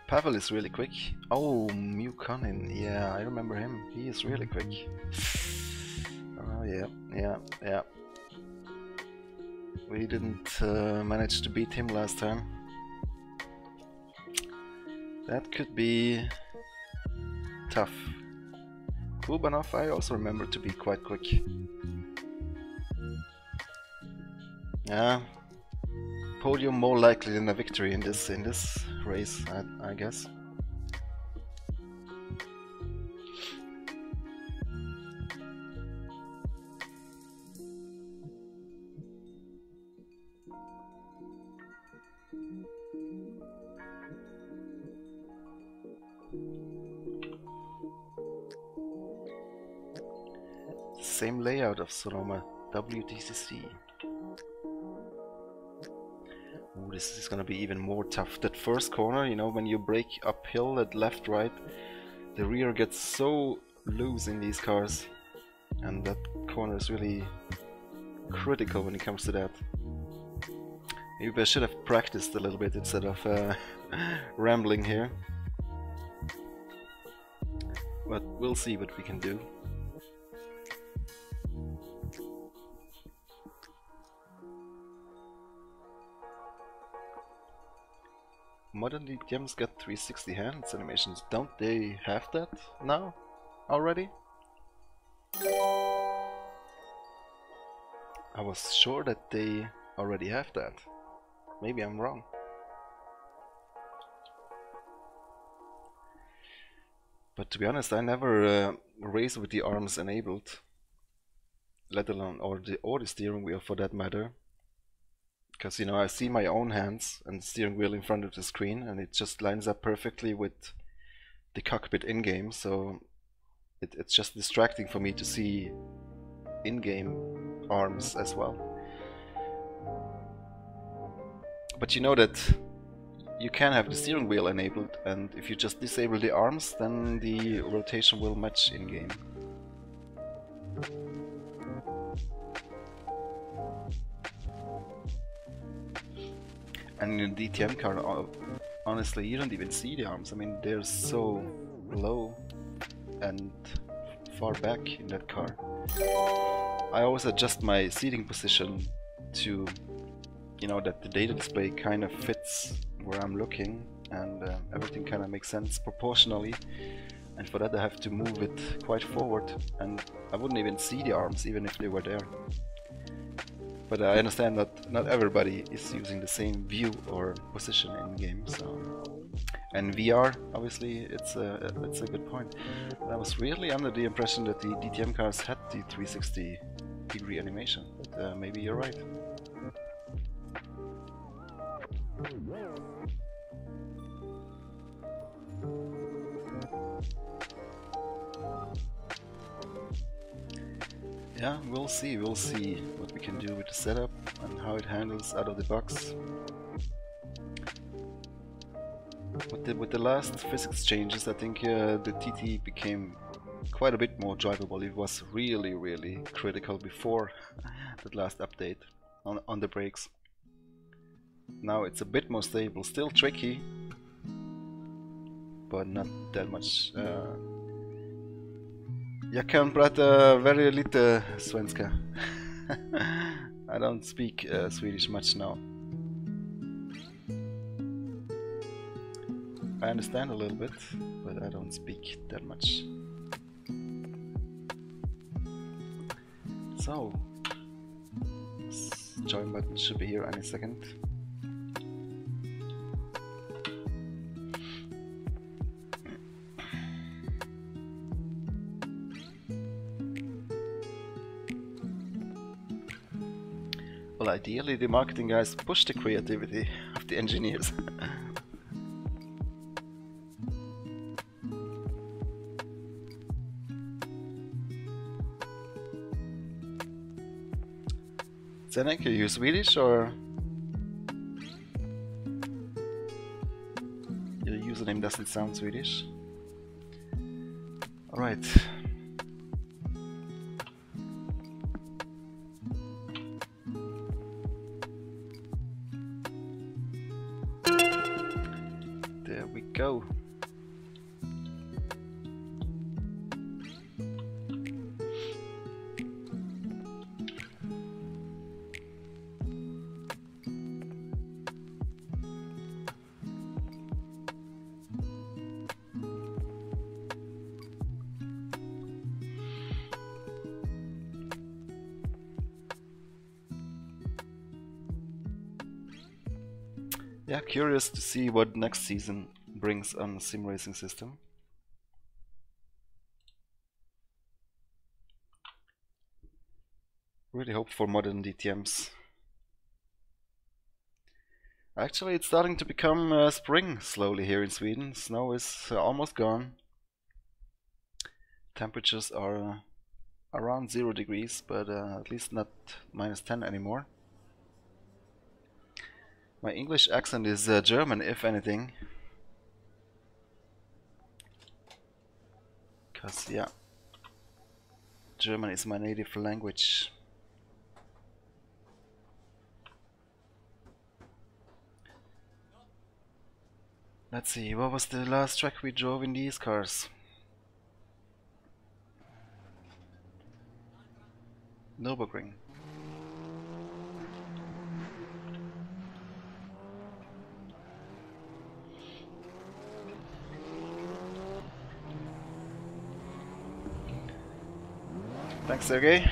Pavel is really quick. Oh, Mukonin, yeah, I remember him. He is really quick. Oh yeah. We didn't manage to beat him last time. That could be tough. Kubanov I also remember to be quite quick. Yeah, podium more likely than a victory in this race, I guess. Same layout of Sonoma, WTCC. Ooh, this is gonna be even more tough. That first corner, you know, when you brake uphill at left, right, the rear gets so loose in these cars, and that corner is really critical when it comes to that. Maybe I should have practiced a little bit instead of rambling here. But we'll see what we can do. Modern DTMs got 360 hands animations. Don't they have that now already? I was sure that they already have that. Maybe I'm wrong. But to be honest, I never race with the arms enabled, let alone or the steering wheel for that matter. Because, you know, I see my own hands and the steering wheel in front of the screen, and it just lines up perfectly with the cockpit in-game, so it's just distracting for me to see in-game arms as well. But you know that you can have the steering wheel enabled, and if you just disable the arms, then the rotation will match in-game. And in a DTM car, honestly, you don't even see the arms. I mean, they're so low and far back in that car. I always adjust my seating position to, you know, that the data display kind of fits where I'm looking, and everything kind of makes sense proportionally. And for that I have to move it quite forward, and I wouldn't even see the arms even if they were there. But I understand that not everybody is using the same view or position in game, so. And VR, obviously, it's a good point. But I was really under the impression that the DTM cars had the 360-degree animation, but maybe you're right. Yeah, we'll see what we can do with the setup and how it handles out of the box. With the last physics changes, I think the TT became quite a bit more drivable. It was really critical before that last update on the brakes. Now it's a bit more stable, still tricky, but not that much. Jag kan prata very lite svenska. I don't speak Swedish much now. I understand a little bit, but I don't speak that much. So, Join button should be here any second. Well, ideally the marketing guys push the creativity of the engineers. Zenek, are you Swedish or your username doesn't sound Swedish? Alright. There we go. Yeah, curious to see what next season brings on the sim racing system. Really hope for modern DTMs. Actually, it's starting to become spring slowly here in Sweden. Snow is almost gone. Temperatures are around 0 degrees, but at least not -10 anymore. My English accent is German, if anything. Because, yeah, German is my native language. Let's see, what was the last track we drove in these cars? Nürburgring. Thanks, Sergey.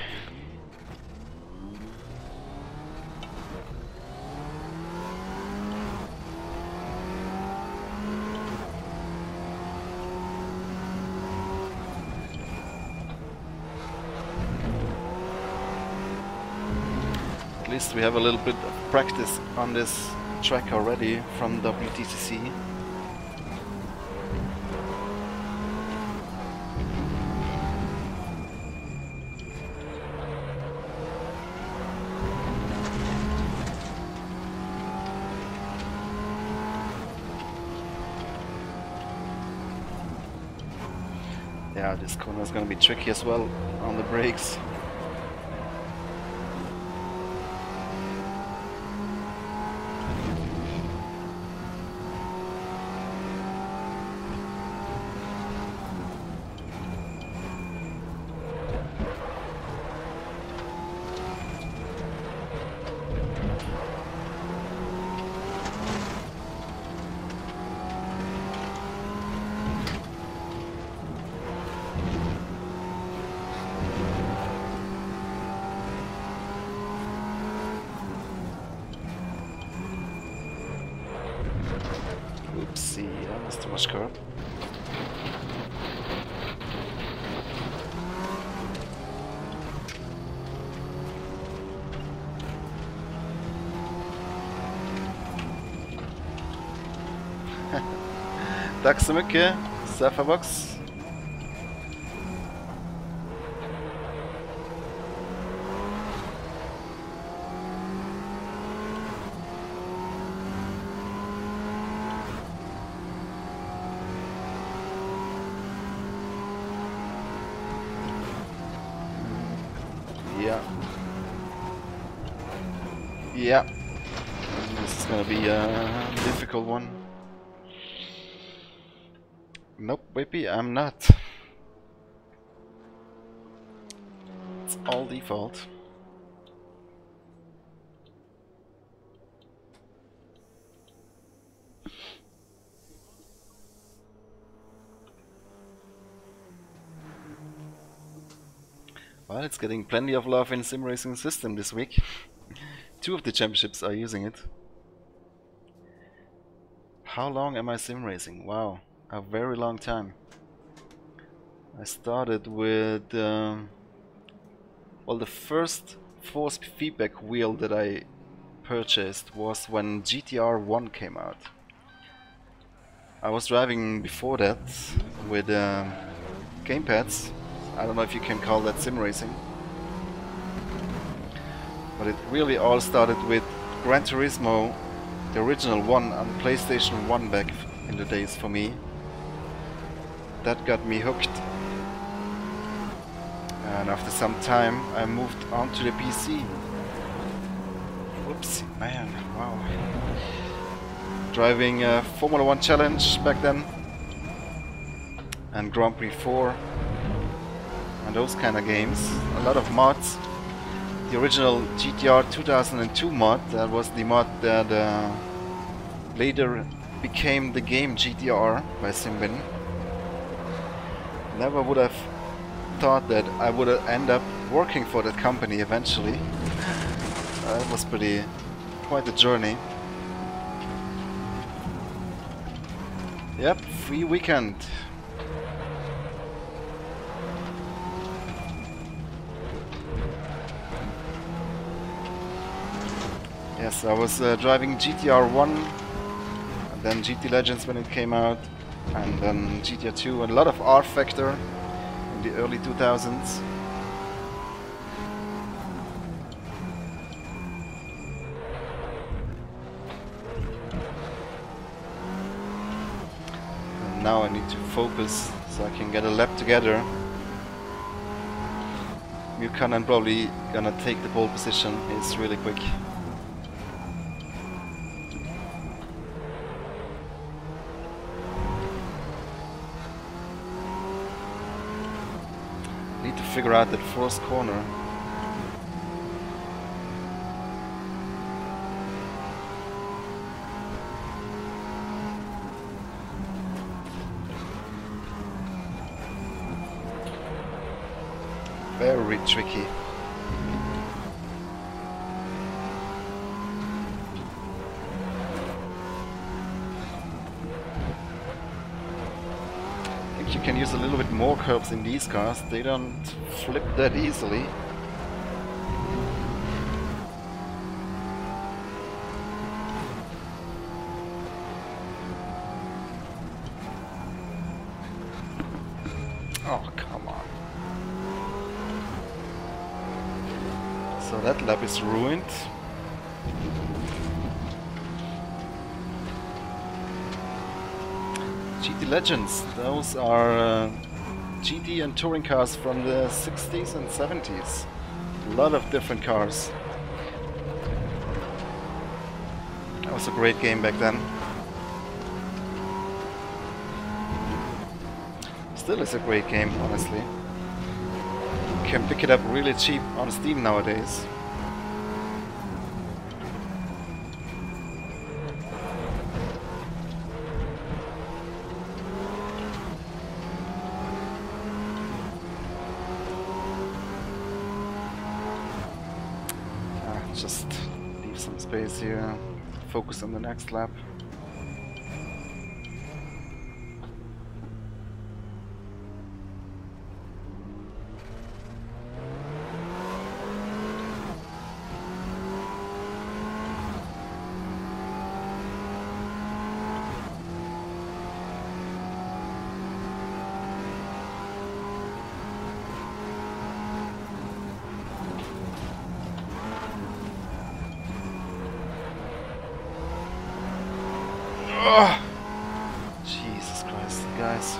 At least we have a little bit of practice on this track already from WTCC. Yeah, this corner is gonna be tricky as well on the brakes. Oopsie, that's too much curb. Tack så mycket, Safabox. Yeah, this is gonna be a difficult one. Nope, baby, I'm not. It's all default. Well, it's getting plenty of love in sim racing system this week. 2 of the championships are using it. How long am I sim racing? Wow, a very long time. I started with well, the first force feedback wheel that I purchased was when GTR 1 came out. I was driving before that with gamepads. I don't know if you can call that sim racing. But it really all started with Gran Turismo, the original one on PlayStation 1 back in the days for me. That got me hooked. And after some time I moved on to the PC. Whoopsie, man, wow. Driving Formula 1 Challenge back then. And Grand Prix 4. And those kind of games. A lot of mods. The original GTR 2002 mod, that was the mod that later became the game GTR by Simbin. Never would have thought that I would end up working for that company eventually. It was quite a journey. Yep, free weekend. Yes, I was driving GTR 1, and then GT Legends when it came out, and then GTR 2, and a lot of R Factor in the early 2000s. And now I need to focus so I can get a lap together. Buchanan probably gonna take the pole position, he's really quick. Need to figure out that first corner. Very tricky. I think you can use a little bit more curves in these cars. They don't flip that easily. Oh, come on. So that lap is ruined. GT Legends, those are GT and touring cars from the 60s and 70s. A lot of different cars. That was a great game back then. Still is a great game, honestly. You can pick it up really cheap on Steam nowadays. Just leave some space here, focus on the next lap. Oh, Jesus Christ, guys.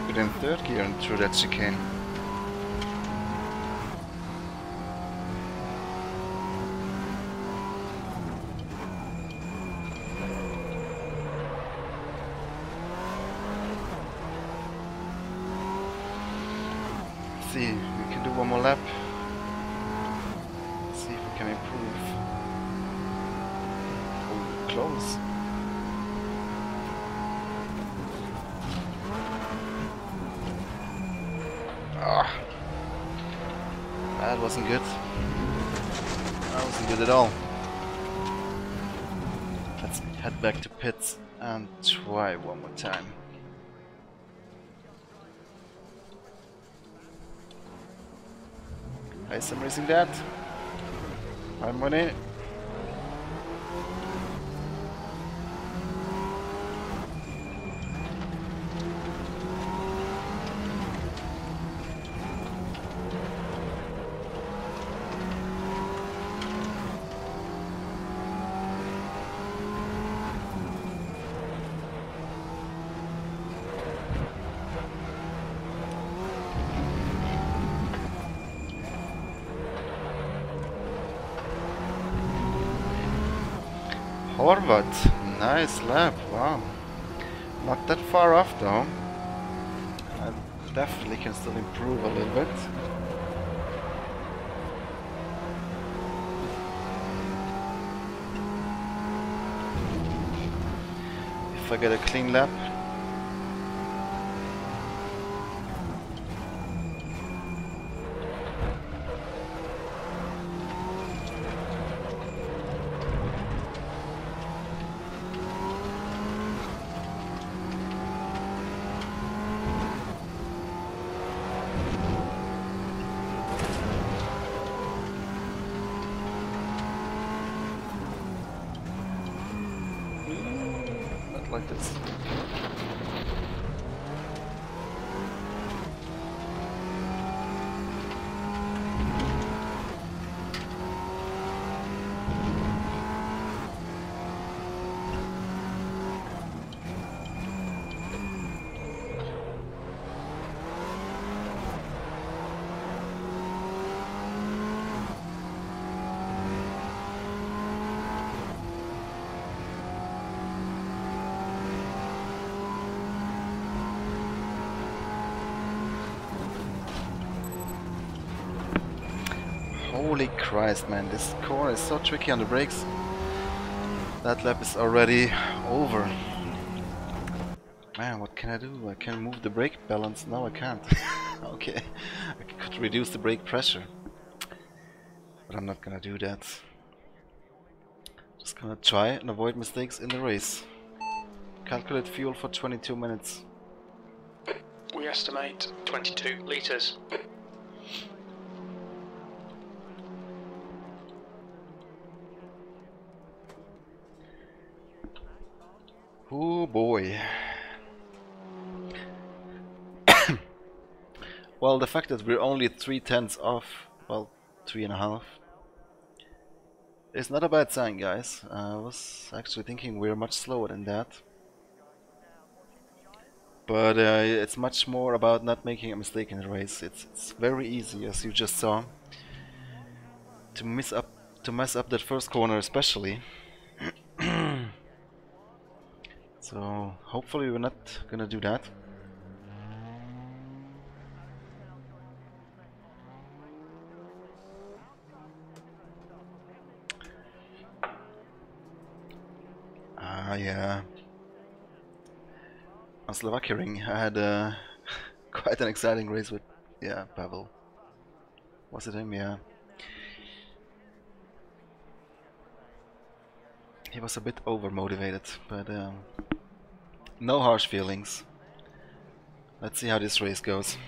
keep it in third gear and through that chicane. See, we can do one more lap. See if we can improve. Oh, close. Ah, that wasn't good. That wasn't good at all. Let's head back to pits and try one more time. Hi, Sim Racing Dad. Hi, Money. Horvat, nice lap, wow. Not that far off though. I definitely can still improve a little bit. If I get a clean lap. Like this. Holy Christ, man, this corner is so tricky on the brakes. That lap is already over. Man, what can I do? I can move the brake balance. No, I can't. Okay, I could reduce the brake pressure. But I'm not gonna do that. Just gonna try and avoid mistakes in the race. Calculate fuel for 22 minutes. We estimate 22 litres. Oh boy. Well, the fact that we're only 3/10 off, well, 3.5, is not a bad sign, guys. I was actually thinking we're much slower than that. But it's much more about not making a mistake in the race. It's very easy, as you just saw, to mess up that first corner, especially. So hopefully we're not gonna do that. Yeah. On Slovakia Ring, I had quite an exciting race with, yeah, Pavel. Was it him? Yeah. He was a bit over-motivated, but no harsh feelings. Let's see how this race goes.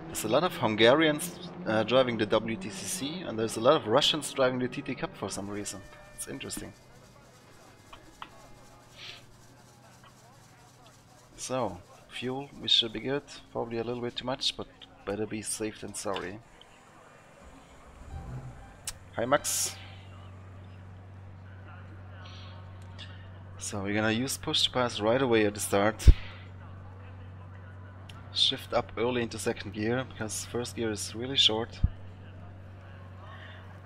There's a lot of Hungarians driving the WTCC, and there's a lot of Russians driving the TT Cup for some reason. It's interesting. So, fuel, we should be good. Probably a little bit too much, but better be safe than sorry. Hi Max. So we're gonna use push to pass right away at the start. Shift up early into second gear, because first gear is really short.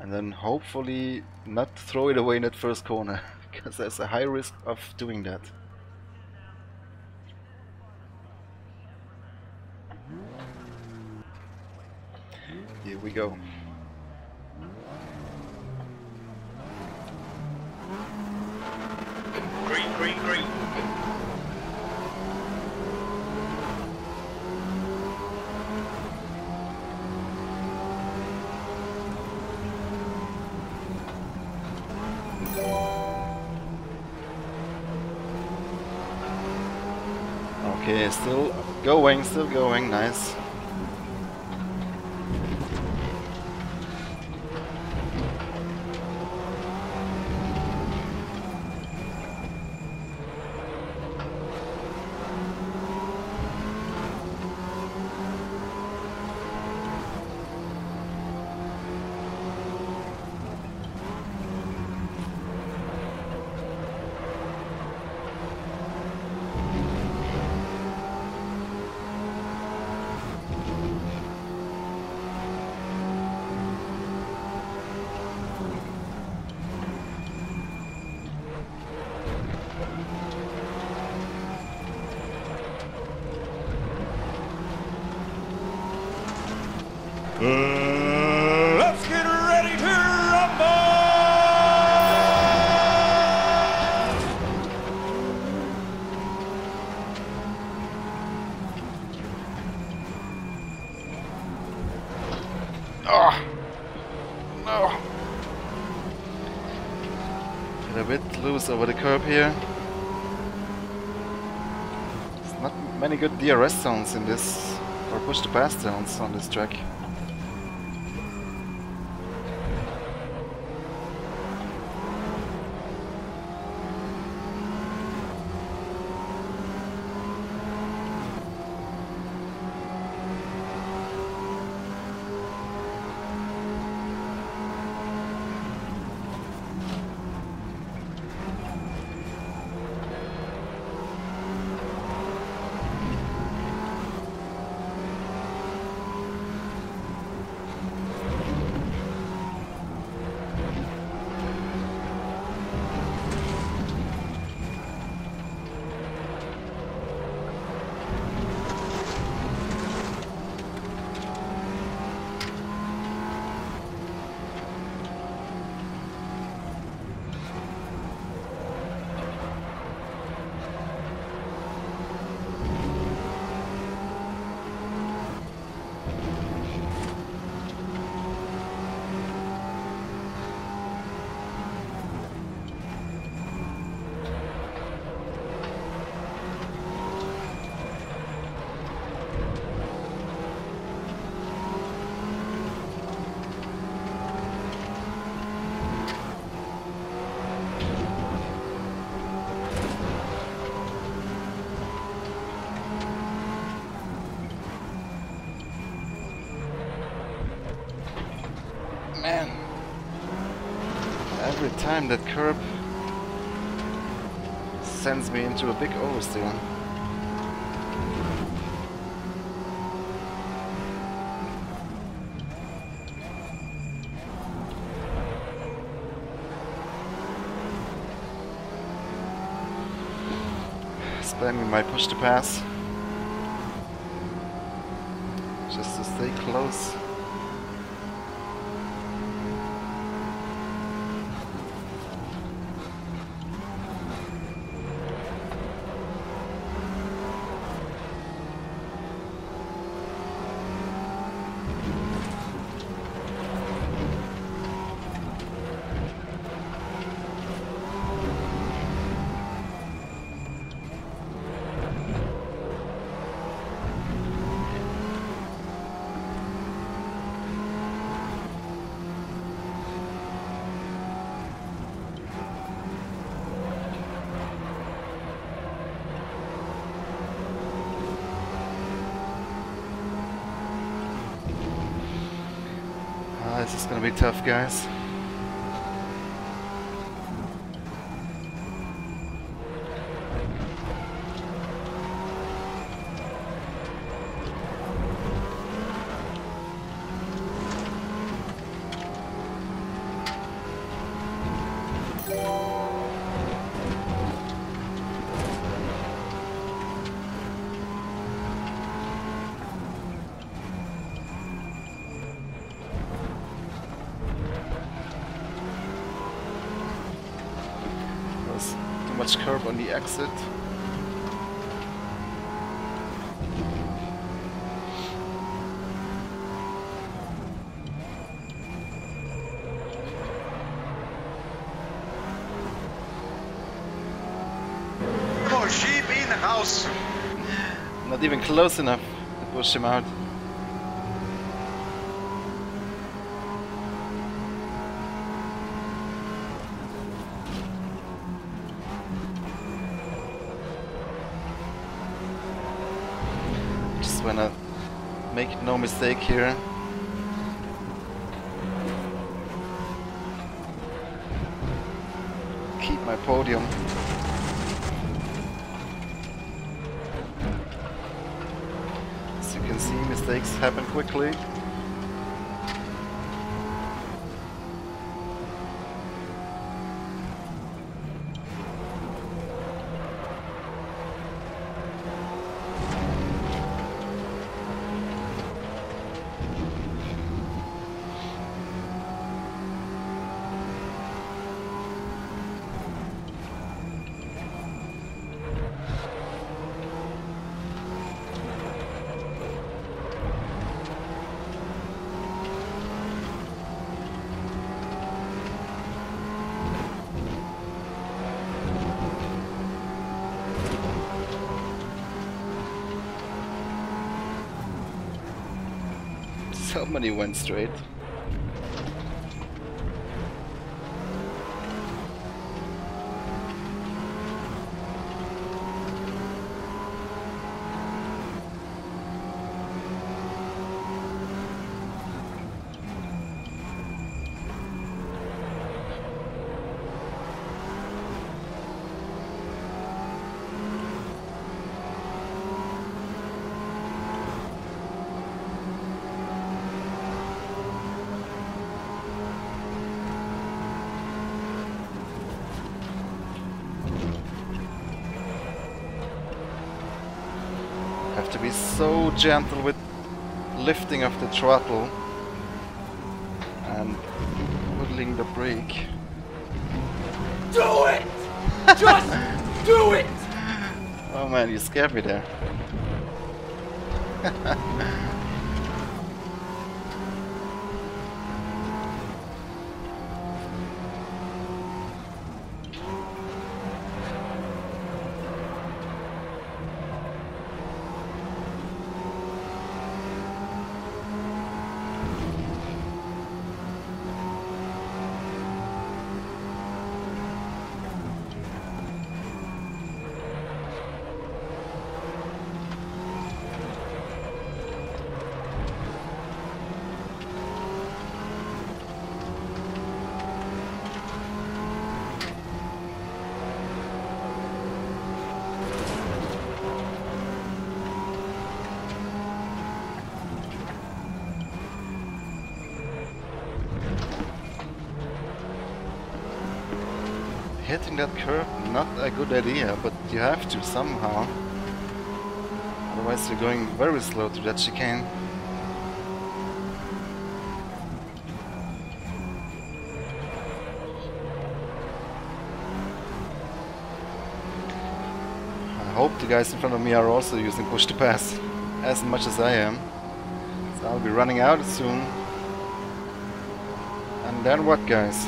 And then hopefully not throw it away in that first corner, because there's a high risk of doing that. Here we go. Green, green, green. Okay, still going, nice. Let's get ready to rumble! Oh no! Get a bit loose over the curb here. There's not many good DRS zones in this, or push to pass zones on this track. Man, every time that curb sends me into a big oversteer. Spamming my push to pass just to stay close. This is gonna be tough, guys. Too much curb on the exit. More sheep in the house. Not even close enough to push him out. Just wanna make no mistake here. Keep my podium. As you can see, mistakes happen quickly. Somebody went straight. Have to be so gentle with lifting of the throttle and pulling the brake. Do it! Just do it! Oh man, you scared me there. Hitting that curve, not a good idea, but you have to somehow. Otherwise you're going very slow through that chicane. I hope the guys in front of me are also using push to pass as much as I am. So I'll be running out soon. And then what, guys?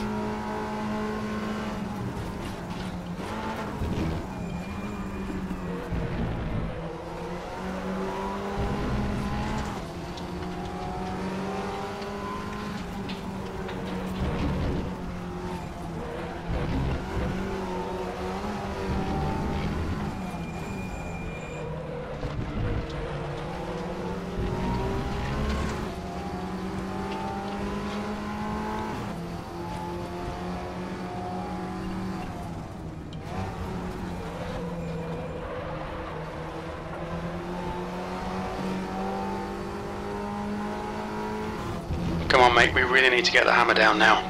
Come on, mate, we really need to get the hammer down now.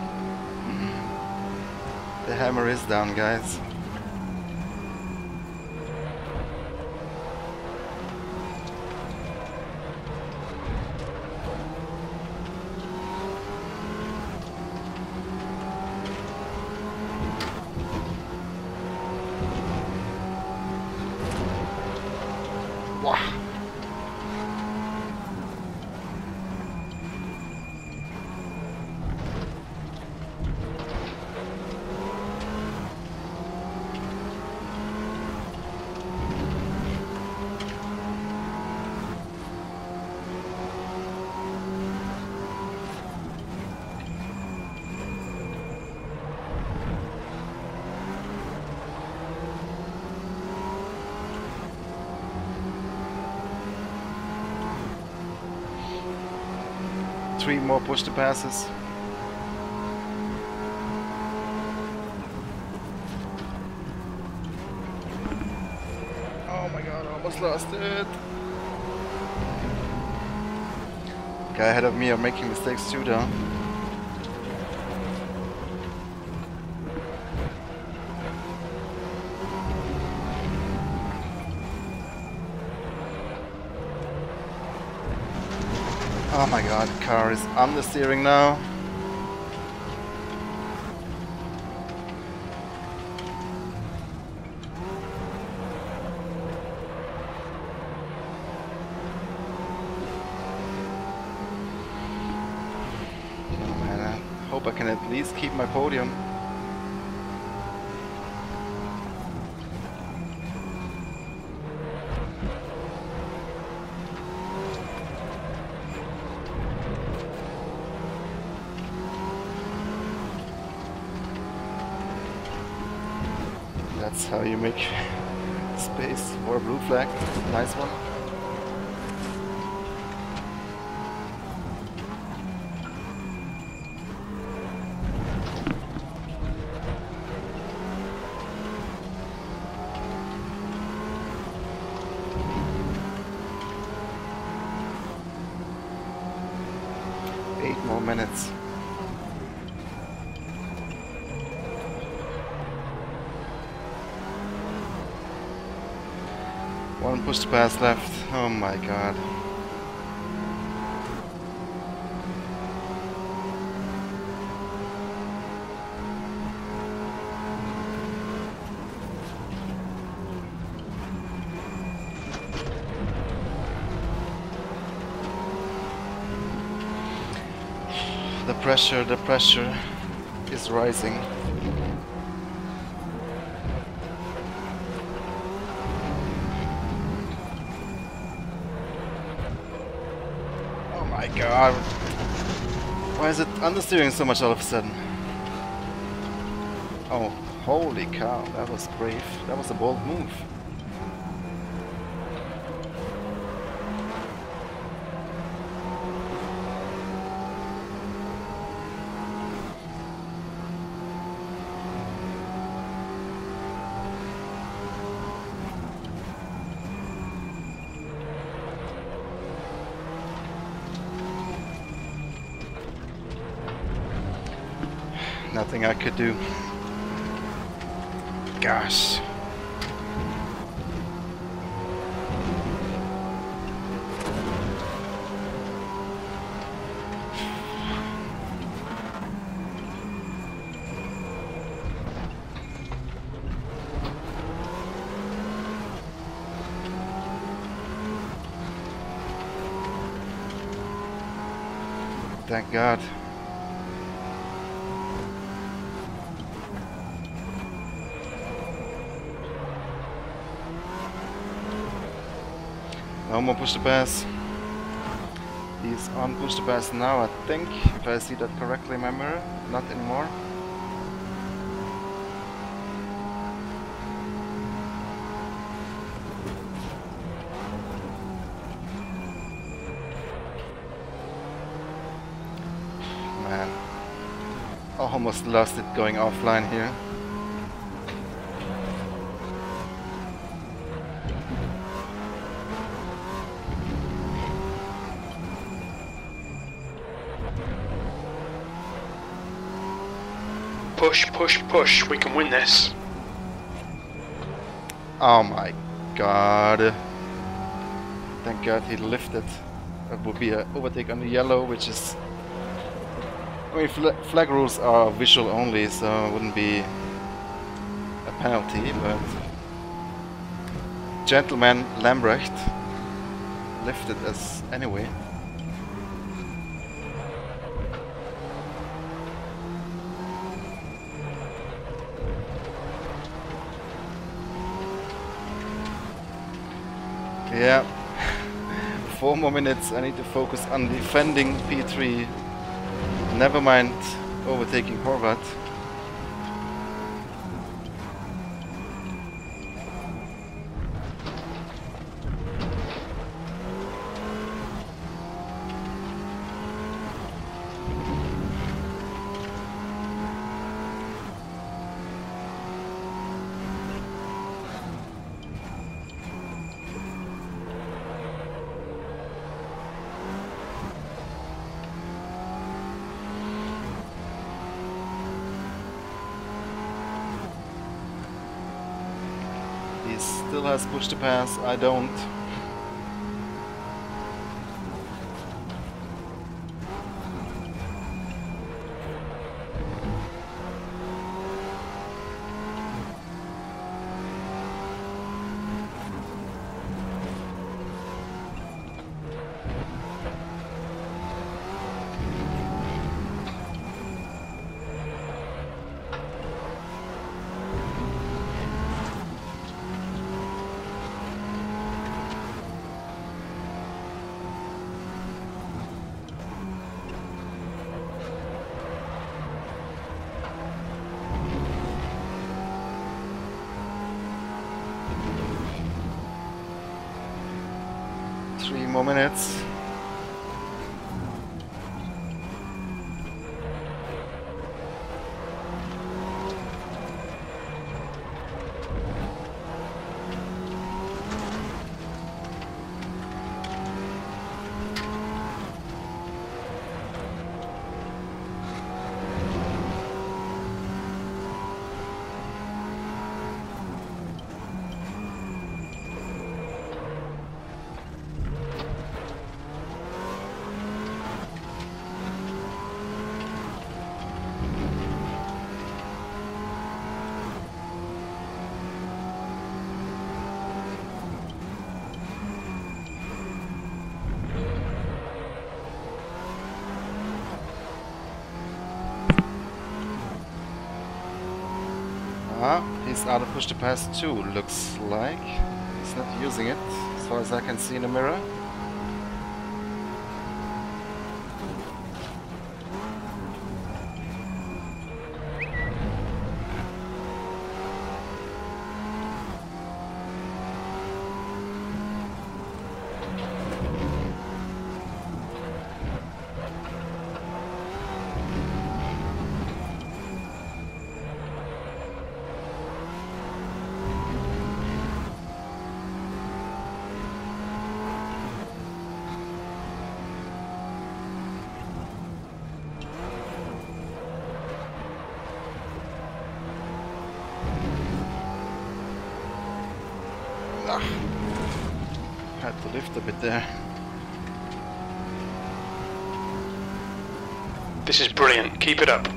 The hammer is down, guys. Wow. Three more push to passes. Oh my god, I almost lost it. Guy ahead of me are making mistakes too though. Oh my god, the car is understeering now. Oh man, I hope I can at least keep my podium. That's how you make space for a blue flag. Nice one. Eight more minutes. One push to pass left. Oh my god. The pressure is rising. My god, why is it understeering so much all of a sudden? Oh, holy cow, that was brave. That was a bold move. Nothing I could do. Gosh. Thank God. No more push to pass. He's on push to pass now, I think, if I see that correctly in my mirror. Not anymore. Man, almost lost it going offline here. Push, push, push. We can win this. Oh my god. Thank god he lifted. That would be an overtake on the yellow, which is... I mean, flag rules are visual only, so it wouldn't be a penalty, but... Gentleman Lambrecht lifted us anyway. Yeah, 4 more minutes. I need to focus on defending P3. Never mind overtaking Horvath. He still has push to pass, I don't. Three more minutes. He's out of push to pass too, looks like. He's not using it, as far as I can see in the mirror. Had to lift a bit there. This is brilliant. Keep it up.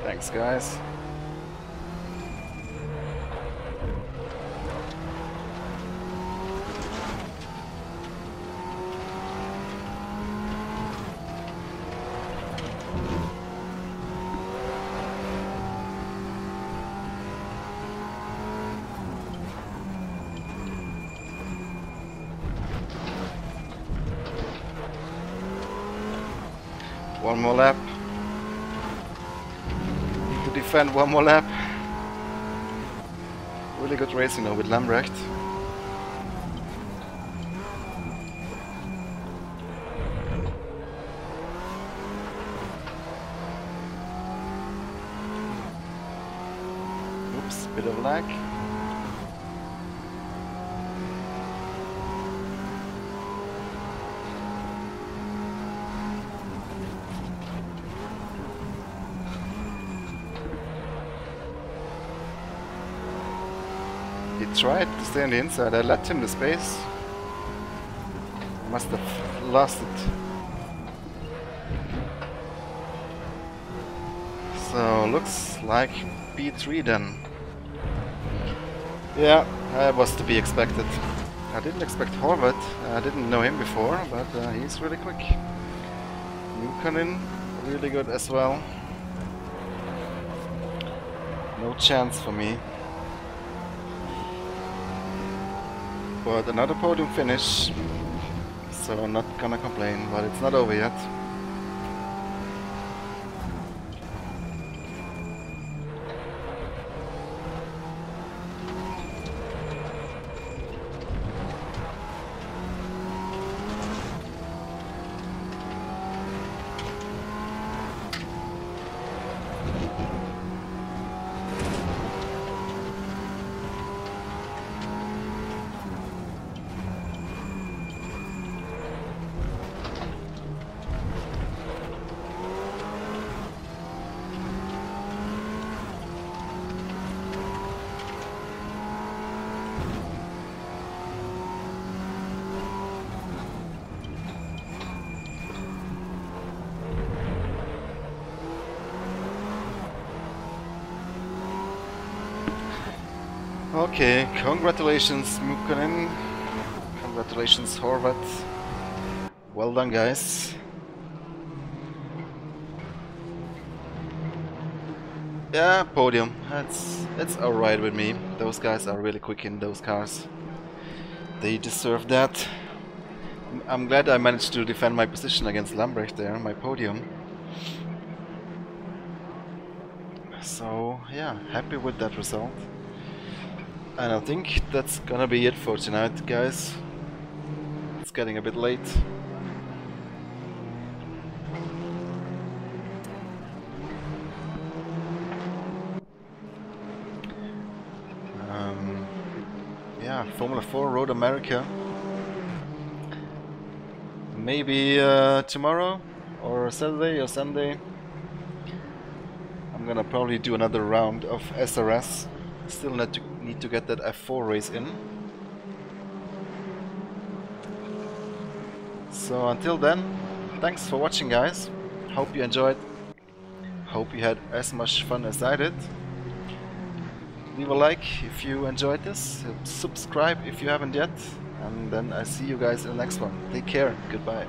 Thanks, guys. One more lap. Need to defend one more lap. Really good racing now with Lambrecht. Oops, bit of lag. tried to stay on the inside. I let him the space. Must have lost it. So looks like P3 then. Yeah, that was to be expected. I didn't expect Horvath. I didn't know him before, but he's really quick. Nukanin, really good as well. No chance for me. But another podium finish, so I'm not gonna complain, but it's not over yet. Okay, congratulations Mukkonen, congratulations Horvath, well done guys. Yeah, podium, that's alright with me. Those guys are really quick in those cars. They deserve that. I'm glad I managed to defend my position against Lambrecht there, my podium. So yeah, happy with that result. And I think that's gonna be it for tonight, guys. It's getting a bit late. Yeah, Formula 4 Road America. Maybe tomorrow or Saturday or Sunday. I'm gonna probably do another round of SRS. Still need to get that F4 race in. So until then, thanks for watching guys. Hope you enjoyed. Hope you had as much fun as I did. Leave a like if you enjoyed this. Subscribe if you haven't yet. And then I see you guys in the next one. Take care. Goodbye.